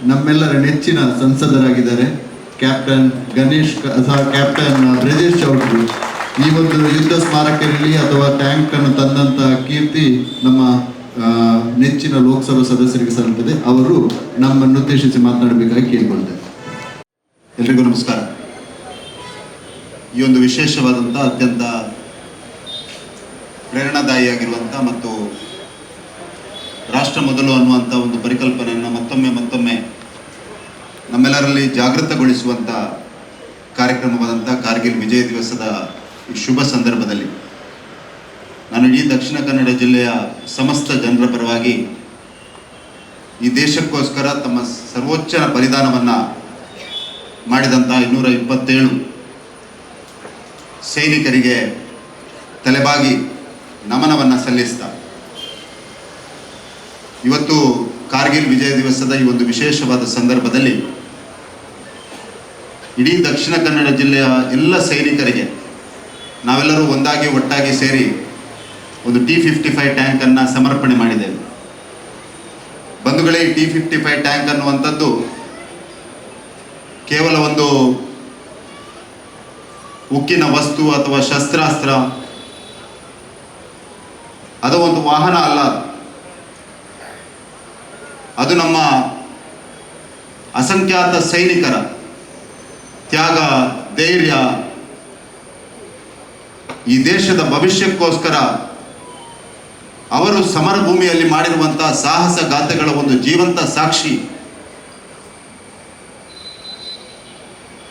ನಮ್ಮೆಲ್ಲರ ನೆಚ್ಚಿನ ಸಂಸದರಾಗಿದ್ದಾರೆ. ಕ್ಯಾಪ್ಟನ್ ಬ್ರಜೇಶ್ ಚೌಧರಿ ಈ ಒಂದು ಯುದ್ಧ ಸ್ಮಾರಕ ಇರಲಿ ಅಥವಾ ಟ್ಯಾಂಕನ್ನು ತಂದಂಥ ಕೀರ್ತಿ ನಮ್ಮ ನೆಚ್ಚಿನ ಲೋಕಸಭಾ ಸದಸ್ಯರಿಗೆ ಸಲ್ಲುತ್ತದೆ. ಅವರು ನಮ್ಮನ್ನು ಉದ್ದೇಶಿಸಿ ಮಾತನಾಡಬೇಕಾಗಿ ಕೇಳಿಕೊಳ್ತೇವೆ. ಎಲ್ರಿಗೂ ನಮಸ್ಕಾರ. ಈ ಒಂದು ವಿಶೇಷವಾದಂಥ ಅತ್ಯಂತ ಪ್ರೇರಣಾದಾಯಿಯಾಗಿರುವಂಥ ಮತ್ತು ರಾಷ್ಟ್ರ ಮೊದಲು ಅನ್ನುವಂಥ ಒಂದು ಪರಿಕಲ್ಪನೆಯನ್ನು ಮತ್ತೊಮ್ಮೆ ನಮ್ಮೆಲ್ಲರಲ್ಲಿ ಜಾಗೃತಗೊಳಿಸುವಂಥ ಕಾರ್ಯಕ್ರಮವಾದಂಥ ಕಾರ್ಗಿಲ್ ವಿಜಯ ದಿವಸದ ಈ ಶುಭ ಸಂದರ್ಭದಲ್ಲಿ ನಾನು ಇಡೀ ದಕ್ಷಿಣ ಕನ್ನಡ ಜಿಲ್ಲೆಯ ಸಮಸ್ತ ಜನರ ಪರವಾಗಿ ಈ ದೇಶಕ್ಕೋಸ್ಕರ ತಮ್ಮ ಸರ್ವೋಚ್ಚ ಬಲಿದಾನವನ್ನು ಮಾಡಿದಂಥ 227 ಸೈನಿಕರಿಗೆ ತಲೆಬಾಗಿ ನಮನವನ್ನು ಸಲ್ಲಿಸ್ತಾ ಇವತ್ತು ಕಾರ್ಗಿಲ್ ವಿಜಯ ದಿವಸದ ಈ ಒಂದು ವಿಶೇಷವಾದ ಸಂದರ್ಭದಲ್ಲಿ ಇಡೀ ದಕ್ಷಿಣ ಕನ್ನಡ ಜಿಲ್ಲೆಯ ಎಲ್ಲ ಸೈನಿಕರಿಗೆ ನಾವೆಲ್ಲರೂ ಒಟ್ಟಾಗಿ ಸೇರಿ ಒಂದು T-55 ಟ್ಯಾಂಕನ್ನು ಸಮರ್ಪಣೆ ಮಾಡಿದ್ದೇವೆ. ಬಂಧುಗಳೇ, T-55 ಟ್ಯಾಂಕ್ ಅನ್ನುವಂಥದ್ದು ಕೇವಲ ಒಂದು ಉಕ್ಕಿನ ವಸ್ತು ಅಥವಾ ಶಸ್ತ್ರಾಸ್ತ್ರ, ಅದು ಒಂದು ವಾಹನ ಅಲ್ಲ. ಅದು ನಮ್ಮ ಅಸಂಖ್ಯಾತ ಸೈನಿಕರ ತ್ಯಾಗ, ಧೈರ್ಯ, ಈ ದೇಶದ ಭವಿಷ್ಯಕ್ಕೋಸ್ಕರ ಅವರು ಸಮರ ಭೂಮಿಯಲ್ಲಿ ಮಾಡಿರುವಂತಹ ಸಾಹಸ ಗಾಥೆಗಳ ಒಂದು ಜೀವಂತ ಸಾಕ್ಷಿ.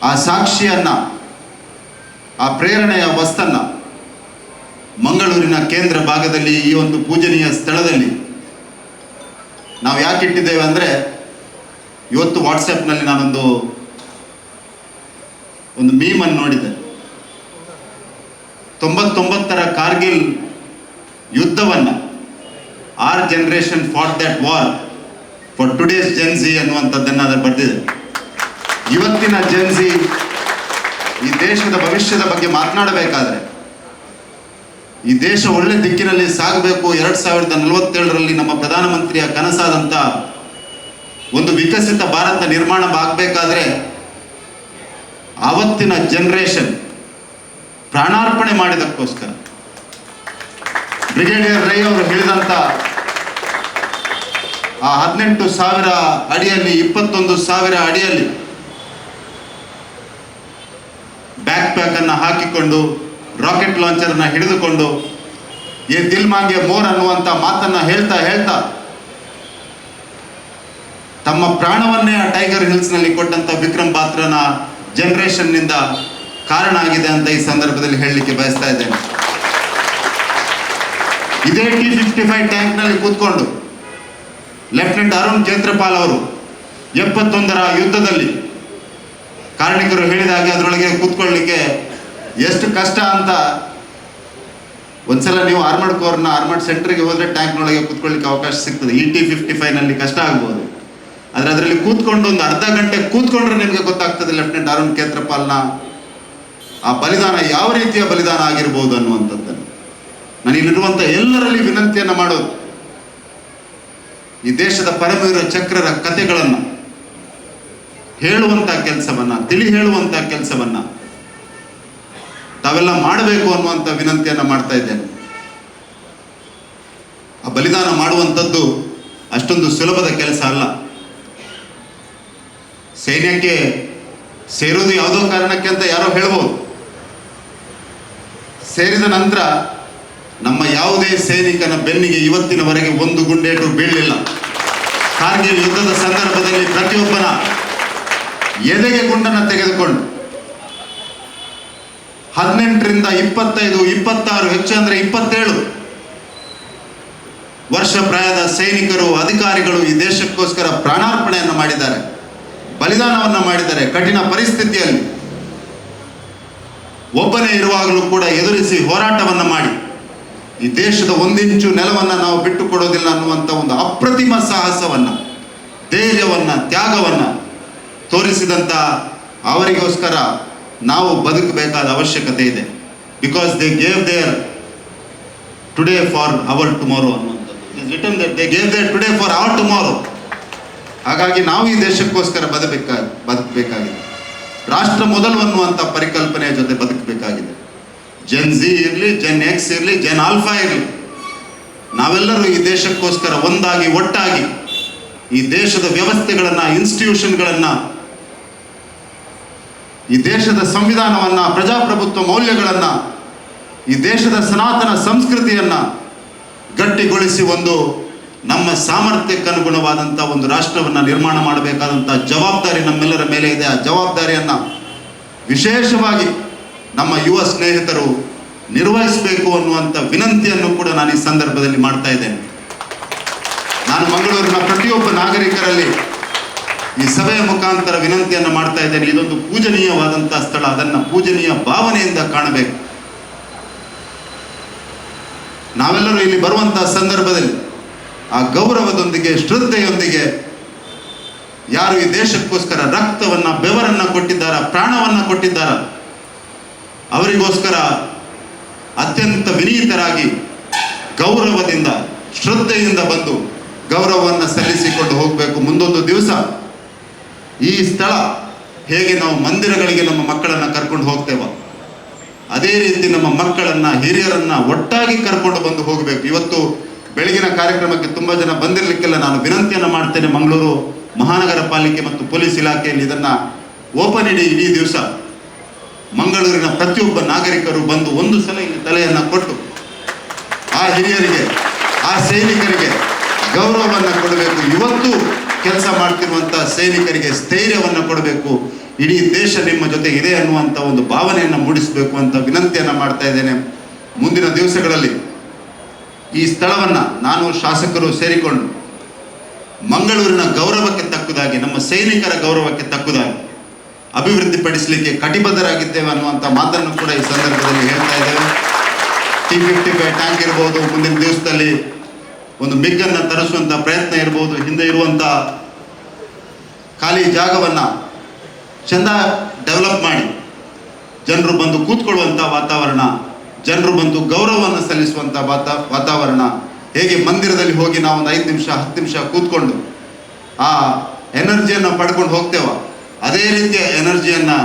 ಆ ಸಾಕ್ಷಿಯನ್ನ, ಆ ಪ್ರೇರಣೆಯ ವಸ್ತನ್ನ ಮಂಗಳೂರಿನ ಕೇಂದ್ರ ಭಾಗದಲ್ಲಿ ಈ ಒಂದು ಪೂಜನೀಯ ಸ್ಥಳದಲ್ಲಿ ನಾವು ಯಾಕೆ ಇಟ್ಟಿದ್ದೇವೆ ಅಂದರೆ, ಇವತ್ತು ವಾಟ್ಸಪ್ನಲ್ಲಿ ನಾನೊಂದು ಮೀಮನ್ನು ನೋಡಿದೆ. 99ರ ಕಾರ್ಗಿಲ್ ಯುದ್ಧವನ್ನು our generation fought that war for today's Gen Z ಅನ್ನುವಂಥದ್ದನ್ನು ಅದನ್ನು ಬರೆದಿದೆ. ಇವತ್ತಿನ ಜೆನ್ಸಿ ಈ ದೇಶದ ಭವಿಷ್ಯದ ಬಗ್ಗೆ ಮಾತನಾಡಬೇಕಾದ್ರೆ, ಈ ದೇಶ ಒಳ್ಳೆ ದಿಕ್ಕಿನಲ್ಲಿ ಸಾಗಬೇಕು, 2047ರಲ್ಲಿ ನಮ್ಮ ಪ್ರಧಾನಮಂತ್ರಿಯ ಕನಸಾದಂಥ ಒಂದು ವಿಕಸಿತ ಭಾರತ ನಿರ್ಮಾಣ ಆಗಬೇಕಾದ್ರೆ ಆವತ್ತಿನ ಜನರೇಷನ್ ಪ್ರಾಣಾರ್ಪಣೆ ಮಾಡಿದಕ್ಕೋಸ್ಕರ ಬ್ರಿಗೇಡಿಯರ್ ರೈ ಅವರು ಹೇಳಿದಂಥ ಆ 18,000 ಅಡಿಯಲ್ಲಿ 21,000 ಅಡಿಯಲ್ಲಿ ಬ್ಯಾಕ್ ಪ್ಯಾಕನ್ನು ಹಾಕಿಕೊಂಡು ರಾಕೆಟ್ ಲಾಂಚರ್ನ ಹಿಡಿದುಕೊಂಡು ಏ ದಿಲ್ ಮಾಂಗೆ ಮೋರ್ ಅನ್ನುವಂಥ ಮಾತನ್ನು ಹೇಳ್ತಾ ತಮ್ಮ ಪ್ರಾಣವನ್ನೇ ಆ ಟೈಗರ್ ಹಿಲ್ಸ್ನಲ್ಲಿ ಕೊಟ್ಟಂಥ ವಿಕ್ರಮ್ ಬಾತ್ರನ ಜನರೇಷನ್ನಿಂದ ಕಾರಣ ಆಗಿದೆ ಅಂತ ಈ ಸಂದರ್ಭದಲ್ಲಿ ಹೇಳಲಿಕ್ಕೆ ಬಯಸ್ತಾ ಇದ್ದೇನೆ. ಇದೇ T-55 ಟ್ಯಾಂಕ್ನಲ್ಲಿ ಕೂತ್ಕೊಂಡು ಲೆಫ್ಟಿನೆಂಟ್ ಅರುಣ್ ಕೇಂದ್ರಪಾಲ್ ಅವರು 71ರ ಯುದ್ಧದಲ್ಲಿ ಕಾರ್ಣಿಕರು ಹೇಳಿದ ಹಾಗೆ ಅದರೊಳಗೆ ಕೂತ್ಕೊಳ್ಳಿಕ್ಕೆ ಎಷ್ಟು ಕಷ್ಟ ಅಂತ ಒಂದ್ಸಲ ನೀವು ಆರ್ಮಡ್ ಸೆಂಟರ್ಗೆ ಹೋದ್ರೆ ಟ್ಯಾಂಕ್ನೊಳಗೆ ಕೂತ್ಕೊಳ್ಳಿಕ್ಕೆ ಅವಕಾಶ ಸಿಗ್ತದೆ. ಈ T-55ನಲ್ಲಿ ಕಷ್ಟ ಆಗ್ಬೋದು, ಆದರೆ ಅದರಲ್ಲಿ ಕೂತ್ಕೊಂಡು ಒಂದು ಅರ್ಧ ಗಂಟೆ ಕೂತ್ಕೊಂಡ್ರೆ ನಿಮಗೆ ಗೊತ್ತಾಗ್ತದೆ ಲೆಫ್ಟಿನೆಂಟ್ ಅರುಣ್ ಕೇಂದ್ರಪಾಲ್ನ ಆ ಬಲಿದಾನ ಯಾವ ರೀತಿಯ ಬಲಿದಾನ ಆಗಿರ್ಬೋದು ಅನ್ನುವಂಥದ್ದನ್ನು. ನಾನು ಇಲ್ಲಿರುವಂಥ ಎಲ್ಲರಲ್ಲಿ ವಿನಂತಿಯನ್ನು ಮಾಡೋದು, ಈ ದೇಶದ ಪರಮವೀರ ಚಕ್ರರ ಕಥೆಗಳನ್ನು ಹೇಳುವಂಥ ಕೆಲಸವನ್ನ, ತಿಳಿ ಹೇಳುವಂಥ ಕೆಲಸವನ್ನ ತಾವೆಲ್ಲ ಮಾಡಬೇಕು ಅನ್ನುವಂಥ ವಿನಂತಿಯನ್ನು ಮಾಡ್ತಾ ಇದ್ದೇನೆ. ಆ ಬಲಿದಾನ ಮಾಡುವಂಥದ್ದು ಅಷ್ಟೊಂದು ಸುಲಭದ ಕೆಲಸ ಅಲ್ಲ. ಸೈನ್ಯಕ್ಕೆ ಸೇರುವುದು ಯಾವುದೋ ಕಾರಣಕ್ಕೆ ಅಂತ ಯಾರೋ ಹೇಳ್ಬೋದು. ಸೇರಿದ ನಂತರ ನಮ್ಮ ಯಾವುದೇ ಸೈನಿಕನ ಬೆನ್ನಿಗೆ ಇವತ್ತಿನವರೆಗೆ ಒಂದು ಗುಂಡೇಟು ಬೀಳಲಿಲ್ಲ. ಕಾರ್ಗಿಲ್ ಯುದ್ಧದ ಸಂದರ್ಭದಲ್ಲಿ ಪ್ರತಿಯೊಬ್ಬನ ಎದೆಗೆ ಗುಂಡನ್ನು ತೆಗೆದುಕೊಂಡು 18ರಿಂದ 25, 26, ಹೆಚ್ಚು ಅಂದರೆ 27 ವರ್ಷ ಪ್ರಾಯದ ಸೈನಿಕರು, ಅಧಿಕಾರಿಗಳು ಈ ದೇಶಕ್ಕೋಸ್ಕರ ಪ್ರಾಣಾರ್ಪಣೆಯನ್ನು ಮಾಡಿದ್ದಾರೆ, ಬಲಿದಾನವನ್ನು ಮಾಡಿದ್ದಾರೆ. ಕಠಿಣ ಪರಿಸ್ಥಿತಿಯಲ್ಲಿ ಒಬ್ಬನೇ ಇರುವಾಗಲೂ ಕೂಡ ಎದುರಿಸಿ ಹೋರಾಟವನ್ನು ಮಾಡಿ ಈ ದೇಶದ 1 ಇಂಚು ನೆಲವನ್ನು ನಾವು ಬಿಟ್ಟು ಕೊಡೋದಿಲ್ಲ ಅನ್ನುವಂಥ ಒಂದು ಅಪ್ರತಿಮ ಸಾಹಸವನ್ನು, ಧೈರ್ಯವನ್ನು, ತ್ಯಾಗವನ್ನು ತೋರಿಸಿದಂಥ ಅವರಿಗೋಸ್ಕರ ನಾವು ಬದುಕಬೇಕಾದ ಅವಶ್ಯಕತೆ ಇದೆ. Because they gave their today for our tomorrow ಅನ್ನುವಂಥದ್ದು. Is written that they gave their today for our tomorrow. ಹಾಗಾಗಿ ನಾವು ಈ ದೇಶಕ್ಕೋಸ್ಕರ ಬದುಕಬೇಕಾಗಿದೆ. ರಾಷ್ಟ್ರ ಮೊದಲು ಅನ್ನುವಂಥ ಪರಿಕಲ್ಪನೆಯ ಜೊತೆ ಬದುಕಬೇಕಾಗಿದೆ. ಜೆನ್ Z ಇರಲಿ, ಜೆನ್ X ಇರಲಿ, ಜೆನ್ ಆಲ್ಫಾ ಇರಲಿ, ನಾವೆಲ್ಲರೂ ಈ ದೇಶಕ್ಕೋಸ್ಕರ ಒಂದಾಗಿ ಒಟ್ಟಾಗಿ ಈ ದೇಶದ ವ್ಯವಸ್ಥೆಗಳನ್ನು, ಇನ್ಸ್ಟಿಟ್ಯೂಷನ್ಗಳನ್ನು, ಈ ದೇಶದ ಸಂವಿಧಾನವನ್ನು, ಪ್ರಜಾಪ್ರಭುತ್ವ ಮೌಲ್ಯಗಳನ್ನು, ಈ ದೇಶದ ಸನಾತನ ಸಂಸ್ಕೃತಿಯನ್ನು ಗಟ್ಟಿಗೊಳಿಸಿ ಒಂದು ನಮ್ಮ ಸಾಮರ್ಥ್ಯಕ್ಕನುಗುಣವಾದಂಥ ಒಂದು ರಾಷ್ಟ್ರವನ್ನು ನಿರ್ಮಾಣ ಮಾಡಬೇಕಾದಂಥ ಜವಾಬ್ದಾರಿ ನಮ್ಮೆಲ್ಲರ ಮೇಲೆ ಇದೆ. ಆ ಜವಾಬ್ದಾರಿಯನ್ನು ವಿಶೇಷವಾಗಿ ನಮ್ಮ ಯುವ ಸ್ನೇಹಿತರು ನಿರ್ವಹಿಸಬೇಕು ಅನ್ನುವಂಥ ವಿನಂತಿಯನ್ನು ಕೂಡ ನಾನು ಈ ಸಂದರ್ಭದಲ್ಲಿ ಮಾಡ್ತಾ ಇದ್ದೇನೆ. ನಾನು ಮಂಗಳೂರಿನ ಪ್ರತಿಯೊಬ್ಬ ನಾಗರಿಕರಲ್ಲಿ ಈ ಸಭೆಯ ಮುಖಾಂತರ ವಿನಂತಿಯನ್ನು ಮಾಡ್ತಾ ಇದ್ದೇನೆ. ಇದೊಂದು ಪೂಜನೀಯವಾದಂಥ ಸ್ಥಳ, ಅದನ್ನು ಪೂಜನೀಯ ಭಾವನೆಯಿಂದ ಕಾಣಬೇಕು. ನಾವೆಲ್ಲರೂ ಇಲ್ಲಿ ಬರುವಂತಹ ಸಂದರ್ಭದಲ್ಲಿ ಆ ಗೌರವದೊಂದಿಗೆ, ಶ್ರದ್ಧೆಯೊಂದಿಗೆ ಯಾರು ಈ ದೇಶಕ್ಕೋಸ್ಕರ ರಕ್ತವನ್ನ, ಬೆವರನ್ನ ಕೊಟ್ಟಿದ್ದಾರ, ಪ್ರಾಣವನ್ನ ಕೊಟ್ಟಿದ್ದಾರ, ಅವರಿಗೋಸ್ಕರ ಅತ್ಯಂತ ವಿನೀತರಾಗಿ ಗೌರವದಿಂದ, ಶ್ರದ್ಧೆಯಿಂದ ಬಂದು ಗೌರವವನ್ನು ಸಲ್ಲಿಸಿಕೊಂಡು ಹೋಗಬೇಕು. ಮುಂದೊಂದು ದಿವಸ ಈ ಸ್ಥಳ ಹೇಗೆ ನಾವು ಮಂದಿರಗಳಿಗೆ ನಮ್ಮ ಮಕ್ಕಳನ್ನು ಕರ್ಕೊಂಡು ಹೋಗ್ತೇವ, ಅದೇ ರೀತಿ ನಮ್ಮ ಮಕ್ಕಳನ್ನ, ಹಿರಿಯರನ್ನ ಒಟ್ಟಾಗಿ ಕರ್ಕೊಂಡು ಬಂದು ಹೋಗಬೇಕು. ಇವತ್ತು ಬೆಳಗಿನ ಕಾರ್ಯಕ್ರಮಕ್ಕೆ ತುಂಬ ಜನ ಬಂದಿರಲಿಕ್ಕೆಲ್ಲ ನಾನು ವಿನಂತಿಯನ್ನು ಮಾಡ್ತೇನೆ. ಮಂಗಳೂರು ಮಹಾನಗರ ಪಾಲಿಕೆ ಮತ್ತು ಪೊಲೀಸ್ ಇಲಾಖೆಯಲ್ಲಿ ಇದನ್ನು ಓಪನ್ ಇಡೀ ದಿವಸ ಮಂಗಳೂರಿನ ಪ್ರತಿಯೊಬ್ಬ ನಾಗರಿಕರು ಬಂದು ಒಂದು ಸಲ ಇಲ್ಲಿ ತಲೆಯನ್ನು ಕೊಟ್ಟು ಆ ಹಿರಿಯರಿಗೆ, ಆ ಸೈನಿಕರಿಗೆ ಗೌರವವನ್ನು ಕೊಡಬೇಕು. ಇವತ್ತು ಕೆಲಸ ಮಾಡ್ತಿರುವಂಥ ಸೈನಿಕರಿಗೆ ಸ್ಥೈರ್ಯವನ್ನು ಕೊಡಬೇಕು. ಇಡೀ ದೇಶ ನಿಮ್ಮ ಜೊತೆ ಇದೆ ಅನ್ನುವಂಥ ಒಂದು ಭಾವನೆಯನ್ನು ಮೂಡಿಸಬೇಕು ಅಂತ ವಿನಂತಿಯನ್ನು ಮಾಡ್ತಾ ಇದ್ದೇನೆ. ಮುಂದಿನ ದಿವಸಗಳಲ್ಲಿ ಈ ಸ್ಥಳವನ್ನು ನಾನು, ಶಾಸಕರು ಸೇರಿಕೊಂಡು ಮಂಗಳೂರಿನ ಗೌರವಕ್ಕೆ ತಕ್ಕುದಾಗಿ, ನಮ್ಮ ಸೈನಿಕರ ಗೌರವಕ್ಕೆ ತಕ್ಕುದಾಗಿ ಅಭಿವೃದ್ಧಿಪಡಿಸಲಿಕ್ಕೆ ಕಟಿಬದ್ಧರಾಗಿದ್ದೇವೆ ಅನ್ನುವಂಥ ಮಾತನ್ನು ಕೂಡ ಈ ಸಂದರ್ಭದಲ್ಲಿ ಹೇಳ್ತಾ ಇದ್ದೇವೆ. T-55 ಟ್ಯಾಂಕ್ ಇರ್ಬೋದು, ಮುಂದಿನ ದಿವಸದಲ್ಲಿ ಒಂದು ಮಿಗ್ಗನ್ನು ತರಿಸುವಂಥ ಪ್ರಯತ್ನ ಇರ್ಬೋದು, ಹಿಂದೆ ಇರುವಂಥ ಖಾಲಿ ಜಾಗವನ್ನು ಚೆಂದ ಡೆವಲಪ್ ಮಾಡಿ ಜನರು ಬಂದು ಕೂತ್ಕೊಳ್ಳುವಂಥ ವಾತಾವರಣ, ಜನರು ಬಂದು ಗೌರವವನ್ನು ಸಲ್ಲಿಸುವಂಥ ವಾತಾವರಣ, ಹೇಗೆ ಮಂದಿರದಲ್ಲಿ ಹೋಗಿ ನಾವು ಒಂದು 5 ನಿಮಿಷ 10 ನಿಮಿಷ ಕೂತ್ಕೊಂಡು ಆ ಎನರ್ಜಿಯನ್ನು ಪಡ್ಕೊಂಡು ಹೋಗ್ತೇವ, ಅದೇ ರೀತಿಯ ಎನರ್ಜಿಯನ್ನು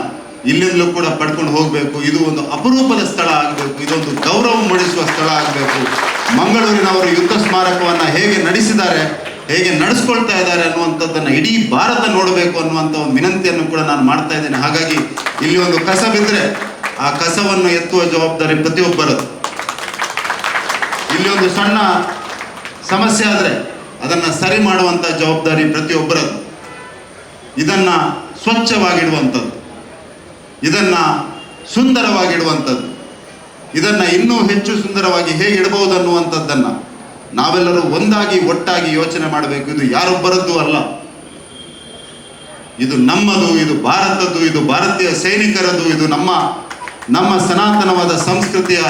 ಇಲ್ಲಿಂದಲೂ ಕೂಡ ಪಡ್ಕೊಂಡು ಹೋಗಬೇಕು. ಇದು ಒಂದು ಅಪರೂಪದ ಸ್ಥಳ ಆಗಬೇಕು, ಇದೊಂದು ಗೌರವ ಮೂಡಿಸುವ ಸ್ಥಳ ಆಗಬೇಕು. ಮಂಗಳೂರಿನವರು ಯುದ್ಧ ಸ್ಮಾರಕವನ್ನು ಹೇಗೆ ನಡೆಸಿದ್ದಾರೆ, ಹೇಗೆ ನಡೆಸ್ಕೊಳ್ತಾ ಇದ್ದಾರೆ ಅನ್ನುವಂಥದ್ದನ್ನು ಇಡೀ ಭಾರತ ನೋಡಬೇಕು ಅನ್ನುವಂಥ ಒಂದು ವಿನಂತಿಯನ್ನು ಕೂಡ ನಾನು ಮಾಡ್ತಾ ಇದ್ದೇನೆ. ಹಾಗಾಗಿ ಇಲ್ಲಿ ಒಂದು ಕಸ ಬಿದ್ದರೆ ಆ ಕಸವನ್ನು ಎತ್ತುವ ಜವಾಬ್ದಾರಿ ಪ್ರತಿಯೊಬ್ಬರದು. ಇಲ್ಲಿ ಒಂದು ಸಣ್ಣ ಸಮಸ್ಯೆ ಆದರೆ ಅದನ್ನು ಸರಿ ಮಾಡುವಂಥ ಜವಾಬ್ದಾರಿ ಪ್ರತಿಯೊಬ್ಬರದು. ಇದನ್ನು ಸ್ವಚ್ಛವಾಗಿಡುವಂಥದ್ದು, ಇದನ್ನು ಸುಂದರವಾಗಿಡುವಂಥದ್ದು, ಇದನ್ನು ಇನ್ನೂ ಹೆಚ್ಚು ಸುಂದರವಾಗಿ ಹೇಗೆ ಇಡಬಹುದು ಅನ್ನುವಂಥದ್ದನ್ನು ನಾವೆಲ್ಲರೂ ಒಂದಾಗಿ ಒಟ್ಟಾಗಿ ಯೋಚನೆ ಮಾಡಬೇಕು. ಇದು ಯಾರೊಬ್ಬರದ್ದು ಅಲ್ಲ, ಇದು ನಮ್ಮದು, ಇದು ಭಾರತದ್ದು, ಇದು ಭಾರತೀಯ ಸೈನಿಕರದು, ಇದು ನಮ್ಮ ಸನಾತನವಾದ ಸಂಸ್ಕೃತಿಯ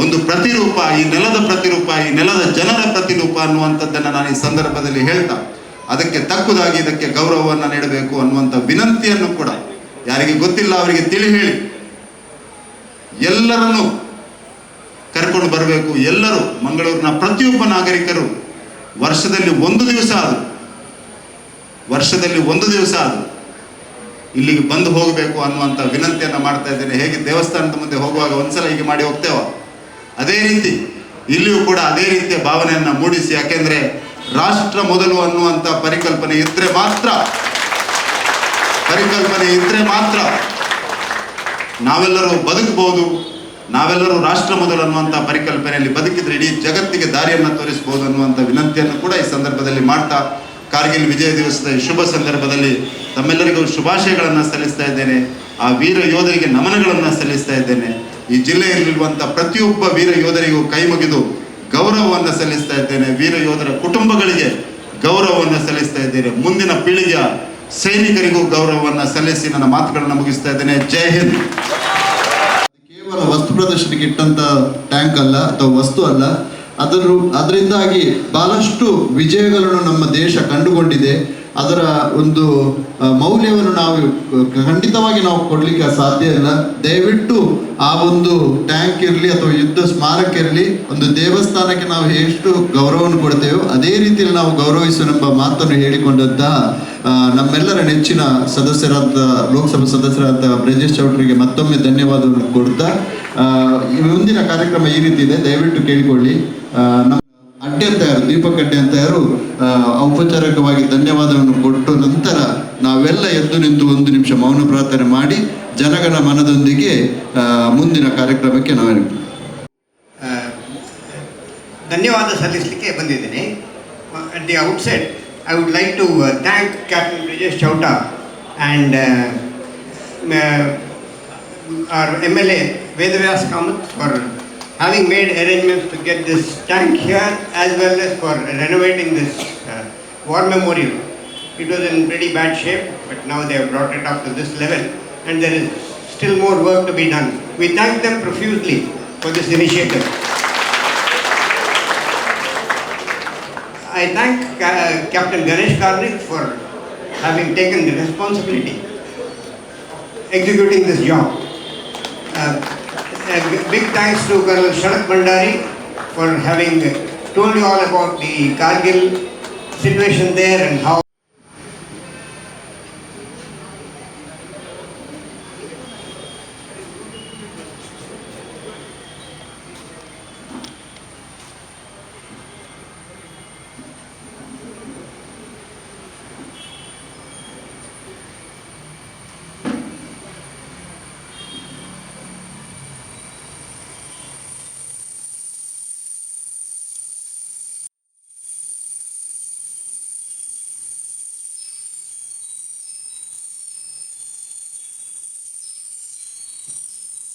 ಒಂದು ಪ್ರತಿರೂಪ, ಈ ನೆಲದ ಪ್ರತಿರೂಪ, ಈ ನೆಲದ ಜನರ ಪ್ರತಿರೂಪ ಅನ್ನುವಂಥದ್ದನ್ನು ನಾನು ಈ ಸಂದರ್ಭದಲ್ಲಿ ಹೇಳ್ತಾ, ಅದಕ್ಕೆ ತಕ್ಕುದಾಗಿ ಇದಕ್ಕೆ ಗೌರವವನ್ನು ನೀಡಬೇಕು ಅನ್ನುವಂಥ ವಿನಂತಿಯನ್ನು ಕೂಡ ಯಾರಿಗೆ ಗೊತ್ತಿಲ್ಲ ಅವರಿಗೆ ತಿಳಿ ಹೇಳಿ ಎಲ್ಲರನ್ನೂ ಕರ್ಕೊಂಡು ಬರಬೇಕು. ಎಲ್ಲರೂ ಮಂಗಳೂರಿನ ಪ್ರತಿಯೊಬ್ಬ ನಾಗರಿಕರು ವರ್ಷದಲ್ಲಿ ಒಂದು ದಿವಸ ಆದರೂ ಇಲ್ಲಿಗೆ ಬಂದು ಹೋಗಬೇಕು ಅನ್ನುವಂಥ ವಿನಂತಿಯನ್ನು ಮಾಡ್ತಾ ಇದ್ದೇನೆ. ಹೇಗೆ ದೇವಸ್ಥಾನದ ಮುಂದೆ ಹೋಗುವಾಗ ಒಂದ್ಸಲ ಹೀಗೆ ಮಾಡಿ ಹೋಗ್ತೇವ, ಅದೇ ರೀತಿ ಇಲ್ಲಿಯೂ ಕೂಡ ಅದೇ ರೀತಿಯ ಭಾವನೆಯನ್ನು ಮೂಡಿಸಿ. ಯಾಕೆಂದ್ರೆ ರಾಷ್ಟ್ರ ಮೊದಲು ಅನ್ನುವಂಥ ಪರಿಕಲ್ಪನೆ ಇದ್ರೆ ಮಾತ್ರ ನಾವೆಲ್ಲರೂ ಬದುಕಬಹುದು. ನಾವೆಲ್ಲರೂ ರಾಷ್ಟ್ರ ಮೊದಲು ಅನ್ನುವಂಥ ಪರಿಕಲ್ಪನೆಯಲ್ಲಿ ಬದುಕಿದ್ರೆ ಇಡೀ ಜಗತ್ತಿಗೆ ದಾರಿಯನ್ನು ತೋರಿಸಬಹುದು ಅನ್ನುವಂಥ ವಿನಂತಿಯನ್ನು ಕೂಡ ಈ ಸಂದರ್ಭದಲ್ಲಿ ಮಾಡ್ತಾ, ಕಾರ್ಗಿಲ್ ವಿಜಯ ದಿವಸದ ಈ ಶುಭ ಸಂದರ್ಭದಲ್ಲಿ ತಮ್ಮೆಲ್ಲರಿಗೂ ಶುಭಾಶಯಗಳನ್ನು ಸಲ್ಲಿಸ್ತಾ ಇದ್ದೇನೆ. ಆ ವೀರ ಯೋಧರಿಗೆ ನಮನಗಳನ್ನು ಸಲ್ಲಿಸ್ತಾ ಇದ್ದೇನೆ. ಈ ಜಿಲ್ಲೆಯಲ್ಲಿರುವಂಥ ಪ್ರತಿಯೊಬ್ಬ ವೀರ ಯೋಧರಿಗೂ ಕೈ ಮುಗಿದು ಗೌರವವನ್ನು ಸಲ್ಲಿಸ್ತಾ ಇದ್ದೇನೆ. ವೀರ ಯೋಧರ ಕುಟುಂಬಗಳಿಗೆ ಗೌರವವನ್ನು ಸಲ್ಲಿಸ್ತಾ ಇದ್ದೇನೆ. ಮುಂದಿನ ಪೀಳಿಗೆಯ ಸೈನಿಕರಿಗೂ ಗೌರವವನ್ನು ಸಲ್ಲಿಸಿ ನನ್ನ ಮಾತುಗಳನ್ನು ಮುಗಿಸ್ತಾ ಇದ್ದೇನೆ. ಜೈ ಹಿಂದ್. ಕೇವಲ ವಸ್ತು ಪ್ರದರ್ಶನಕ್ಕೆ ಇಟ್ಟಂತ ಟ್ಯಾಂಕ್ ಅಲ್ಲ ಅಥವಾ ವಸ್ತು ಅಲ್ಲ, ಅದರಿಂದಾಗಿ ಬಹಳಷ್ಟು ವಿಜಯಗಳನ್ನು ನಮ್ಮ ದೇಶ ಕಂಡುಕೊಂಡಿದೆ. ಅದರ ಒಂದು ಮೌಲ್ಯವನ್ನು ನಾವು ಖಂಡಿತವಾಗಿ ನಾವು ಕೊಡಲಿಕ್ಕೆ ಸಾಧ್ಯ ಇಲ್ಲ. ದಯವಿಟ್ಟು ಆ ಒಂದು ಟ್ಯಾಂಕ್ ಇರಲಿ ಅಥವಾ ಯುದ್ಧ ಸ್ಮಾರಕ ಇರಲಿ, ಒಂದು ದೇವಸ್ಥಾನಕ್ಕೆ ನಾವು ಎಷ್ಟು ಗೌರವವನ್ನು ಕೊಡ್ತೇವೋ ಅದೇ ರೀತಿಯಲ್ಲಿ ನಾವು ಗೌರವಿಸುವ ಮಾತನ್ನು ಹೇಳಿಕೊಂಡಂತ ನಮ್ಮೆಲ್ಲರ ನೆಚ್ಚಿನ ಸದಸ್ಯರಾದ ಲೋಕಸಭಾ ಸದಸ್ಯರಾದ ಬ್ರಜೇಶ್ ಚೌಟ್ರಿಗೆ ಮತ್ತೊಮ್ಮೆ ಧನ್ಯವಾದವನ್ನು ಕೊಡ್ತಾ, ಮುಂದಿನ ಕಾರ್ಯಕ್ರಮ ಈ ರೀತಿ ಇದೆ, ದಯವಿಟ್ಟು ಕೇಳಿಕೊಳ್ಳಿ. ನಮ್ಮ ಅಡ್ಡೆಂತಯಾರು, ದೀಪಕ್ ಅಡ್ಡೆಂತಯಾರು ಔಪಚಾರಿಕವಾಗಿ ಧನ್ಯವಾದವನ್ನು ಕೊಟ್ಟು ನಂತರ ನಾವೆಲ್ಲ ಎದ್ದು ನಿಂತು 1 ನಿಮಿಷ ಮೌನ ಪ್ರಾರ್ಥನೆ ಮಾಡಿ ಜನಗಣ ಮನದೊಂದಿಗೆ ಮುಂದಿನ ಕಾರ್ಯಕ್ರಮಕ್ಕೆ ನಾವು ಧನ್ಯವಾದ ಸಲ್ಲಿಸಲಿಕ್ಕೆ ಬಂದಿದ್ದೇನೆ. At the outset I would like to thank Captain Brajesh Chauta and our MLA Vedavyas Kamath for having made arrangements to get this tank here as well as for renovating this war memorial. It was in pretty bad shape, but now they have brought it up to this level and there is still more work to be done. We thank them profusely for this initiative. I thank Captain Ganesh Karnik for having taken the responsibility executing this job. Big thanks to Colonel Sharat Bhandari for having told you all about the Kargil situation there and how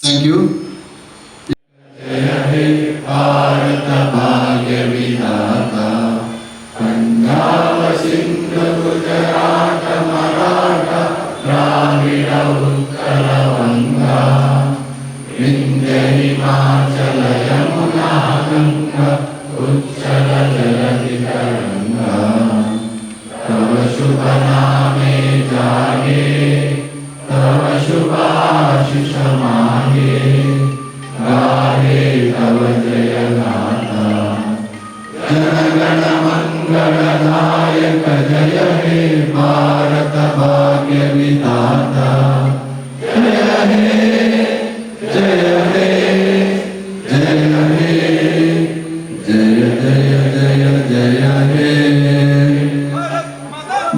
thank you.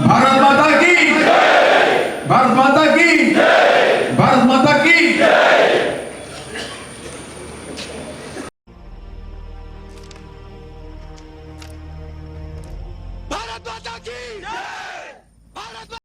Bharat Mata की, भारत माता की, भारत माता की। भारत माता की भारत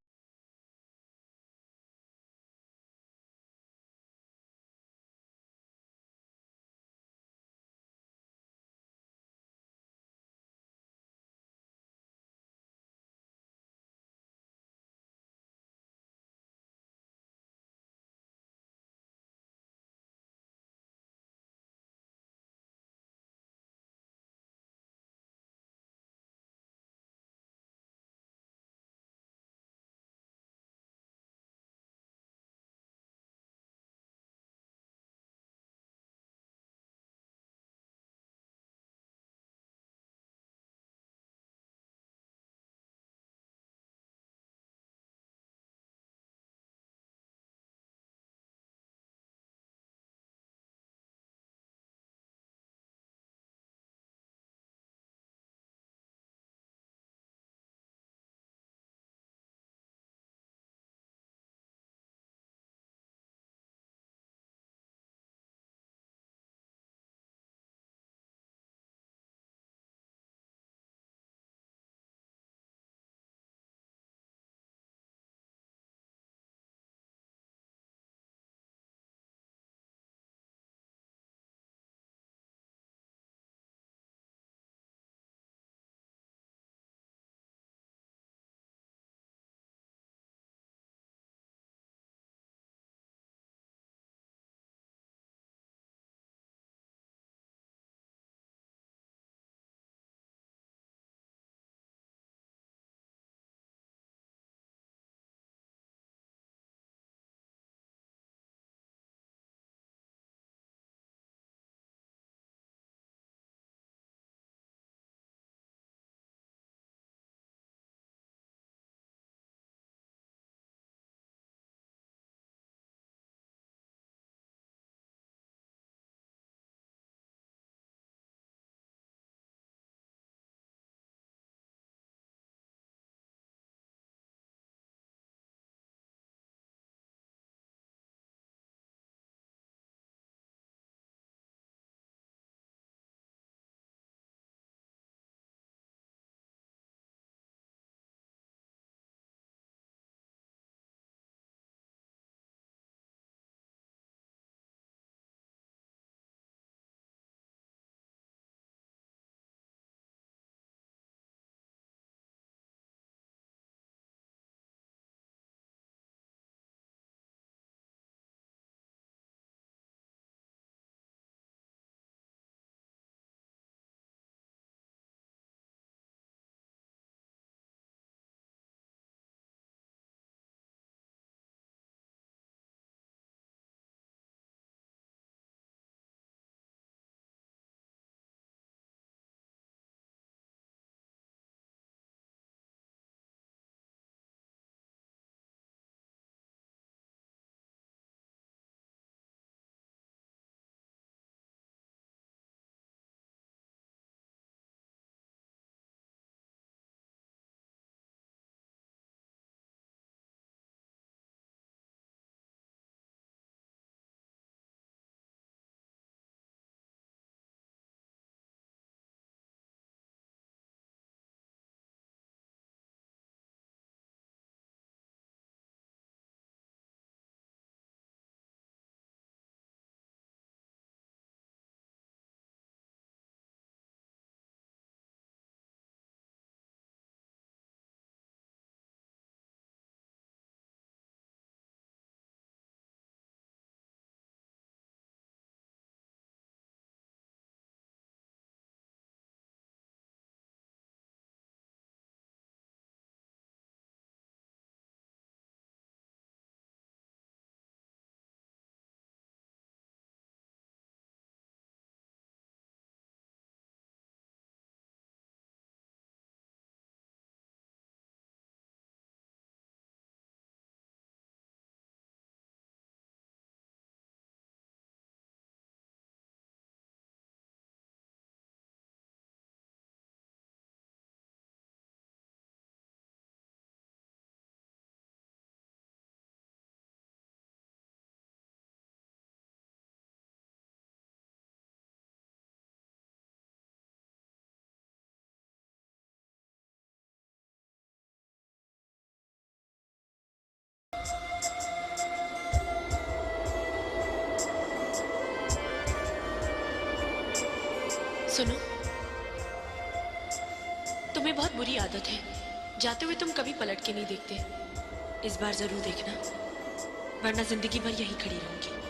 सुनो, तुम्हें बहुत बुरी आदत है, जाते हुए तुम कभी पलट के नहीं देखते। इस बार जरूर देखना, वरना जिंदगी भर यहीं खड़ी रहूंगी।